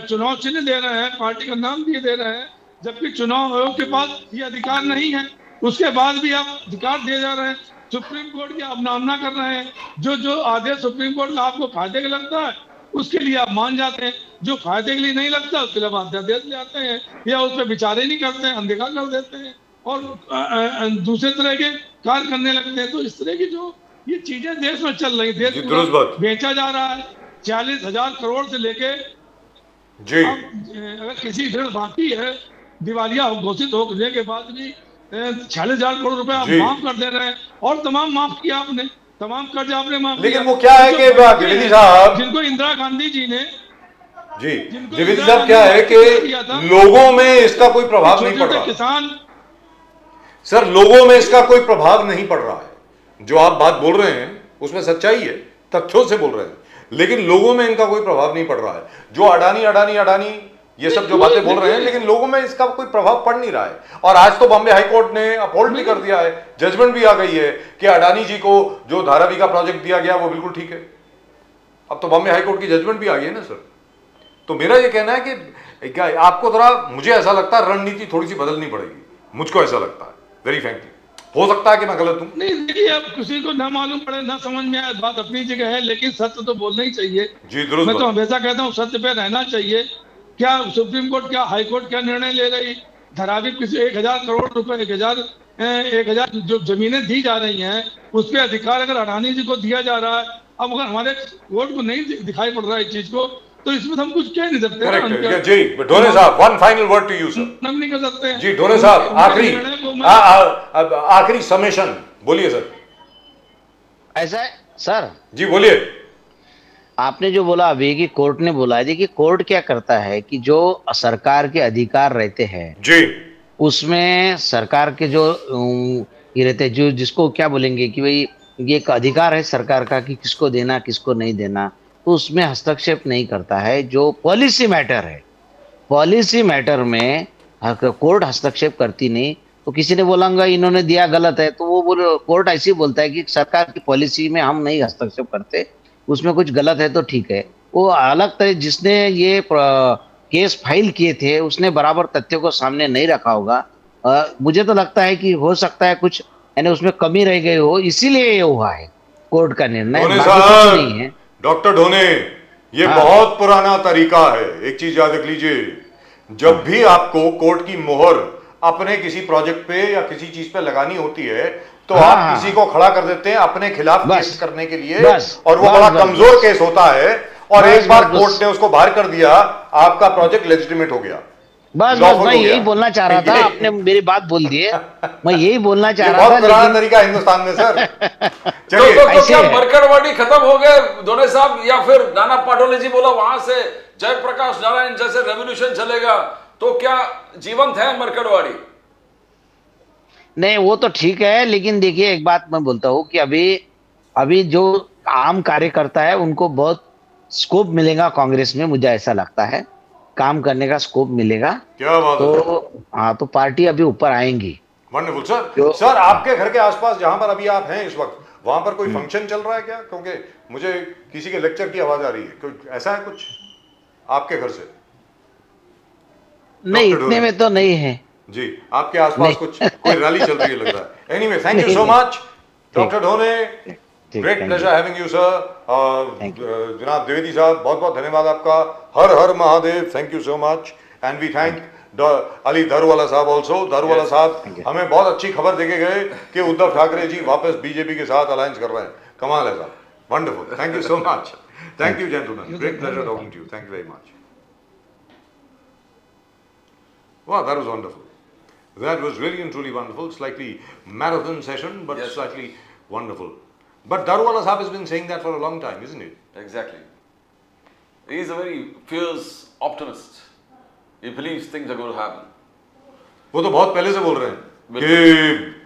चुनाव चिन्ह दे रहे हैं, पार्टी का नाम दिए दे रहे हैं, जबकि चुनाव आयोग के पास ये अधिकार नहीं है। उसके बाद भी आप अधिकार दिए जा रहे हैं, सुप्रीम कोर्ट की अवमानना कर रहे हैं। जो जो आदेश सुप्रीम कोर्ट का आपको फायदे का लगता है उसके लिए आप मान जाते हैं, जो फायदे के लिए नहीं लगता उसके लिए आप अध्यादेश ले आते हैं या उस पर विचार ही नहीं करते हैं, अनदेखा कर देते हैं और दूसरे तरह के कार्य करने लगते हैं। तो इस तरह की जो ये चीजें देश में चल रही, देश जी, पूरा दुरुस्त बात। बेचा जा रहा है। 40,000 करोड़ से लेके जी अब अगर किसी ऋण बाकी है दिवालिया घोषित होने के बाद भी 40,000 करोड़ रुपए आप जी। माफ कर दे रहे हैं और तमाम माफ किया आपने, तमाम कर्ज आपने माफ लेकिन किया। वो क्या है कि द्विवेदी साहब, जिनको इंदिरा गांधी जी ने जी जिनको द्विवेदी इंदिरा साहब क्या है गांधी ने किया था, कि लोगों में इसका कोई प्रभाव नहीं पड़ छोटे-छोटे रहा। किसान सर लोगों में इसका कोई प्रभाव नहीं पड़ रहा है। जो आप बात बोल रहे हैं उसमें सच्चाई है, तथ्यों से बोल रहे हैं, लेकिन लोगों में इनका कोई प्रभाव नहीं पड़ रहा है। जो अडानी अडानी अडानी ये सब जो बातें बोल रहे हैं, लेकिन लोगों में इसका कोई प्रभाव पड़ नहीं रहा है। और आज तो बॉम्बे हाई कोर्ट ने अपहोल्ड भी कर दिया है, जजमेंट भी आ गई है कि अडानी जी को जो धारावी का प्रोजेक्ट दिया गया वो बिल्कुल ठीक है। अब तो बॉम्बे हाई कोर्ट की जजमेंट भी आ गई है ना सर। तो मेरा ये कहना है कि क्या आपको थोड़ा, मुझे ऐसा लगता है रणनीति थोड़ी सी बदलनी पड़ेगी, मुझको ऐसा लगता है वेरी फ्रैंकली। हो सकता है कि मैं गलत हूं। नहीं देखिए, अब किसी को ना मालूम पड़े ना समझ में आए, बात अपनी जगह है, लेकिन सत्य तो बोलना ही चाहिए। जी दुरुस्त मैं तो बात। हमेशा कहता हूँ सत्य पे रहना चाहिए। क्या सुप्रीम कोर्ट, क्या हाई कोर्ट क्या निर्णय ले रही? धारावी किसी 1,000 करोड़ रुपए 1,000 जो जमीनें दी जा रही हैं उस पर अधिकार अगर अडानी जी को दिया जा रहा है, अब अगर हमारे कोर्ट को नहीं दिखाई पड़ रहा है इस चीज को, तो इसमें तो हम कुछ कह नहीं सकते। करेक्ट है जी। ढोने साहब one final word to you sir. हम नहीं कर सकते हैं। जी ढोने साहब उनके आखिरी निर्णय को मैं- आखिरी समेशन बोलिए सर। ऐसा है सर, जी बोलिए। आपने जो बोला अभी कि कोर्ट ने बोला है, देखिए कोर्ट क्या करता है कि जो सरकार के अधिकार रहते हैं जी उसमें सरकार के जो ये रहते हैं, जो जिसको क्या बोलेंगे कि भाई ये एक अधिकार है सरकार का कि किसको देना किसको नहीं देना, तो उसमें हस्तक्षेप नहीं करता है। जो पॉलिसी मैटर है, पॉलिसी मैटर में कोर्ट हस्तक्षेप करती नहीं। तो किसी ने बोलांगा इन्होंने दिया गलत है, तो वो कोर्ट ऐसे ही बोलता है कि सरकार की पॉलिसी में हम नहीं हस्तक्षेप करते, उसमें कुछ गलत है तो ठीक है। वो अलग तरह जिसने ये केस फाइल किए थे उसने बराबर तथ्यों को सामने नहीं रखा होगा। मुझे तो लगता है कि हो सकता है कुछ यानी उसमें कमी रह गई हो, इसीलिए ये हुआ है कोर्ट का निर्णय, ढोने बाकी कुछ साहब, नहीं है। डॉक्टर ढोने, ये हाँ। बहुत पुराना तरीका है। एक चीज याद रख लीजिए, जब भी आपको कोर्ट की मोहर अपने किसी प्रोजेक्ट पे या किसी चीज पे लगानी होती है तो हाँ, आप हाँ। किसी को खड़ा कर देते हैं अपने खिलाफ बस, केस करने के लिए, बस, और वो बस, बड़ा बस, कमजोर बस। केस होता है, और बस, एक बार बस, कोर्ट बस। ने उसको बाहर कर दिया, आपका प्रोजेक्ट लेजिटिमेट हो गया, बस lawful मैं हो यही गया। बोलना चाह रहा था, ये- आपने मेरी बात बोल दी है, मैं यही बोलना चाह ये रहा था। बहुत पुराना लेकिन तरीका है हिंदुस्तान में सर। तो चलिए ऐसे क्या है। मरकड़वाड़ी खत्म हो गए दोनों साहब, या फिर नाना पाटोले जी बोला वहां से जयप्रकाश नारायण जैसे रेवोल्यूशन चलेगा, तो क्या जीवंत है मरकड़वाड़ी? नहीं वो तो ठीक है, लेकिन देखिए एक बात मैं बोलता हूँ कि अभी जो आम कार्यकर्ता है उनको बहुत स्कोप मिलेगा कांग्रेस में, मुझे ऐसा लगता है काम करने का स्कोप मिलेगा। क्या बात है तो हाँ, तो पार्टी अभी ऊपर आएंगी। Wonderful sir. जो- सर आपके घर के आसपास जहां पर अभी आप हैं इस वक्त, वहां पर कोई फंक्शन चल रहा है क्या? क्योंकि मुझे किसी के लेक्चर की आवाज आ रही है, कोई ऐसा है कुछ आपके घर से? नहीं डॉक्टर इतने में तो नहीं है। जी आपके आसपास नहीं। कुछ कोई रैली चल रही है लग रहा है। एनीवे थैंक यू नहीं, सो नहीं। मच डॉक्टर ढोने, great thank pleasure having you sir. Thank जनाब द्विवेदी साहब बहुत बहुत धन्यवाद आपका। Har Har Mahadev, thank you so much. And we thank Ali Daruwala साहब ऑल्सो। दारूवाला साहब हमें बहुत अच्छी खबर देके गए कि उद्धव ठाकरे जी वापस बीजेपी के साथ अलायंस कर रहे हैं। कमाल है साहब, wonderful, thank you so much. Thank you gentleman, great pleasure talking to you, thank you very much. Wow, that was wonderful. That was really and truly wonderful. Slightly marathon session, but Yes. slightly wonderful. But Daruwala Sahab has been saying that for a long time, isn't it? Exactly. He is a very fierce optimist. He believes things are going to happen. वो तो बहुत पहले से बोल रहे हैं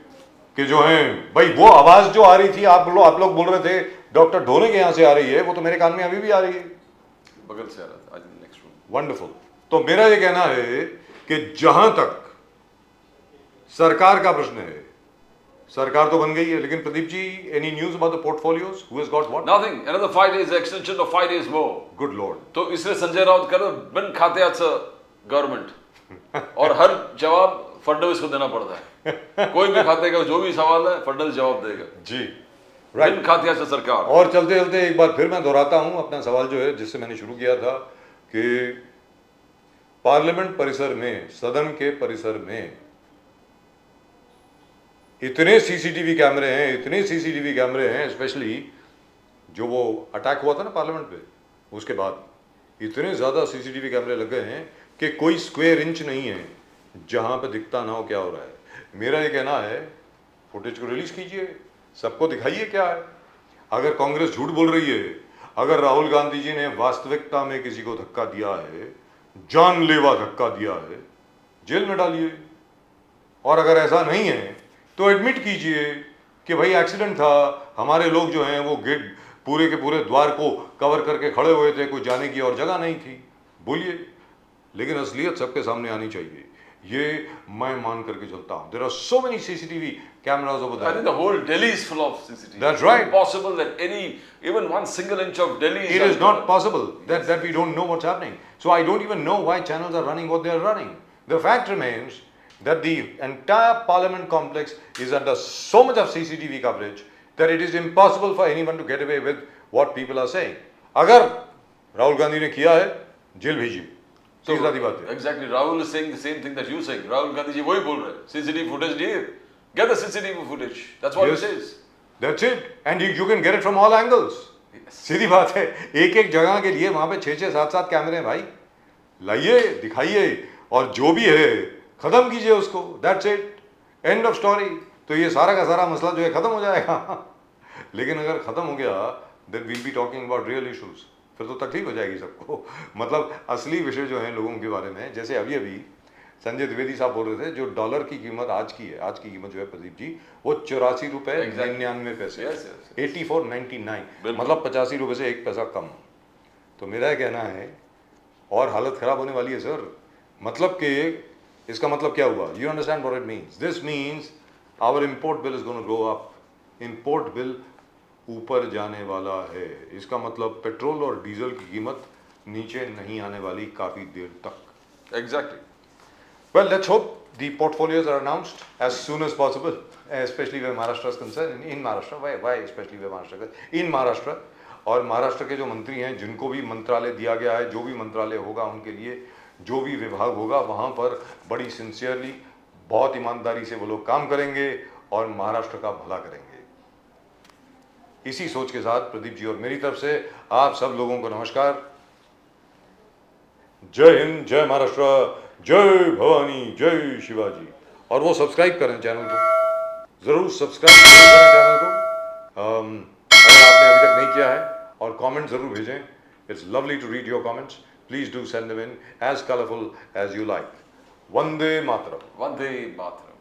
कि जो है भाई वो आवाज जो आ रही थी, आप लोग बोल रहे थे डॉक्टर ढोने के यहाँ से आ रही है, वो तो मेरे कान में अभी भी आ रही है। बगल से आ रहा था, आज नेक्स्ट रूम। वंडरफुल। तो मेरा ये कहना है कि जहां तक सरकार का प्रश्न है, सरकार तो बन गई है, लेकिन Pradeep ji, any news about the portfolios, who has got what? Nothing. Another 5 days extension of 5 days more. Good lord. तो इसलिए संजय राउत कह रहे बिन खात्याचं गवर्नमेंट और हर जवाब फडणवीस को देना पड़ता है. कोई भी खाते का जो भी सवाल है फडणवीस जवाब देगा. जी, बिन राइट. खात्याचं सरकार. और चलते चलते एक बार फिर मैं दोहराता हूं अपना सवाल जो है, जिससे मैंने शुरू किया था, कि पार्लियामेंट परिसर में, सदन के परिसर में इतने सीसीटीवी कैमरे हैं, इतने सीसीटीवी कैमरे हैं, स्पेशली जो वो अटैक हुआ था ना पार्लियामेंट पे, उसके बाद इतने ज़्यादा सीसीटीवी कैमरे लग गए हैं कि कोई स्क्वायर इंच नहीं है जहां पे दिखता ना हो क्या हो रहा है. मेरा ये कहना है, फुटेज को रिलीज कीजिए, सबको दिखाइए क्या है. अगर कांग्रेस झूठ बोल रही है, अगर राहुल गांधी जी ने वास्तविकता में किसी को धक्का दिया है, जानलेवा धक्का दिया है, जेल में डालिए. और अगर ऐसा नहीं है तो एडमिट कीजिए कि भाई एक्सीडेंट था, हमारे लोग जो हैं वो गेट पूरे के पूरे द्वार को कवर करके खड़े हुए थे, कोई जाने की और जगह नहीं थी. बोलिए, लेकिन असलियत सबके सामने आनी चाहिए. ये मैं मान करके चलता हूं. There are so many CCTV cameras over I think there. the whole Delhi is full of CCTV. That's right. It's impossible that even 1 single inch of Delhi It is not possible that we don't know what's happening. So I don't even know why channels are running what they are running. The fact remains that the entire parliament complex is under so much of CCTV coverage that it is impossible for anyone to get away with what people are saying. अगर राहुल गांधी ने किया है, jail भेजिए. So, सीधी सादी बात है. exactly, Rahul is saying the same thing that you saying. Rahul Gandhi ji वही बोल रहे हैं. CCTV footage दिए. Get the CCTV footage. That's what Yes. he says. That's it. And you can get it from all angles. सीधी बात है. एक एक जगह के लिए वहां पे 6-6, 7-7 कैमरे हैं भाई. लाइए, दिखाइए, और जो भी है खत्म कीजिए उसको. That's it. End of story. तो ये सारा का सारा मसला जो है खत्म हो जाएगा. लेकिन अगर खत्म हो गया, then we'll be talking about real issues. फिर तो तकलीफ हो जाएगी सबको. मतलब असली विषय जो है लोगों के बारे में, जैसे अभी अभी संजय द्विवेदी साहब बोल रहे थे, जो डॉलर की कीमत आज की है, आज की कीमत जो है प्रदीप जी, वो 84 रुपए 99 पैसे. Yes, yes, 84.99, मतलब 85 रुपए से 1 पैसा कम. तो मेरा कहना है, और हालत खराब होने वाली है सर. मतलब कि इसका मतलब क्या हुआ? You understand what it means? This means our import bill is gonna go up. Import bill ऊपर जाने वाला है. इसका मतलब पेट्रोल और डीजल की कीमत नीचे नहीं आने वाली काफी देर तक. Exactly. Well, let's hope the portfolios are announced as soon as possible, especially where Maharashtra is concerned. In Maharashtra, why especially where Maharashtra? In Maharashtra, और महाराष्ट्र के जो मंत्री हैं, जिनको भी मंत्रालय दिया गया है, जो भी मंत्रालय होगा उनके लिए, जो भी विभाग होगा, वहाँ पर बड़ी सिंसियरली, बहुत ईमानदारी से वो लोग काम करेंगे और महाराष्ट्र का भला करेंगे. इसी सोच के साथ प्रदीप जी और मेरी तरफ से आप सब लोगों को नमस्कार. जय हिंद, जय महाराष्ट्र, जय भवानी, जय शिवाजी. और वो सब्सक्राइब करें चैनल को, जरूर सब्सक्राइब करें चैनल को अगर आपने अभी तक नहीं किया है. और कमेंट जरूर भेजें. It's lovely to read your comments. Please do send them in as colourful as you like. Vande Mataram. Vande Mataram.